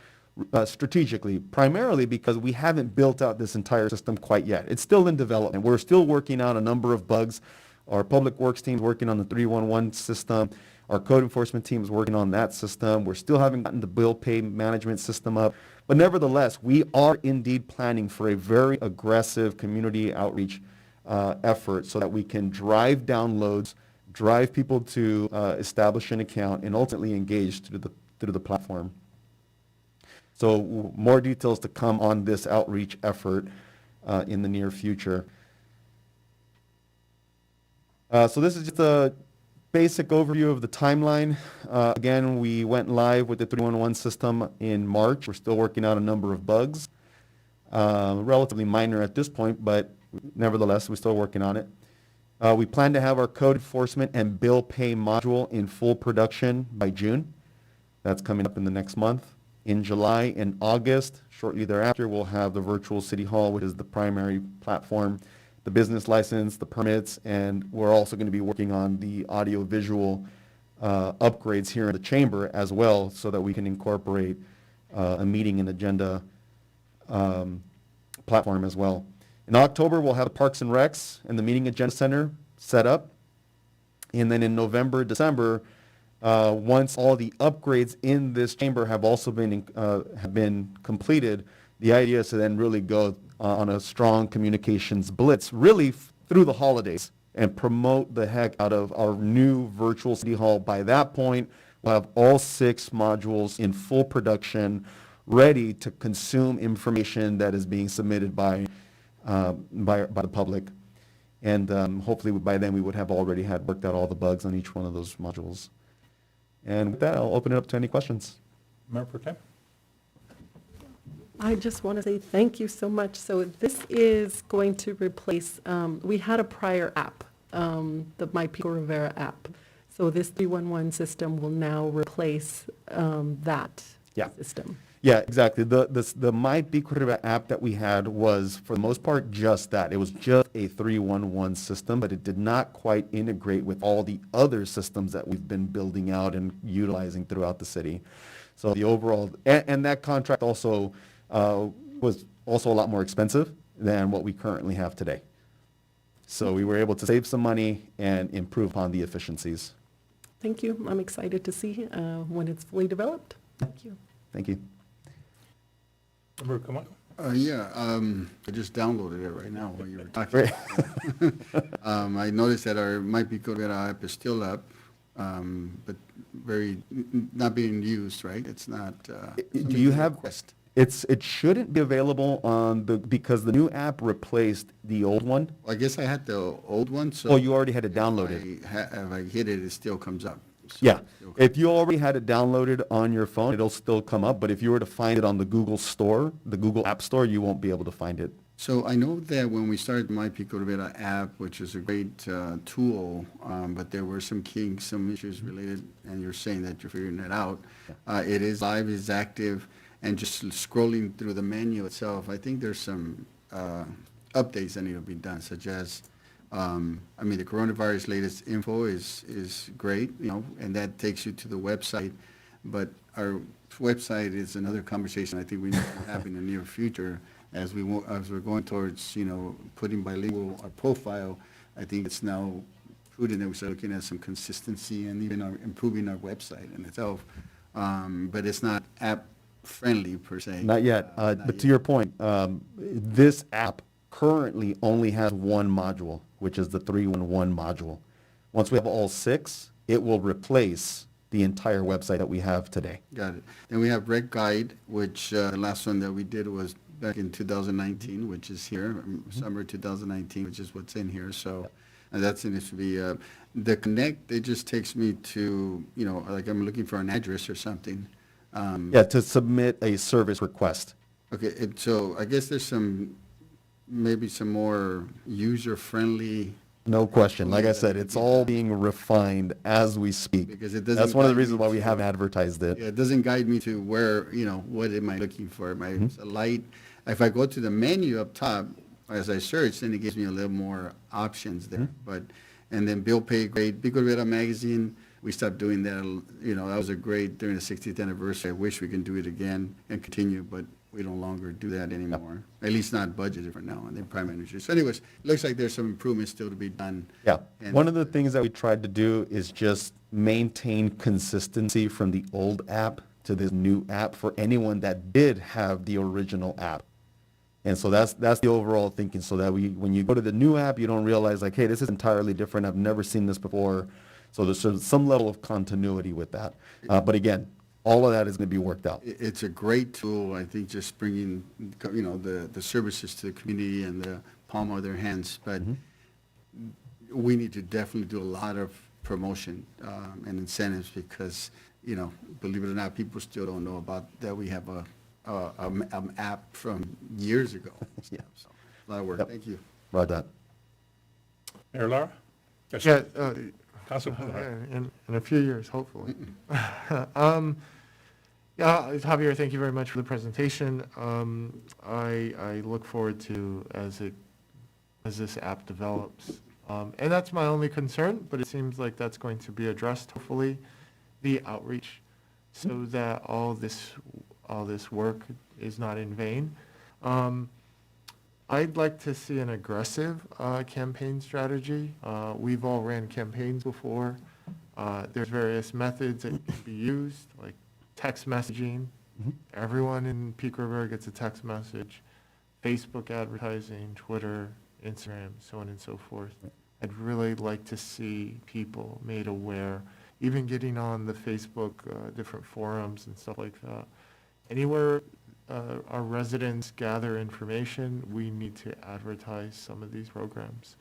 strategically, primarily because we haven't built out this entire system quite yet. It's still in development. We're still working out a number of bugs. Our Public Works team is working on the 311 system. Our code enforcement team is working on that system. We're still haven't gotten the bill pay management system up. But nevertheless, we are indeed planning for a very aggressive community outreach effort so that we can drive downloads, drive people to establish an account, and ultimately engage through the platform. So more details to come on this outreach effort in the near future. So this is just a basic overview of the timeline. Again, we went live with the 311 system in March. We're still working out a number of bugs, relatively minor at this point, but nevertheless, we're still working on it. We plan to have our code enforcement and bill pay module in full production by June. That's coming up in the next month. In July and August, shortly thereafter, we'll have the virtual City Hall, which is the primary platform, the business license, the permits, and we're also going to be working on the audio-visual upgrades here in the chamber as well so that we can incorporate a meeting and agenda platform as well. In October, we'll have the Parks and Recs and the Meeting Agenda Center set up. And then in November, December, once all the upgrades in this chamber have also been completed, the idea is to then really go on a strong communications blitz, really through the holidays, and promote the heck out of our new virtual City Hall. By that point, we'll have all 6 modules in full production, ready to consume information that is being submitted by the public. And hopefully by then we would have already had worked out all the bugs on each one of those modules. And with that, I'll open it up to any questions. Mayor Pro Tem? I just want to say thank you so much. So this is going to replace, we had a prior app, the My Pico Rivera app. So this 311 system will now replace that system. Yeah, exactly. The My Pico Rivera app that we had was, for the most part, just that. It was just a 311 system, but it did not quite integrate with all the other systems that we've been building out and utilizing throughout the city. So the overall, and that contract also was also a lot more expensive than what we currently have today. So we were able to save some money and improve upon the efficiencies. Thank you. I'm excited to see when it's fully developed. Thank you. Thank you. Member Camacho? I just downloaded it right now while you were talking. I noticed that our My Pico Rivera app is still up, but not being used, right? It's not. Do you have? It shouldn't be available on because the new app replaced the old one. I guess I had the old one, so. Oh, you already had it downloaded. If I hit it, it still comes up. So Yeah, it still if you already had it downloaded on your phone, it'll still come up, but if you were to find it on the Google Store, the Google App Store, you won't be able to find it. So I know that when we started my Pico Rivera app, which is a great tool, but there were some kinks, some issues related, and you're saying that you're figuring that out. It is live, it's active, and just scrolling through the menu itself, I think there's some updates that need to be done, such as, the coronavirus latest info is great, and that takes you to the website, but our website is another conversation I think we need to have in the near future. As we're going towards, putting bilingual our profile, I think it's now prudent that we start looking at some consistency and even improving our website in itself. But it's not app friendly per se. Not yet, but to your point, this app currently only has one module, which is the 311 module. Once we have all 6, it will replace the entire website that we have today. Got it. Then we have Rec Guide, which the last one that we did was back in 2019, which is here, summer 2019, which is what's in here. So that seems to be the Connect. It just takes me to, like I'm looking for an address or something. To submit a service request. Okay, so I guess there's maybe some more user-friendly. No question. Like I said, it's all being refined as we speak. Because it doesn't. That's one of the guide reasons me why we to- haven't advertised it. Yeah, it doesn't guide me to where, what am I looking for? Am I a light? If I go to the menu up top, as I search, then it gives me a little more options there. And then bill pay grade, Pico Rivera magazine, we stopped doing that. That was a great during the 60th anniversary. I wish we can do it again and continue, but we no longer do that anymore. At least not budgeted for now, and then prime minister. So anyways, it looks like there's some improvements still to be done. Yeah. And- One of the things that we tried to do is just maintain consistency from the old app to this new app for anyone that did have the original app. And so that's the overall thinking, so that when you go to the new app, you don't realize like, hey, this is entirely different. I've never seen this before. So there's some level of continuity with that. But again, all of that is going to be worked out. It's a great tool, I think, just bringing, the services to the community in the palm of their hands. But we need to definitely do a lot of promotion and incentives because, believe it or not, people still don't know about that we have an app from years ago. Yeah. So, a lot of work. Yep. Thank you. Right, that. Mayor Lara? Yeah, Councilman Lara. in a few years, hopefully. Javier, thank you very much for the presentation. I look forward to as this app develops. And that's my only concern, but it seems like that's going to be addressed, hopefully, the outreach, so that all this work is not in vain. I'd like to see an aggressive campaign strategy. We've all ran campaigns before. There's various methods that can be used, like text messaging. Everyone in Pico Rivera gets a text message, Facebook advertising, Twitter, Instagram, so on and so forth. I'd really like to see people made aware, even getting on the Facebook different forums and stuff like that. Anywhere our residents gather information, we need to advertise some of these programs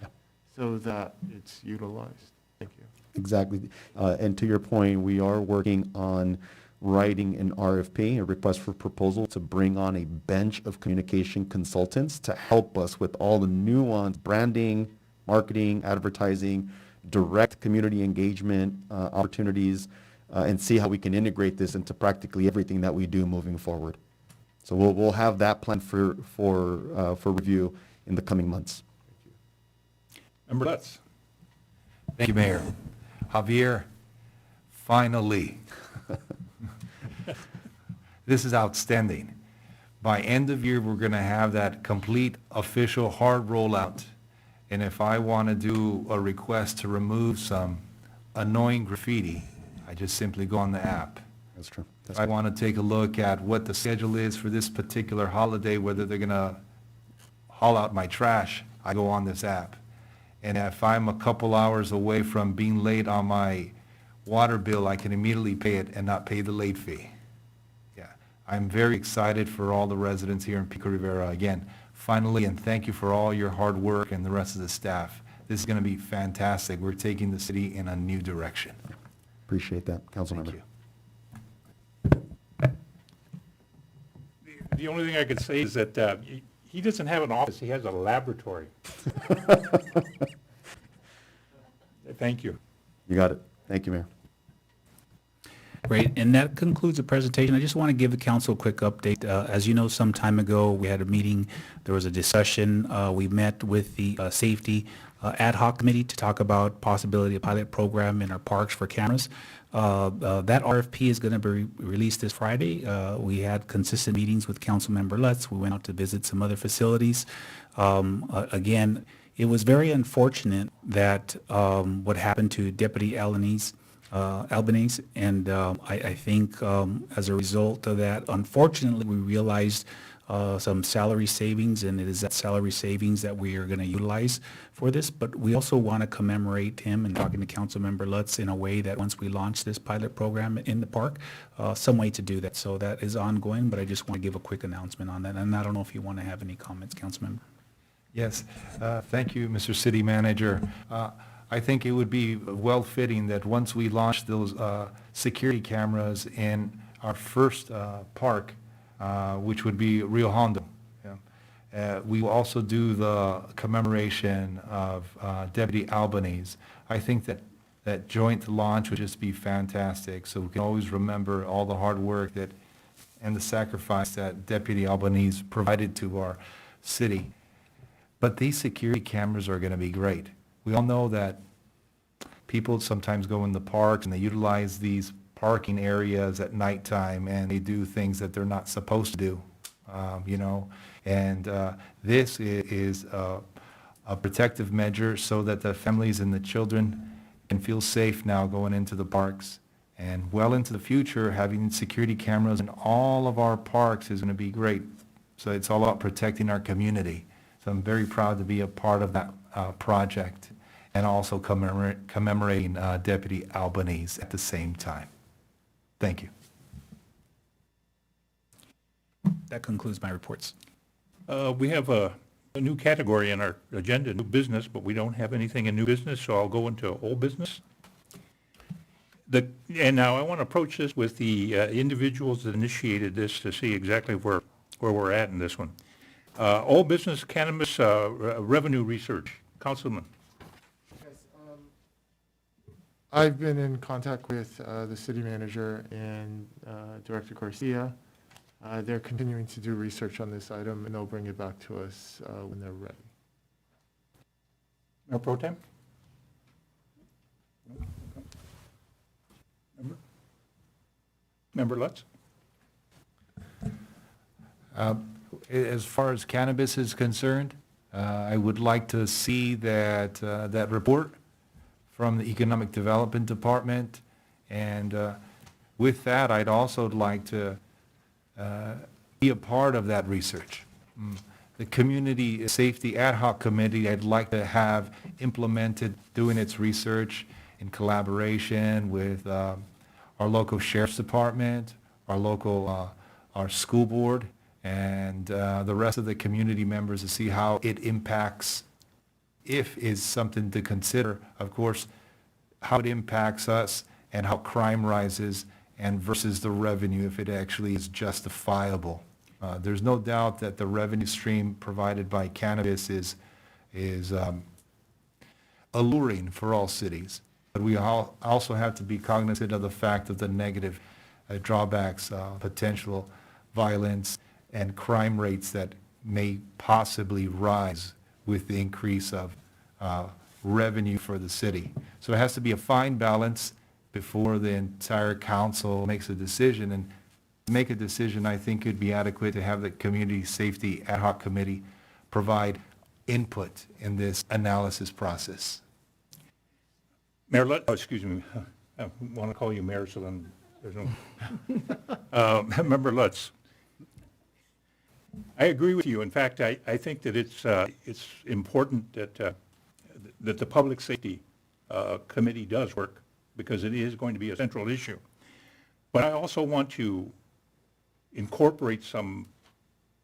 so that it's utilized. Thank you. Exactly. And to your point, we are working on writing an RFP, a request for proposal, to bring on a bench of communication consultants to help us with all the nuance, branding, marketing, advertising, direct community engagement opportunities, and see how we can integrate this into practically everything that we do moving forward. So we'll have that plan for review in the coming months. Member Lutz? Thank you, Mayor. Javier, finally. This is outstanding. By end of year, we're going to have that complete official hard rollout. And if I want to do a request to remove some annoying graffiti, I just simply go on the app. That's true. If I want to take a look at what the schedule is for this particular holiday, whether they're going to haul out my trash, I go on this app. And if I'm a couple hours away from being late on my water bill, I can immediately pay it and not pay the late fee. Yeah, I'm very excited for all the residents here in Pico Rivera. Again, finally, and thank you for all your hard work and the rest of the staff. This is going to be fantastic. We're taking the city in a new direction. Appreciate that, Councilmember. Thank you. The only thing I could say is that he doesn't have an office, he has a laboratory. Thank you. You got it. Thank you, Mayor. Great, and that concludes the presentation. I just want to give the council a quick update. As you know, some time ago, we had a meeting, there was a discussion. We met with the Safety Ad Hoc Committee to talk about possibility of pilot program in our parks for cameras. That RFP is going to be released this Friday. We had consistent meetings with Councilmember Lutz. We went out to visit some other facilities. Again, it was very unfortunate that what happened to Deputy Albanese, and I think as a result of that, unfortunately, we realized some salary savings, and it is that salary savings that we are going to utilize for this. But we also want to commemorate him, and talking to Councilmember Lutz in a way that once we launch this pilot program in the park, some way to do that. So that is ongoing, but I just want to give a quick announcement on that. And I don't know if you want to have any comments, Councilmember. Yes, thank you, Mr. City Manager. I think it would be well-fitting that once we launch those security cameras in our first park, which would be Rio Hondo, we will also do the commemoration of Deputy Albanese. I think that joint launch would just be fantastic, so we can always remember all the hard work that and the sacrifice that Deputy Albanese provided to our city. But these security cameras are going to be great. We all know that people sometimes go in the parks and they utilize these parking areas at nighttime and they do things that they're not supposed to do, And this is a protective measure so that the families and the children can feel safe now going into the parks. And well into the future, having security cameras in all of our parks is going to be great. So it's all about protecting our community. So I'm very proud to be a part of that project and also commemorating Deputy Albanese at the same time. Thank you. That concludes my reports. We have a new category in our agenda, new business, but we don't have anything in new business, so I'll go into old business. And now I want to approach this with the individuals that initiated this to see exactly where we're at in this one. Old business cannabis revenue research. Councilman. I've been in contact with the city manager and Director Garcia. They're continuing to do research on this item, and they'll bring it back to us when they're ready. Mayor Pro Tem? Member Lutz? As far as cannabis is concerned, I would like to see that report from the Economic Development Department. And with that, I'd also like to be a part of that research. The Community Safety Ad Hoc Committee, I'd like to have implemented doing its research in collaboration with our local sheriff's department, our school board, and the rest of the community members to see how it impacts, if is something to consider, of course, how it impacts us and how crime rises and versus the revenue, if it actually is justifiable. There's no doubt that the revenue stream provided by cannabis is alluring for all cities. But we also have to be cognizant of the fact of the negative drawbacks, potential violence, and crime rates that may possibly rise with the increase of revenue for the city. So it has to be a fine balance before the entire council makes a decision. And to make a decision, I think it'd be adequate to have the Community Safety Ad Hoc Committee provide input in this analysis process. Mayor Lutz, excuse me, I want to call you Mayor, so then there's no. Member Lutz. I agree with you. In fact, I think that it's important that the Public Safety Committee does work, because it is going to be a central issue. But I also want to incorporate some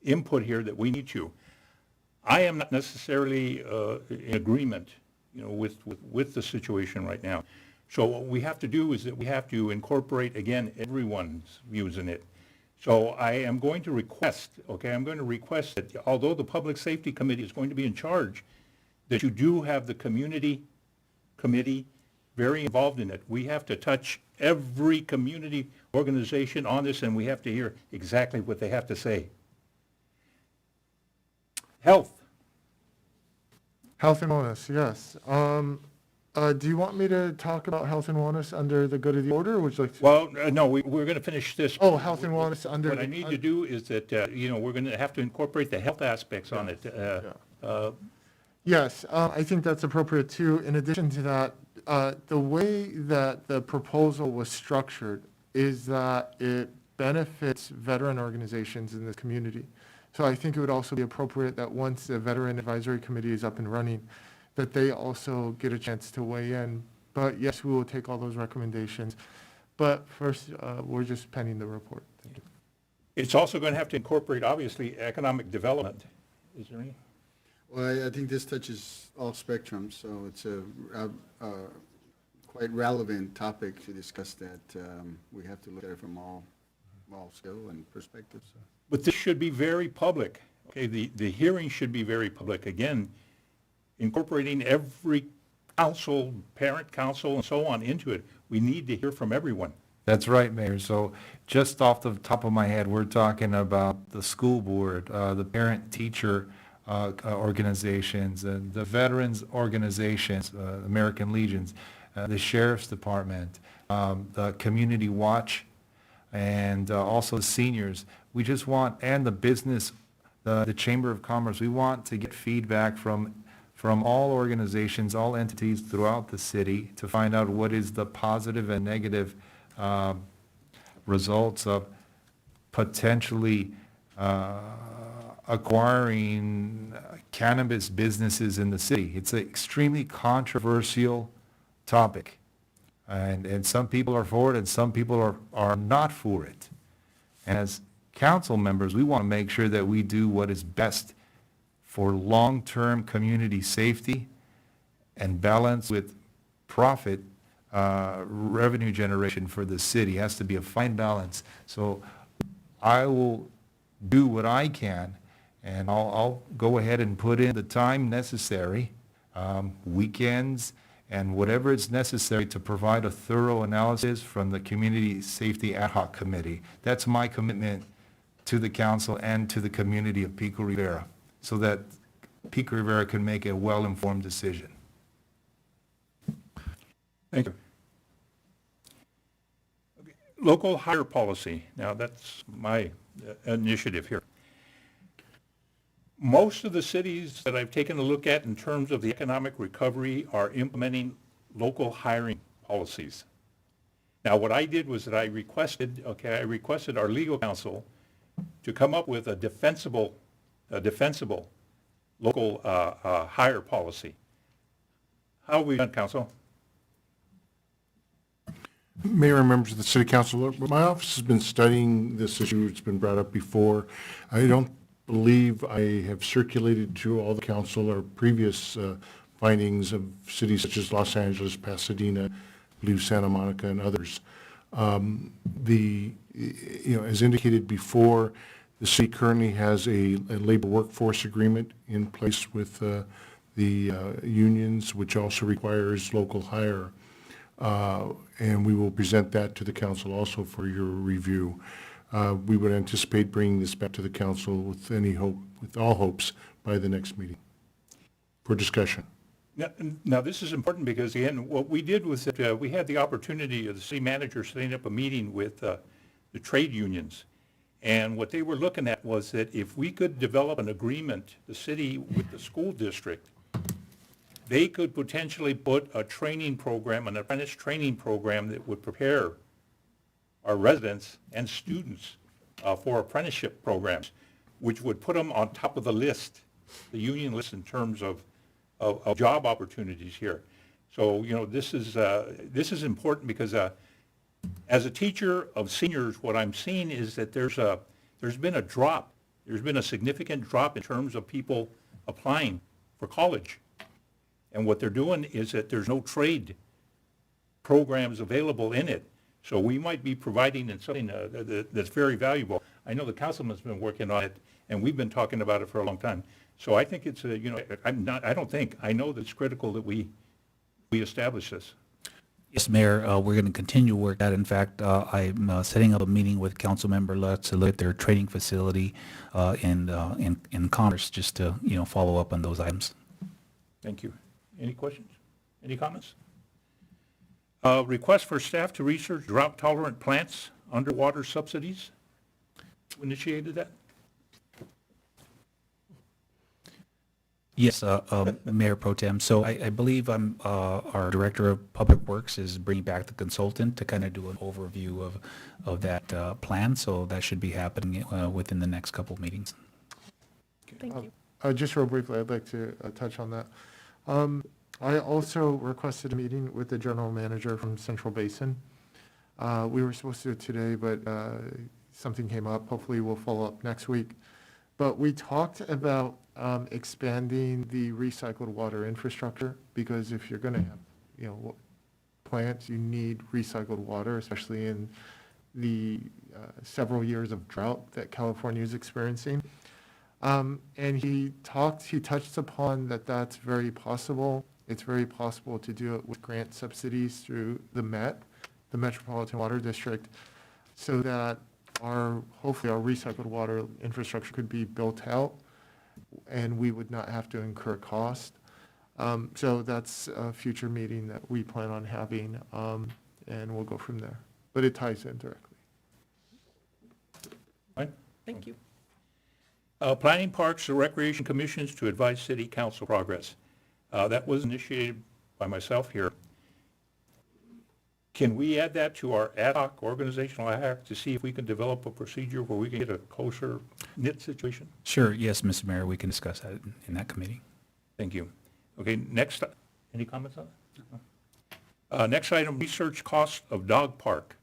input here that we need to. I am not necessarily in agreement, with the situation right now. So what we have to do is that we have to incorporate, again, everyone's views in it. So I am going to request, that although the Public Safety Committee is going to be in charge, that you do have the community committee very involved in it. We have to touch every community organization on this, and we have to hear exactly what they have to say. Health. Health and wellness, yes. Do you want me to talk about health and wellness under the good of the order, or would you like to? Well, no, we're going to finish this. Oh, health and wellness under. What I need to do is that, we're going to have to incorporate the health aspects on it. Yes, I think that's appropriate too. In addition to that, the way that the proposal was structured is that it benefits veteran organizations in the community. So I think it would also be appropriate that once the Veteran Advisory Committee is up and running, that they also get a chance to weigh in. But yes, we will take all those recommendations. But first, we're just penning the report. Thank you. It's also going to have to incorporate, obviously, economic development. Is there any? Well, I think this touches all spectrums, so it's a quite relevant topic to discuss that. We have to look at it from all skill and perspectives. But this should be very public. Okay, the hearing should be very public. Again, incorporating every council, parent council, and so on into it. We need to hear from everyone. That's right, Mayor. So just off the top of my head, we're talking about the school board, the parent-teacher organizations, the veterans organizations, American Legions, the Sheriff's Department, the Community Watch, and also the seniors. We just want, and the business, the Chamber of Commerce, we want to get feedback from all organizations, all entities throughout the city to find out what is the positive and negative results of potentially acquiring cannabis businesses in the city. It's an extremely controversial topic. And some people are for it and some people are not for it. And as council members, we want to make sure that we do what is best for long-term community safety and balance with profit revenue generation for the city. It has to be a fine balance. So I will do what I can, and I'll go ahead and put in the time necessary, weekends, and whatever is necessary to provide a thorough analysis from the Community Safety Ad Hoc Committee. That's my commitment to the council and to the community of Pico Rivera, so that Pico Rivera can make a well-informed decision. Thank you. Okay. Local hire policy. Now, that's my initiative here. Most of the cities that I've taken a look at in terms of the economic recovery are implementing local hiring policies. Now, what I did was that I requested our legal counsel to come up with a defensible local hire policy. How have we done, counsel? Mayor and members of the City Council, my office has been studying this issue. It's been brought up before. I don't believe I have circulated to all the council or previous findings of cities such as Los Angeles, Pasadena, I believe Santa Monica, and others. As indicated before, the city currently has a labor workforce agreement in place with the unions, which also requires local hire. And we will present that to the council also for your review. We would anticipate bringing this back to the council with all hopes by the next meeting for discussion. Now, this is important because, again, what we did was that we had the opportunity of the city manager setting up a meeting with the trade unions. And what they were looking at was that if we could develop an agreement, the city with the school district, they could potentially put a training program, an apprentice training program that would prepare our residents and students for apprenticeship programs, which would put them on top of the list, the union list, in terms of job opportunities here. So, this is important because as a teacher of seniors, what I'm seeing is that there's there's been a drop. There's been a significant drop in terms of people applying for college. And what they're doing is that there's no trade programs available in it. So we might be providing in something that's very valuable. I know the councilman's been working on it, and we've been talking about it for a long time. So I think it's I know that it's critical that we establish this. Yes, Mayor, we're going to continue to work that. In fact, I'm setting up a meeting with Councilmember Lutz to look at their training facility in Commerce, just to, follow up on those items. Thank you. Any questions? Any comments? Request for staff to research drought-tolerant plants, underwater subsidies. Who initiated that? Yes, Mayor Pro Tem. So I believe our Director of Public Works is bringing back the consultant to kind of do an overview of that plan. So that should be happening within the next couple of meetings. Thank you. Just real briefly, I'd like to touch on that. I also requested a meeting with the general manager from Central Basin. We were supposed to do it today, but something came up. Hopefully we'll follow up next week. But we talked about expanding the recycled water infrastructure, because if you're going to have, plants, you need recycled water, especially in the several years of drought that California is experiencing. And he touched upon that's very possible. It's very possible to do it with grant subsidies through the Metropolitan Water District, so that hopefully our recycled water infrastructure could be built out and we would not have to incur cost. So that's a future meeting that we plan on having, and we'll go from there. But it ties in directly. Right? Thank you. Planning, Parks, and Recreation Commissions to advise City Council progress. That was initiated by myself here. Can we add that to our ad hoc organizational act to see if we can develop a procedure where we can get a closer knit situation? Sure. Yes, Mr. Mayor, we can discuss that in that committee. Thank you. Okay, next, any comments on that? Next item, research cost of dog park.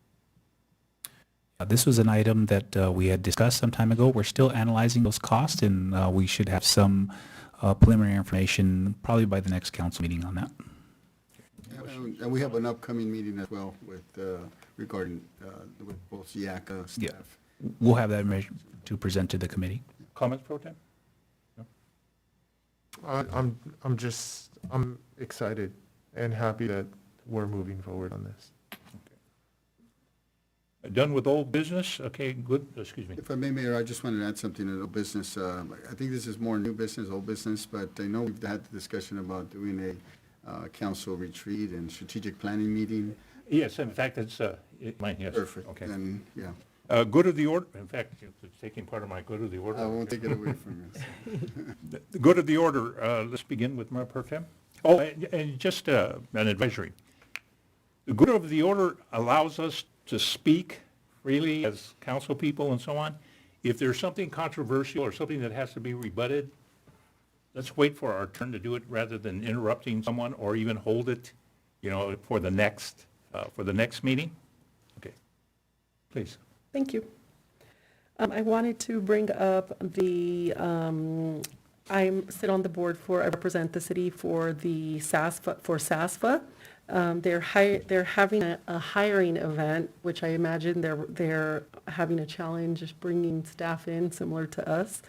This was an item that we had discussed some time ago. We're still analyzing those costs, and we should have some preliminary information probably by the next council meeting on that. And we have an upcoming meeting as well with, regarding, with both SIACA staff. Yeah. We'll have that information to present to the committee. Comments, Pro Tem? No? I'm excited and happy that we're moving forward on this. Okay. Done with old business? Okay, good. Excuse me. If I may, Mayor, I just wanted to add something to the business. I think this is more new business, old business, but I know we've had the discussion about doing a council retreat and strategic planning meeting. Yes, in fact, it's mine, yes. Perfect. Okay. And, yeah. Good of the order, in fact, it's taking part of my good of the order. I won't take it away from you. The good of the order, let's begin with Mayor Pro Tem. Oh, and just an advisory. The good of the order allows us to speak freely as council people and so on. If there's something controversial or something that has to be rebutted, let's wait for our turn to do it rather than interrupting someone or even hold it, for the next meeting. Okay, please. Thank you. I wanted to bring up I sit on the board I represent the city for the SASFA. They're having a hiring event, which I imagine they're having a challenge bringing staff in, similar to us.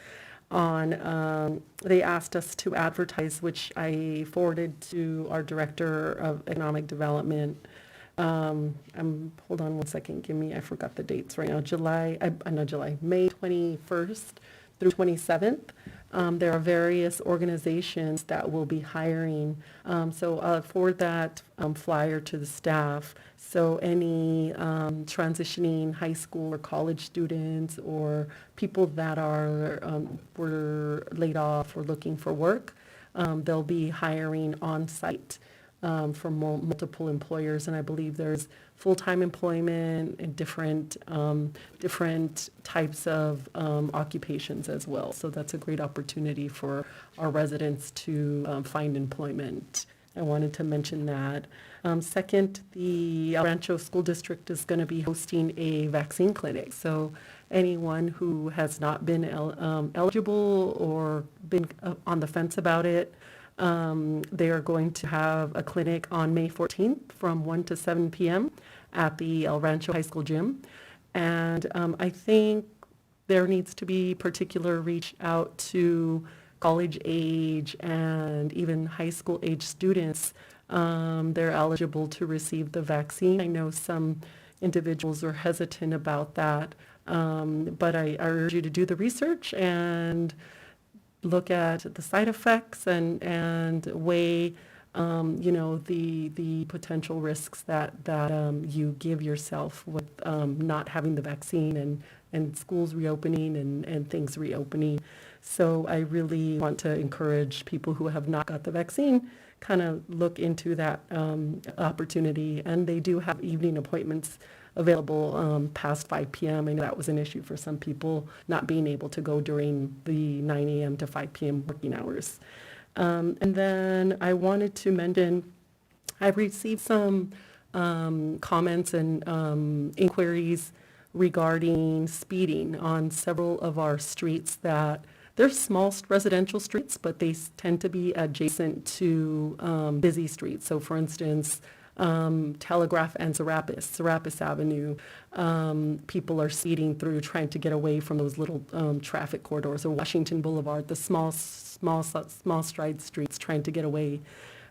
They asked us to advertise, which I forwarded to our Director of Economic Development. Hold on one second, I forgot the dates right now. May 21st through 27th. There are various organizations that will be hiring. So I'll forward that flyer to the staff. So any transitioning high school or college students or people that were laid off or looking for work, they'll be hiring on site from multiple employers, and I believe there's full-time employment and different types of occupations as well. So that's a great opportunity for our residents to find employment I wanted to mention that. Second, the El Rancho School District is going to be hosting a vaccine clinic. So anyone who has not been eligible or been on the fence about it, they are going to have a clinic on May 14th from 1 to 7 p.m. at the El Rancho High School gym. And I think there needs to be particular reach out to college age and even high school age students. They're eligible to receive the vaccine. I know some individuals are hesitant about that, but I urge you to do the research and look at the side effects and weigh, the potential risks that you give yourself with not having the vaccine and schools reopening and things reopening. So I really want to encourage people who have not got the vaccine kind of look into that opportunity. And they do have evening appointments available past 5 p.m. I know that was an issue for some people, not being able to go during the 9 a.m. to 5 p.m. working hours. And then I wanted to mention, I've received some comments and inquiries regarding speeding on several of our streets that they're small residential streets, but they tend to be adjacent to busy streets. So for instance, Telegraph and Serapis Avenue, people are speeding through trying to get away from those little traffic corridors, or Washington Boulevard, the small stride streets trying to get away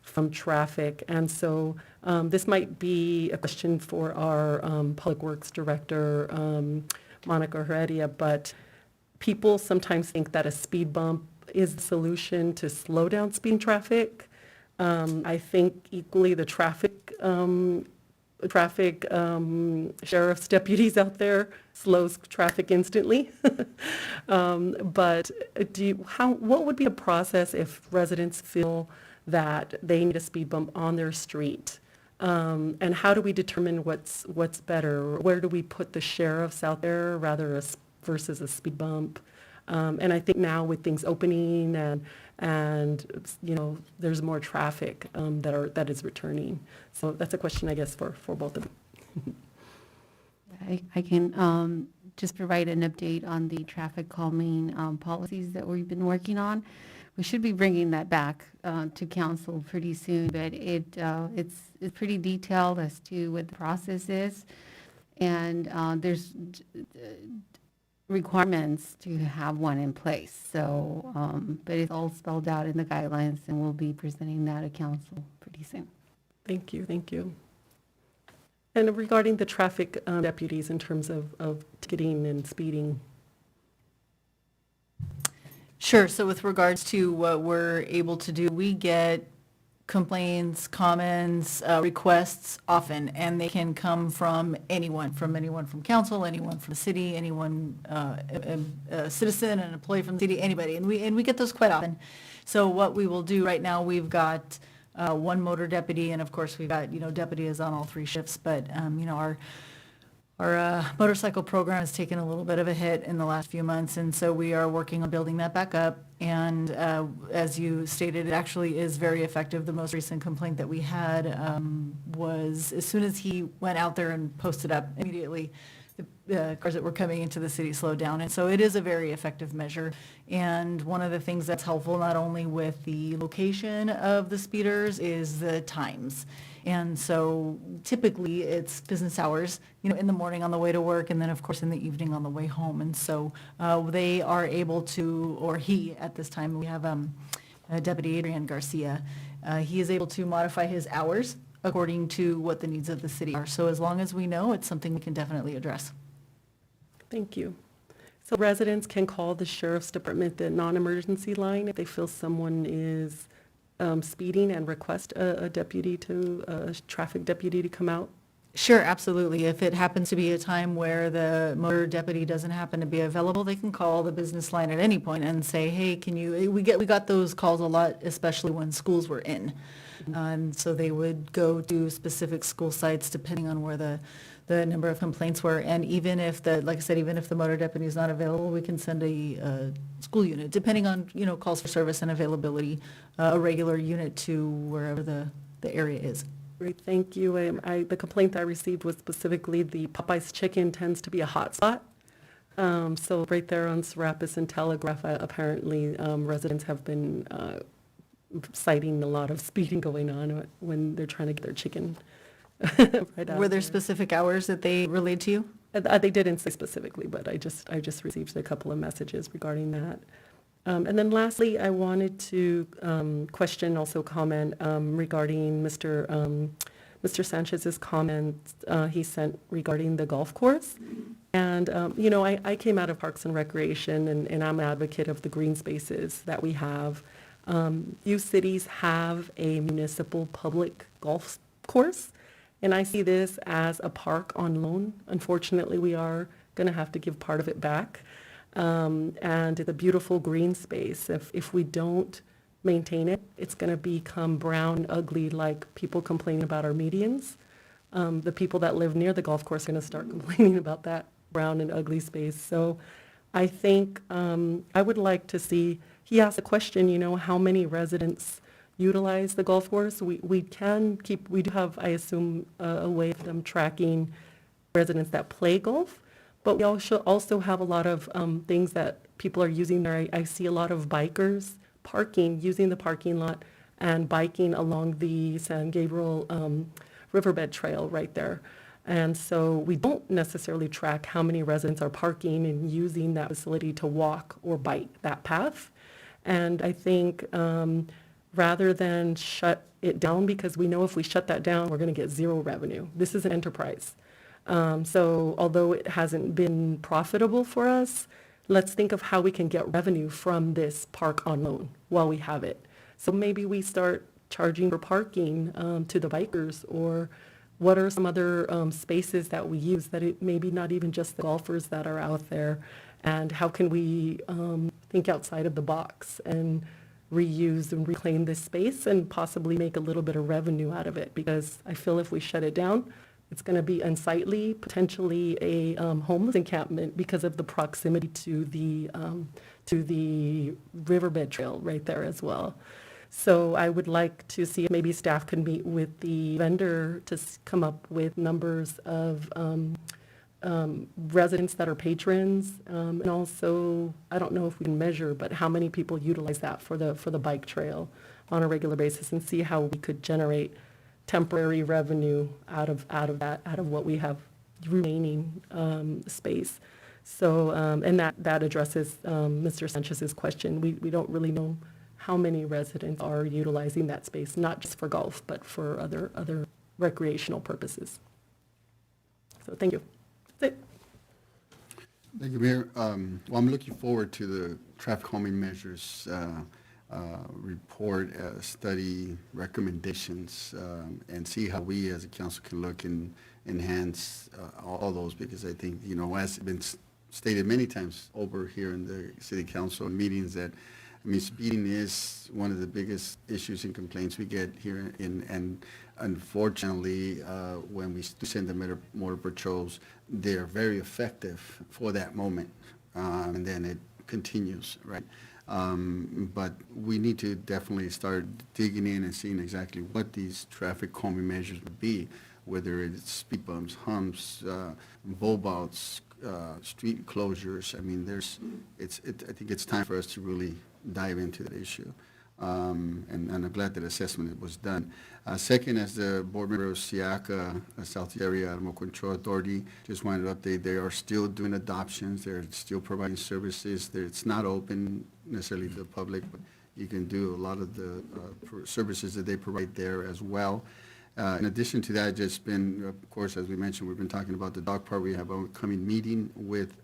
from traffic. And so this might be a question for our Public Works Director, Monica Heredia, but people sometimes think that a speed bump is the solution to slow down speeding traffic. I think equally the traffic sheriff's deputies out there slows traffic instantly. But what would be a process if residents feel that they need a speed bump on their street? And how do we determine what's better? Where do we put the sheriffs out there versus a speed bump? And I think now with things opening and there's more traffic that is returning. So that's a question, I guess, for both of them. I can just provide an update on the traffic calming policies that we've been working on. We should be bringing that back to council pretty soon, but it's pretty detailed as to what the process is. And there's requirements to have one in place. So, but it's all spelled out in the guidelines, and we'll be presenting that to council pretty soon. Thank you. And regarding the traffic deputies in terms of ticketing and speeding. Sure. So with regards to what we're able to do, we get complaints, comments, requests often, and they can come from anyone from council, anyone from the city, anyone, a citizen, an employee from the city, anybody, and we get those quite often. So what we will do right now, we've got one motor deputy, and of course we've got deputies on all three shifts, but our motorcycle program has taken a little bit of a hit in the last few months, and so we are working on building that back up. And as you stated, it actually is very effective. The most recent complaint that we had was as soon as he went out there and posted up, immediately the cars that were coming into the city slowed down. And so it is a very effective measure. And one of the things that's helpful, not only with the location of the speeders, is the times. And so typically it's business hours, in the morning on the way to work, and then of course in the evening on the way home. And so they are able to, or he at this time, we have Deputy Adrian Garcia, he is able to modify his hours according to what the needs of the city are. So as long as we know, it's something we can definitely address. Thank you. So residents can call the Sheriff's Department, the non-emergency line, if they feel someone is speeding, and request a traffic deputy to come out? Sure, absolutely. If it happens to be a time where the motor deputy doesn't happen to be available, they can call the business line at any point and say, hey, we got those calls a lot, especially when schools were in. So they would go to specific school sites depending on where the the number of complaints were. And even if like I said, even if the motor deputy is not available, we can send a school unit, depending on, calls for service and availability, a regular unit to wherever the area is. Great, thank you. The complaint I received was specifically the Popeye's Chicken tends to be a hot spot. So right there on Serapis and Telegraph, apparently residents have been citing a lot of speeding going on when they're trying to get their chicken. Right out Were of there specific hours that they relayed to you? They didn't say specifically, but I just received a couple of messages regarding that. And then lastly, I wanted to comment regarding Mr. Sanchez's comments he sent regarding the golf course. And, I came out of Parks and Recreation, and I'm an advocate of the green spaces that we have. Few cities have a municipal public golf course, and I see this as a park on loan. Unfortunately, we are going to have to give part of it back. And it's a beautiful green space. If we don't maintain it, it's going to become brown, ugly, like people complaining about our medians. The people that live near the golf course are going to start complaining about that brown and ugly space. So I think I would like to see, he asked a question, how many residents utilize the golf course? We do have, I assume, a way of them tracking residents that play golf. But we also have a lot of things that people are using there. I see a lot of bikers using the parking lot and biking along the San Gabriel riverbed trail right there. And so we don't necessarily track how many residents are parking and using that facility to walk or bike that path. And I think rather than shut it down, because we know if we shut that down, we're going to get zero revenue. This is an enterprise. So although it hasn't been profitable for us, let's think of how we can get revenue from this park on loan while we have it. So maybe we start charging for parking to the bikers, or what are some other spaces that we use that it maybe not even just the golfers that are out there, and how can we think outside of the box and reuse and reclaim this space and possibly make a little bit of revenue out of it, because I feel if we shut it down, it's going to be unsightly, potentially a homeless encampment because of the proximity to the riverbed trail right there as well. So I would like to see if maybe staff could meet with the vendor to come up with numbers of residents that are patrons, and also, I don't know if we can measure, but how many people utilize that for the bike trail on a regular basis, and see how we could generate temporary revenue out of what we have remaining space. So, and that addresses Mr. Sanchez's question. We don't really know how many residents are utilizing that space, not just for golf, but for other recreational purposes. So thank you. That's it. Thank you, Mayor. Well, I'm looking forward to the traffic calming measures report, study recommendations, and see how we as a council can look and enhance all those, because I think, as been stated many times over here in the city council meetings, that speeding is one of the biggest issues and complaints we get here and unfortunately, when we send the motor patrols, they're very effective for that moment, and then it continues, right? But we need to definitely start digging in and seeing exactly what these traffic calming measures would be, whether it's speed bumps, humps, bulb outs, street closures. I think it's time for us to really dive into that issue. And I'm glad that assessment was done. Second, as the board member of SIACA, South Area Animal Control Authority, just wanted to update, they are still doing adoptions. They're still providing services. It's not open necessarily to the public, but you can do a lot of the services that they provide there as well. In addition to that, just been, of course, as we mentioned, we've been talking about the dog park. We have an upcoming meeting with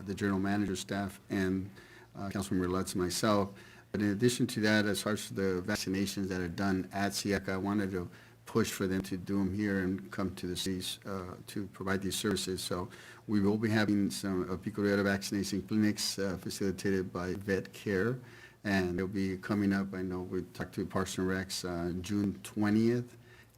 the general manager staff and Councilmember Lutz and myself. But in addition to that, as far as the vaccinations that are done at SIACA, I wanted to push for them to do them here and come to the cities to provide these services. So we will be having some Pico Rivera vaccination clinics facilitated by Vet Care, and they'll be coming up. I know we talked to Parks and Recs June 20th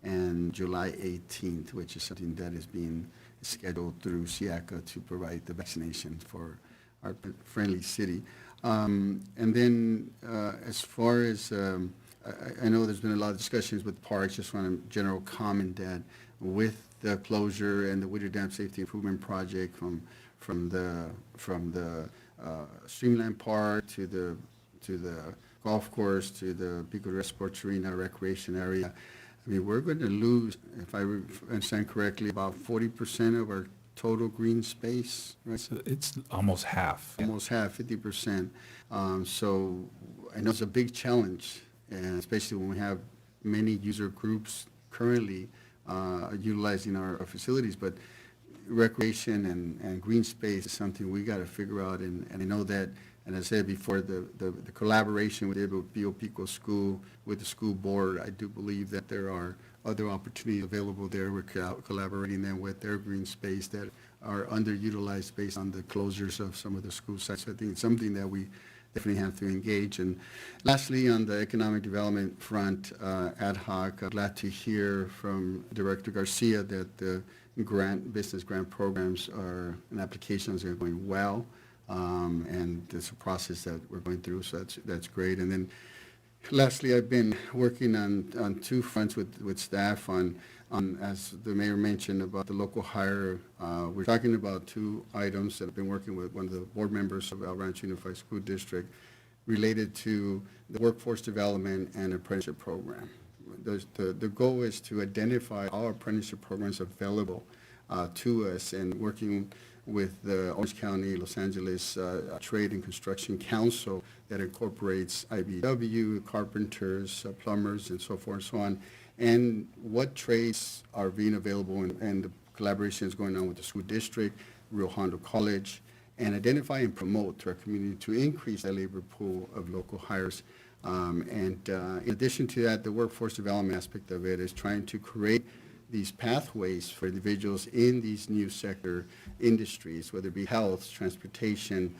and July 18th, which is something that is being scheduled through SIACA to provide the vaccination for our friendly city. And then as far as, I know there's been a lot of discussions with parks, just want to general comment that with the closure and the Whittier Dam Safety Improvement Project from the Streamland Park to the golf course to the Pico Rivera Sports Arena recreation area, I mean, we're going to lose, if I understand correctly, about 40% of our total green space, right? So it's almost half. Almost half, 50%. So I know it's a big challenge, and especially when we have many user groups currently utilizing our facilities, but recreation and green space is something we got to figure out, and I know that, and I said before, the collaboration we did with Bio Pico School, with the school board, I do believe that there are other opportunities available there. We're collaborating then with their green space that are underutilized based on the closures of some of the school sites. I think it's something that we definitely have to engage. And lastly, on the economic development front, ad hoc, I'm glad to hear from Director Garcia that the business grant programs and applications are going well. And it's a process that we're going through, so that's great. And then lastly, I've been working on two fronts with staff on, as the mayor mentioned, about the local hire. We're talking about two items that I've been working with one of the board members of El Rancho Unified School District related to the workforce development and apprenticeship program. The goal is to identify all apprenticeship programs available to us, and working with the Orange County, Los Angeles Trade and Construction Council that incorporates IBW, carpenters, plumbers, and so forth and so on, and what trades are being available, and the collaboration is going on with the school district, Rio Hondo College, and identify and promote to our community to increase the labor pool of local hires. In addition to that, the workforce development aspect of it is trying to create these pathways for individuals in these new sector industries, whether it be health, transportation,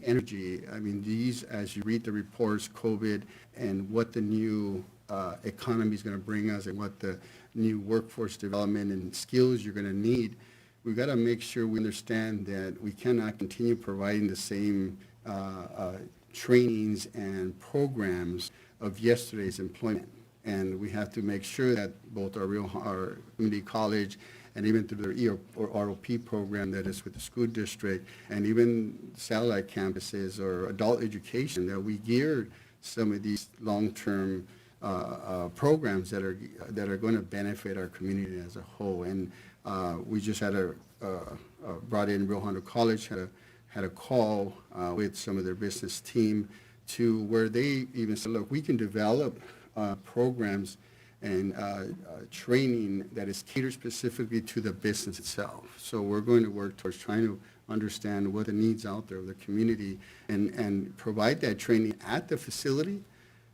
energy. I mean, these, as you read the reports, COVID, and what the new economy is going to bring us, and what the new workforce development and skills you're going to need, we've got to make sure we understand that we cannot continue providing the same trainings and programs of yesterday's employment. And we have to make sure that both our community college and even through their or ROP program that is with the school district, and even satellite campuses or adult education, that we geared some of these long-term programs that are going to benefit our community as a whole. And we just had brought in Rio Hondo College, had a call with some of their business team to where they even said, look, we can develop programs and training that is catered specifically to the business itself. So we're going to work towards trying to understand what the needs out there of the community, and provide that training at the facility,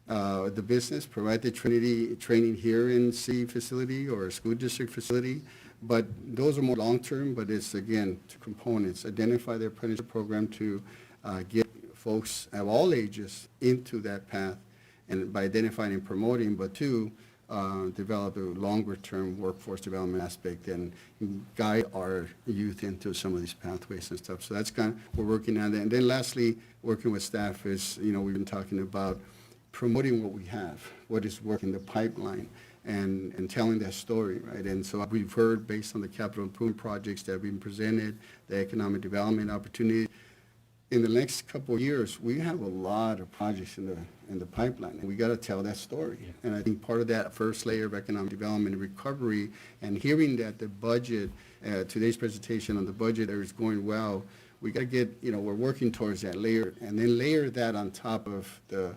the business, provide the training here in city facility or a school district facility. But those are more long-term, but it's, again, two components. Identify the apprenticeship program to get folks of all ages into that path, and by identifying and promoting, but two, develop a longer-term workforce development aspect and guide our youth into some of these pathways and stuff. So that's kind of, we're working on that. And then lastly, working with staff is, we've been talking about promoting what we have, what is working, the pipeline, and telling that story, right? And so we've heard, based on the capital improvement projects that have been presented, the economic development opportunity, in the next couple of years, we have a lot of projects in the pipeline, and we got to tell that story. Yeah. And I think part of that first layer of economic development and recovery, and hearing that the budget, today's presentation on the budget is going well, we got to get, we're working towards that layer, and then layer that on top of the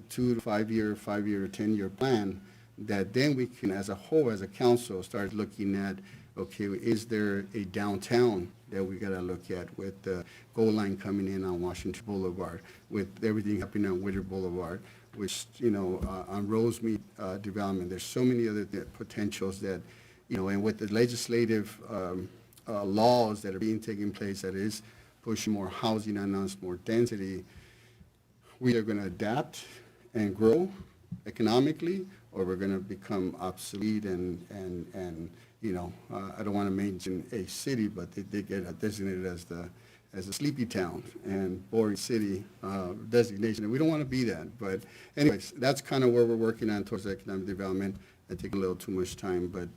2 to 5 year, 10-year plan, that then we can, as a whole, as a council, start looking at, okay, is there a downtown that we got to look at, with the goal line coming in on Washington Boulevard, with everything happening on Whittier Boulevard, which, on Rosemead development. There's so many other potentials that, and with the legislative laws that are being taken place, that is pushing more housing on us, more density, we are going to adapt and grow economically, or we're going to become obsolete and I don't want to mention a city, but they get designated as a sleepy town and boring city designation, and we don't want to be that. But anyways, that's kind of where we're working on towards economic development. I take a little too much time, but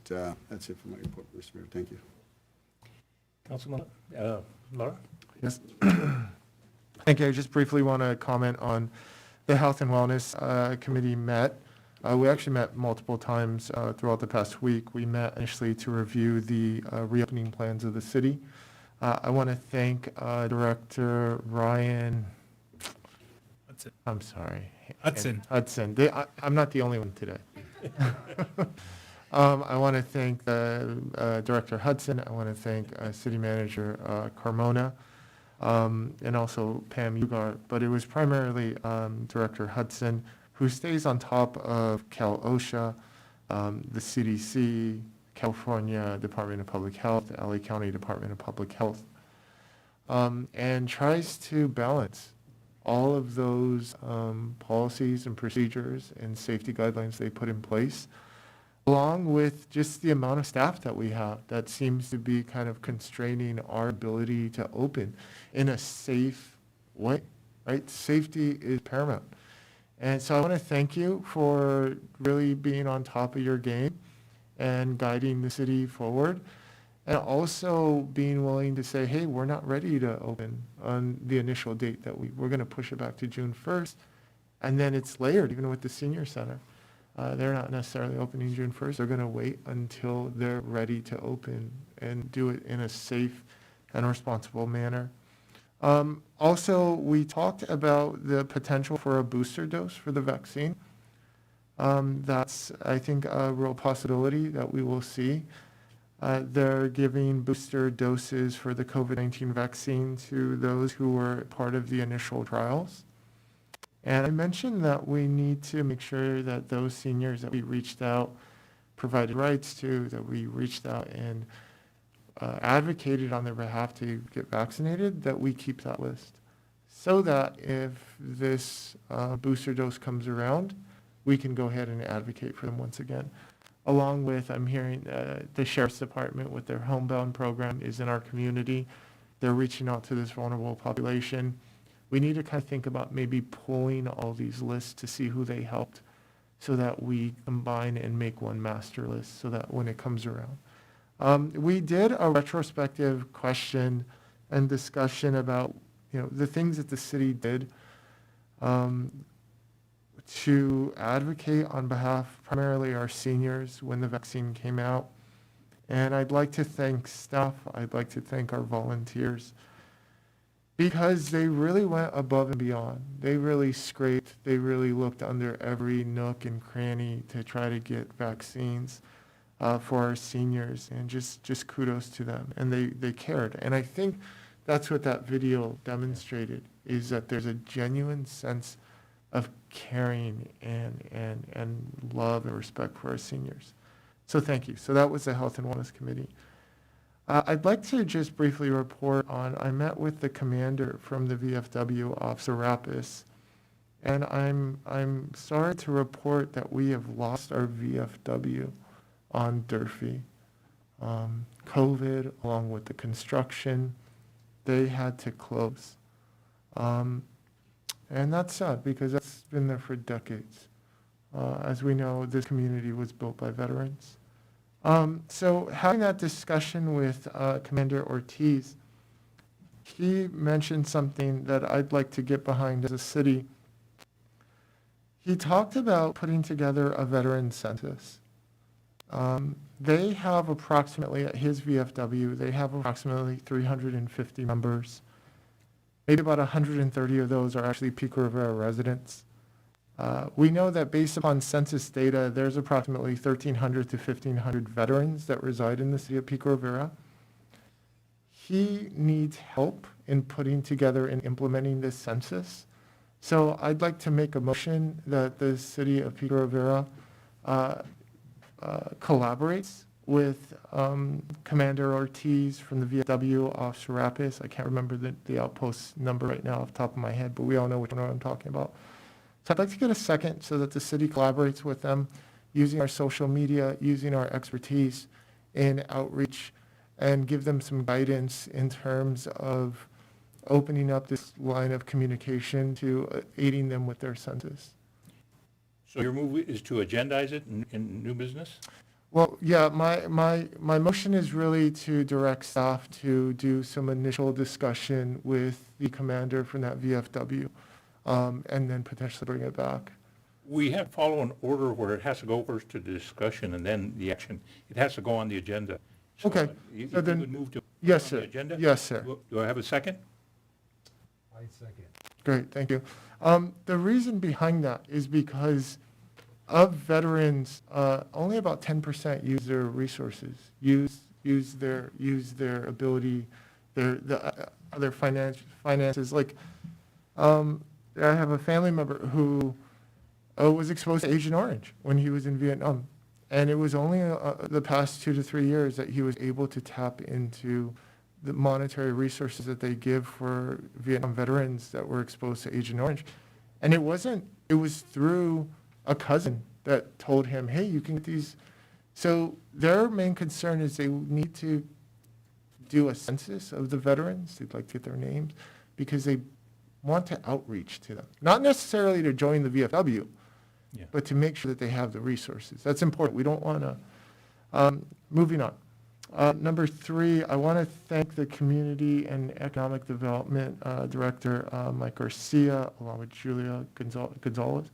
that's it for my report, Mr. Mayor. Thank you. Councilman, Laura? Yes. Thank you. I just briefly want to comment on the Health and Wellness Committee met. We actually met multiple times throughout the past week. We met initially to review the reopening plans of the city. I want to thank Director Ryan. Hudson. I'm sorry. Hudson. Hudson. I'm not the only one today. I want to thank Director Hudson. I want to thank City Manager Carmona, and also Pam Ugart. But it was primarily Director Hudson, who stays on top of Cal OSHA, the CDC, California Department of Public Health, the LA County Department of Public Health, and tries to balance all of those policies and procedures and safety guidelines they put in place, along with just the amount of staff that we have that seems to be kind of constraining our ability to open in a safe way, right? Safety is paramount. And so I want to thank you for really being on top of your game and guiding the city forward, and also being willing to say, hey, we're not ready to open on the initial date that we're going to push it back to June 1st. And then it's layered, even with the senior center. They're not necessarily opening June 1st. They're going to wait until they're ready to open and do it in a safe and responsible manner. Also, we talked about the potential for a booster dose for the vaccine. That's, I think, a real possibility that we will see. They're giving booster doses for the COVID-19 vaccine to those who were part of the initial trials. And I mentioned that we need to make sure that those seniors that we reached out, provided rights to, that we reached out and advocated on their behalf to get vaccinated, that we keep that list. So that if this booster dose comes around, we can go ahead and advocate for them once again. Along with, I'm hearing the Sheriff's Department with their Homebound program is in our community. They're reaching out to this vulnerable population. We need to kind of think about maybe pulling all these lists to see who they helped so that we combine and make one master list so that when it comes around. We did a retrospective question and discussion about, the things that the city did to advocate on behalf, primarily our seniors, when the vaccine came out. And I'd like to thank staff. I'd like to thank our volunteers, because they really went above and beyond. They really scraped, they really looked under every nook and cranny to try to get vaccines for our seniors, and just kudos to them. And they cared. And I think that's what that video demonstrated, is that there's a genuine sense of caring and love and respect for our seniors. So thank you. So that was the Health and Wellness Committee. I'd like to just briefly report on, I met with the commander from the VFW, Officer Rappis, and I'm sorry to report that we have lost our VFW on Durfee. COVID, along with the construction, they had to close. And that's sad, because that's been there for decades. As we know, this community was built by veterans. So having that discussion with Commander Ortiz, he mentioned something that I'd like to get behind as a city. He talked about putting together a veteran census. They have approximately, at his VFW, they have approximately 350 members. Maybe about 130 of those are actually Pico Rivera residents. We know that based upon census data, there's approximately 1,300 to 1,500 veterans that reside in the city of Pico Rivera. He needs help in putting together and implementing this census. So I'd like to make a motion that the city of Pico Rivera collaborates with Commander Ortiz from the VFW, Officer Rappis. I can't remember the outpost number right now off the top of my head, but we all know which one I'm talking about. So I'd like to get a second so that the city collaborates with them, using our social media, using our expertise, in outreach and give them some guidance in terms of opening up this line of communication to aiding them with their census. So your move is to agendize it in new business? Well, yeah, my motion is really to direct staff to do some initial discussion with the commander from that VFW, and then potentially bring it back. We have to follow an order where it has to go first to the discussion and then the action. It has to go on the agenda. So, Okay, if so you then- would move to Yes, on the sir. agenda? Yes, sir. Do I have a second? I second. Great, thank you. The reason behind that is because of veterans, only about 10% use their resources, use their ability, their finances. Like, I have a family member who was exposed to Agent Orange when he was in Vietnam, and it was only the past 2 to 3 years that he was able to tap into the monetary resources that they give for Vietnam veterans that were exposed to Agent Orange. And it was through a cousin that told him, hey, you can get these. So their main concern is they need to do a census of the veterans. They'd like to get their names because they want to outreach to them. Not necessarily to join the VFW, Yeah. but to make sure that they have the resources. That's important. We don't want to. Moving on. Number 3, I want to thank the Community and Economic Development Director, Mike Garcia, along with Julia Gonzalez.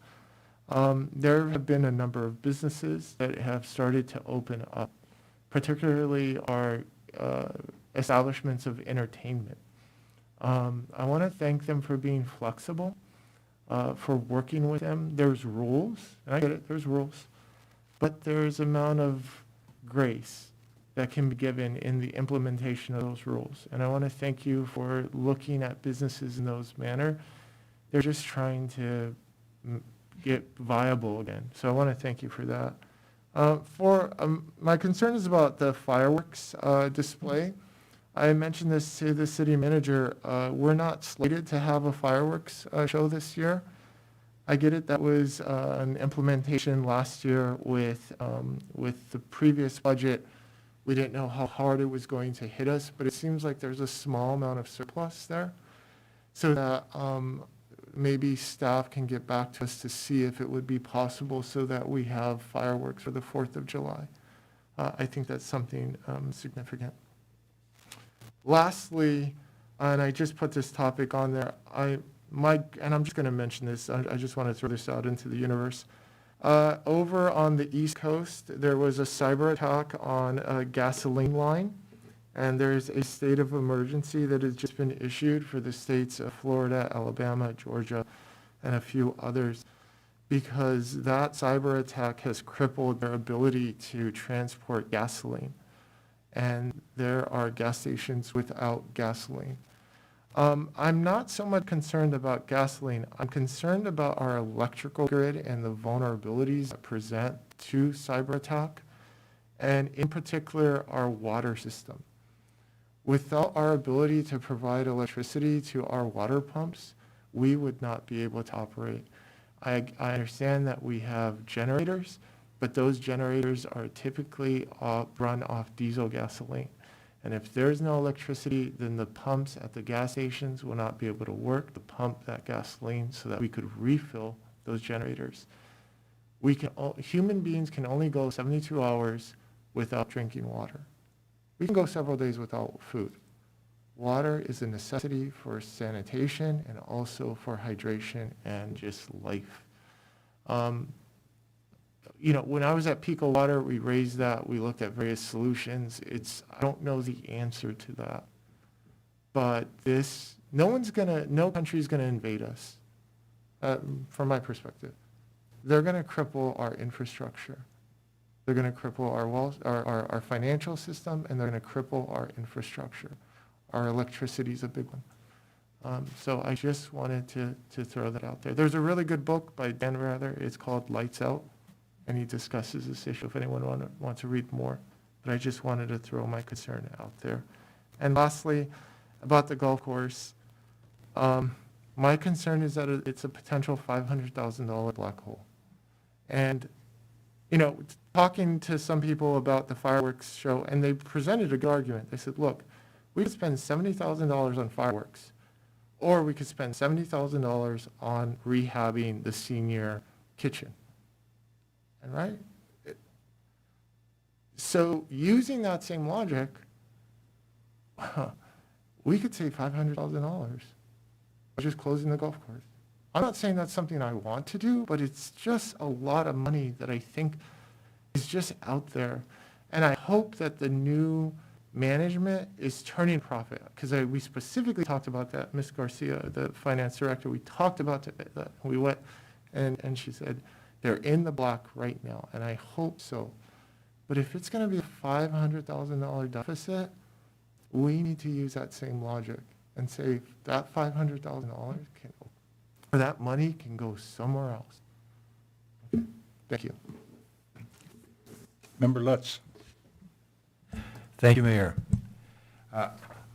There have been a number of businesses that have started to open up, particularly our establishments of entertainment. I want to thank them for being flexible, for working with them. There's rules, and I get it, there's rules, but there's amount of grace that can be given in the implementation of those rules. And I want to thank you for looking at businesses in those manner. They're just trying to get viable again. So I want to thank you for that. My concern is about the fireworks display. I mentioned this to the city manager. We're not slated to have a fireworks show this year. I get it, that was an implementation last year with the previous budget. We didn't know how hard it was going to hit us, but it seems like there's a small amount of surplus there. So that maybe staff can get back to us to see if it would be possible so that we have fireworks for the 4th of July. I think that's something significant. Lastly, and I just put this topic on there, and I'm just going to mention this, I just want to throw this out into the universe. Over on the East Coast, there was a cyber attack on a gasoline line, and there's a state of emergency that has just been issued for the states of Florida, Alabama, Georgia, and a few others, because that cyber attack has crippled their ability to transport gasoline. And there are gas stations without gasoline. I'm not so much concerned about gasoline. I'm concerned about our electrical grid and the vulnerabilities that present to cyber attack, and in particular, our water system. Without our ability to provide electricity to our water pumps, we would not be able to operate. I understand that we have generators, but those generators are typically run off diesel gasoline. And if there's no electricity, then the pumps at the gas stations will not be able to work to pump that gasoline so that we could refill those generators. Human beings can only go 72 hours without drinking water. We can go several days without food. Water is a necessity for sanitation and also for hydration and just life. When I was at Pico Water, we raised that, we looked at various solutions. I don't know the answer to that. But no country's gonna invade us, from my perspective. They're gonna cripple our infrastructure. They're gonna cripple our walls, our financial system, and they're gonna cripple our infrastructure. Our electricity is a big one. So I just wanted to throw that out there. There's a really good book by Dan Rather. It's called Lights Out, and he discusses this issue if anyone wants to read more. But I just wanted to throw my concern out there. And lastly, about the golf course, my concern is that it's a potential $500,000 black hole. And you know, talking to some people about the fireworks show, and they presented a good argument. They said, look, we could spend $70,000 on fireworks, or we could spend $70,000 on rehabbing the senior kitchen. And right? So using that same logic, we could save $500,000 by just closing the golf course. I'm not saying that's something I want to do, but it's just a lot of money that I think is just out there. And I hope that the new management is turning profit, because we specifically talked about that. Ms. Garcia, the finance director, we talked about that. We went, and she said, they're in the black right now, and I hope so. But if it's going to be a $500,000 deficit, we need to use that same logic and say that $500,000 can, or that money can go somewhere else. Okay. Thank you. Member Lutz. Thank you, Mayor.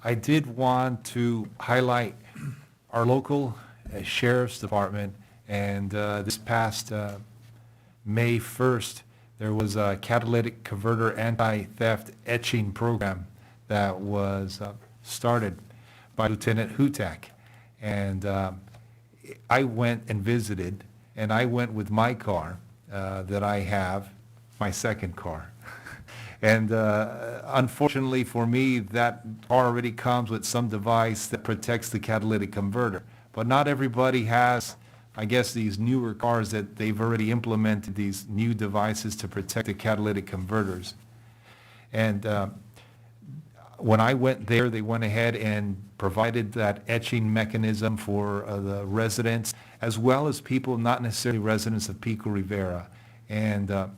I did want to highlight our local sheriff's department, and this past May 1st, there was a catalytic converter anti-theft etching program that was started by Lieutenant Hutak. And I went and visited, and I went with my car that I have, my second car. And unfortunately for me, that car already comes with some device that protects the catalytic converter. But not everybody has, I guess, these newer cars that they've already implemented these new devices to protect the catalytic converters. And when I went there, they went ahead and provided that etching mechanism for the residents, as well as people not necessarily residents of Pico Rivera. And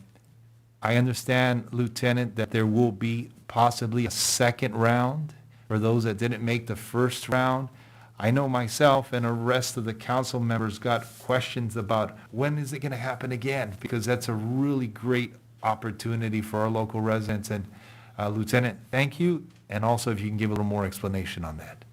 I understand, Lieutenant, that there will be possibly a second round for those that didn't make the first round. I know myself and the rest of the council members got questions about when is it going to happen again, because that's a really great opportunity for our local residents. And Lieutenant, thank you, and also if you can give a little more explanation on that.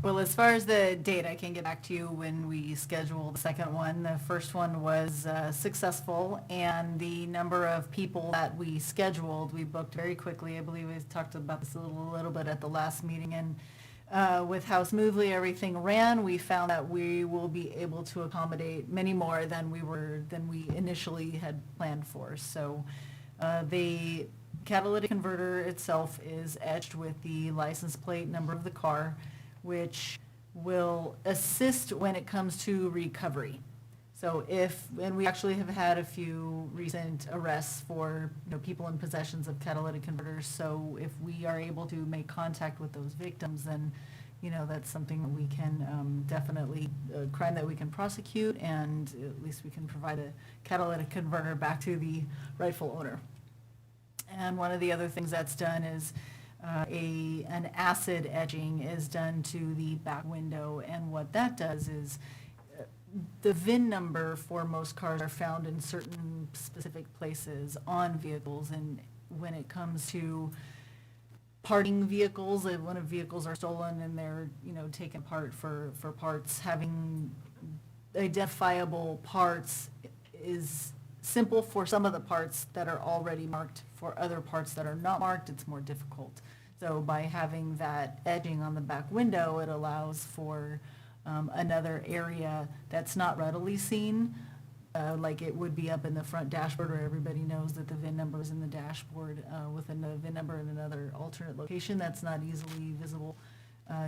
Well, as far as the date, I can get back to you when we schedule the second one. The first one was successful, and the number of people that we scheduled, we booked very quickly. I believe we talked about this a little bit at the last meeting, and with how smoothly everything ran, we found that we will be able to accommodate many more than we initially had planned for. So the catalytic converter itself is etched with the license plate number of the car, which will assist when it comes to recovery. So and we actually have had a few recent arrests for people in possessions of catalytic converters. So if we are able to make contact with those victims, then that's something that we can definitely, a crime that we can prosecute, and at least we can provide a catalytic converter back to the rightful owner. And one of the other things that's done is an acid etching is done to the back window, and what that does is the VIN number for most cars are found in certain specific places on vehicles, and when it comes to parting vehicles, when vehicles are stolen and they're taken apart for parts, having identifiable parts is simple for some of the parts that are already marked. For other parts that are not marked, it's more difficult. So by having that edging on the back window, it allows for another area that's not readily seen, like it would be up in the front dashboard where everybody knows that the VIN number is in the dashboard, within the VIN number in another alternate location that's not easily visible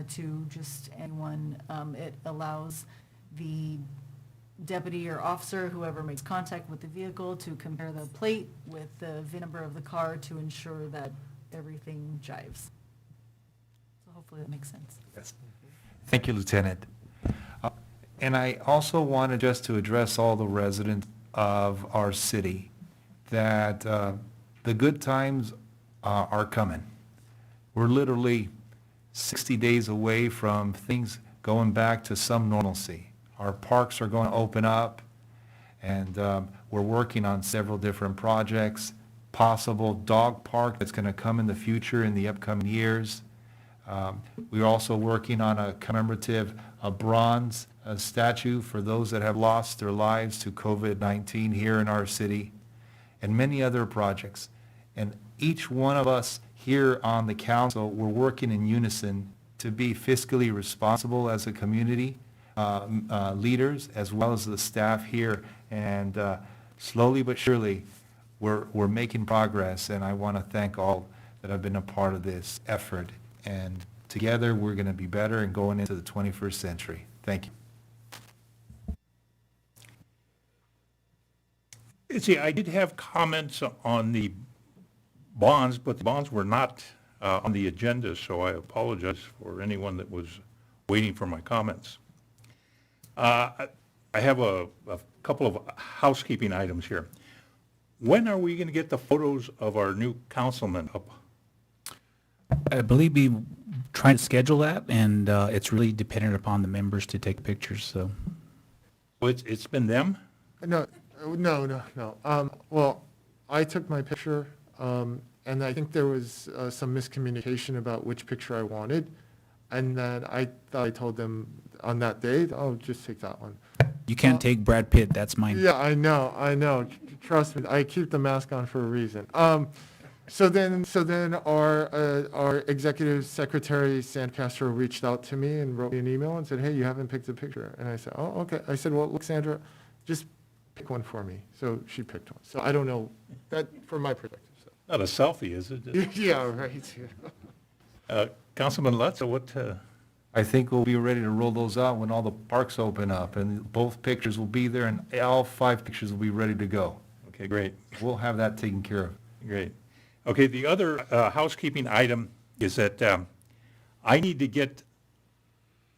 to just anyone. It allows the deputy or officer, whoever makes contact with the vehicle, to compare the plate with the VIN number of the car to ensure that everything jives. So hopefully that makes sense. Yes. Thank you, Lieutenant. And I also wanted just to address all the residents of our city that the good times are coming. We're literally 60 days away from things going back to some normalcy. Our parks are going to open up, and we're working on several different projects, possible dog park that's going to come in the future in the upcoming years. We're also working on a commemorative bronze a statue for those that have lost their lives to COVID-19 here in our city, and many other projects. And each one of us here on the council, we're working in unison to be fiscally responsible as a community, leaders, as well as the staff here. And slowly but surely, we're making progress, and I want to thank all that have been a part of this effort. And together, we're going to be better and going into the 21st century. Thank you. See, I did have comments on the bonds, but the bonds were not on the agenda, so I apologize for anyone that was waiting for my comments. I have a couple of housekeeping items here. When are we going to get the photos of our new councilman up? I believe we trying to schedule that, and it's really dependent upon the members to take pictures, so. Well, it's been them? No. Well, I took my picture, and I think there was some miscommunication about which picture I wanted. And then I thought I told them on that day, oh, just take that one. You can't take Brad Pitt, that's mine. Yeah, I know. Trust me, I keep the mask on for a reason. So then our executive secretary, Sandcastro, reached out to me and wrote me an email and said, hey, you haven't picked a picture. And I said, oh, okay. I said, well, look, Sandra, just pick one for me. So she picked one. So I don't know, that from my perspective. So. Not a selfie, is it? Yeah, right. Councilman Lutz, what? I think we'll be ready to roll those out when all the parks open up, and both pictures will be there, and all 5 pictures will be ready to go. Okay, great. We'll have that taken care of. Great. Okay, the other housekeeping item is that I need to get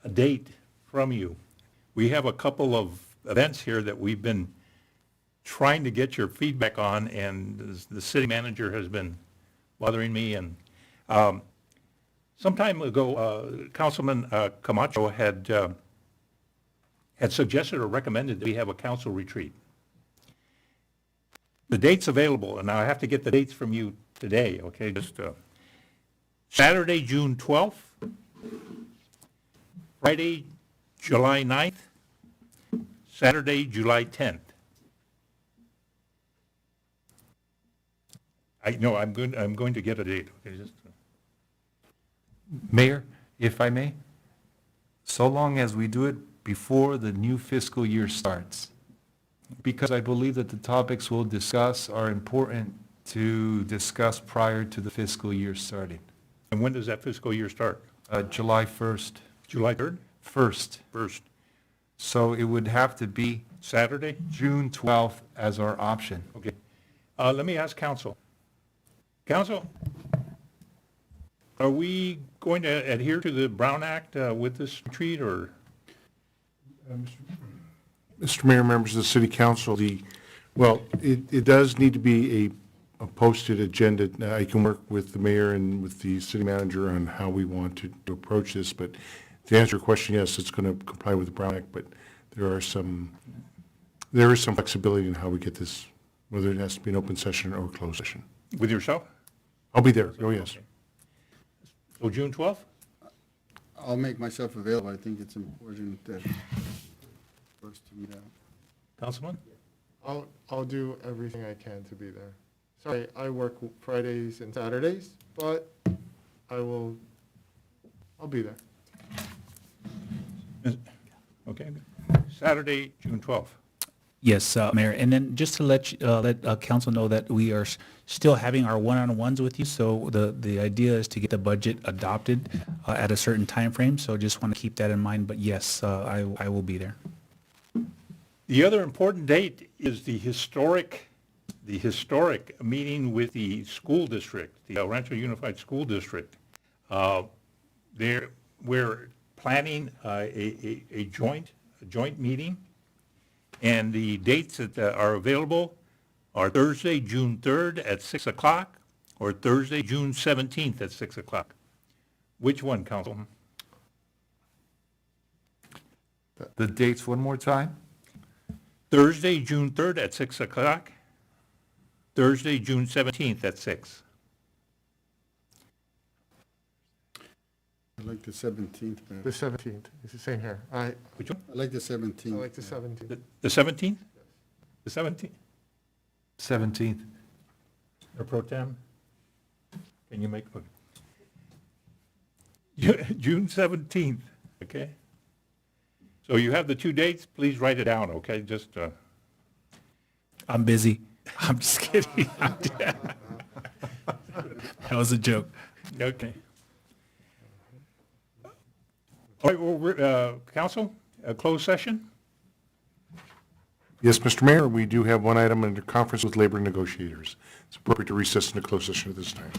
a date from you. We have a couple of events here that we've been trying to get your feedback on, and the city manager has been bothering me. And some time ago, Councilman Camacho had suggested or recommended that we have a council retreat. The date's available, and now I have to get the dates from you today, okay? Just Saturday, June 12th, Friday, July 9th, Saturday, July 10th. I'm going to get a date. Okay, Mayor, if I may, so long as we do it before the new fiscal year starts, because I believe that the topics we'll discuss are important to discuss prior to the fiscal year starting. And when does that fiscal year start? July 1st. July 3rd? 1st. 1st. So it would have to be Saturday? June 12th as our option. Okay. Let me ask council. Council, are we going to adhere to the Brown Act with this retreat, or? Mr. Mayor, members of the city council, it does need to be a posted agenda. Now, I can work with the mayor and with the city manager on how we want to approach this, but to answer your question, yes, it's going to comply with the Brown Act, but there is some flexibility in how we get this, whether it has to be an open session or a closed session. With yourself? I'll be there. Oh, yes. So June 12th? I'll make myself available. I think it's important that for us to meet out. Councilman? I'll do everything I can to be there. Sorry, I work Fridays and Saturdays, but I'll be there. Okay. Saturday, June 12th. Yes, Mayor, and then just to let council know that we are still having our one-on-ones with you, so the idea is to get the budget adopted at a certain time frame. So just want to keep that in mind, but yes, I will be there. The other important date is the historic meeting with the school district, the El Rancho Unified School District. We're planning a joint meeting, and the dates that are available are Thursday, June 3rd at 6 o'clock, or Thursday, June 17th at 6 o'clock. Which one, Council? The dates one more time? Thursday, June 3rd at 6 o'clock. Thursday, June 17th at 6. I like the 17th, Mayor. The 17th, it's the same here. Which one? I like the 17th. I like the 17th. The 17th? The 17th? 17th. Mayor Pro Tem? Can you make, June 17th, okay? So you have the two dates, please write it down, okay? Just, I'm busy. I'm just kidding. That was a joke. okay. All right, well, council, a closed session? Yes, Mr. Mayor, we do have one item under conference with labor negotiators. It's appropriate to recess into closed session at this time.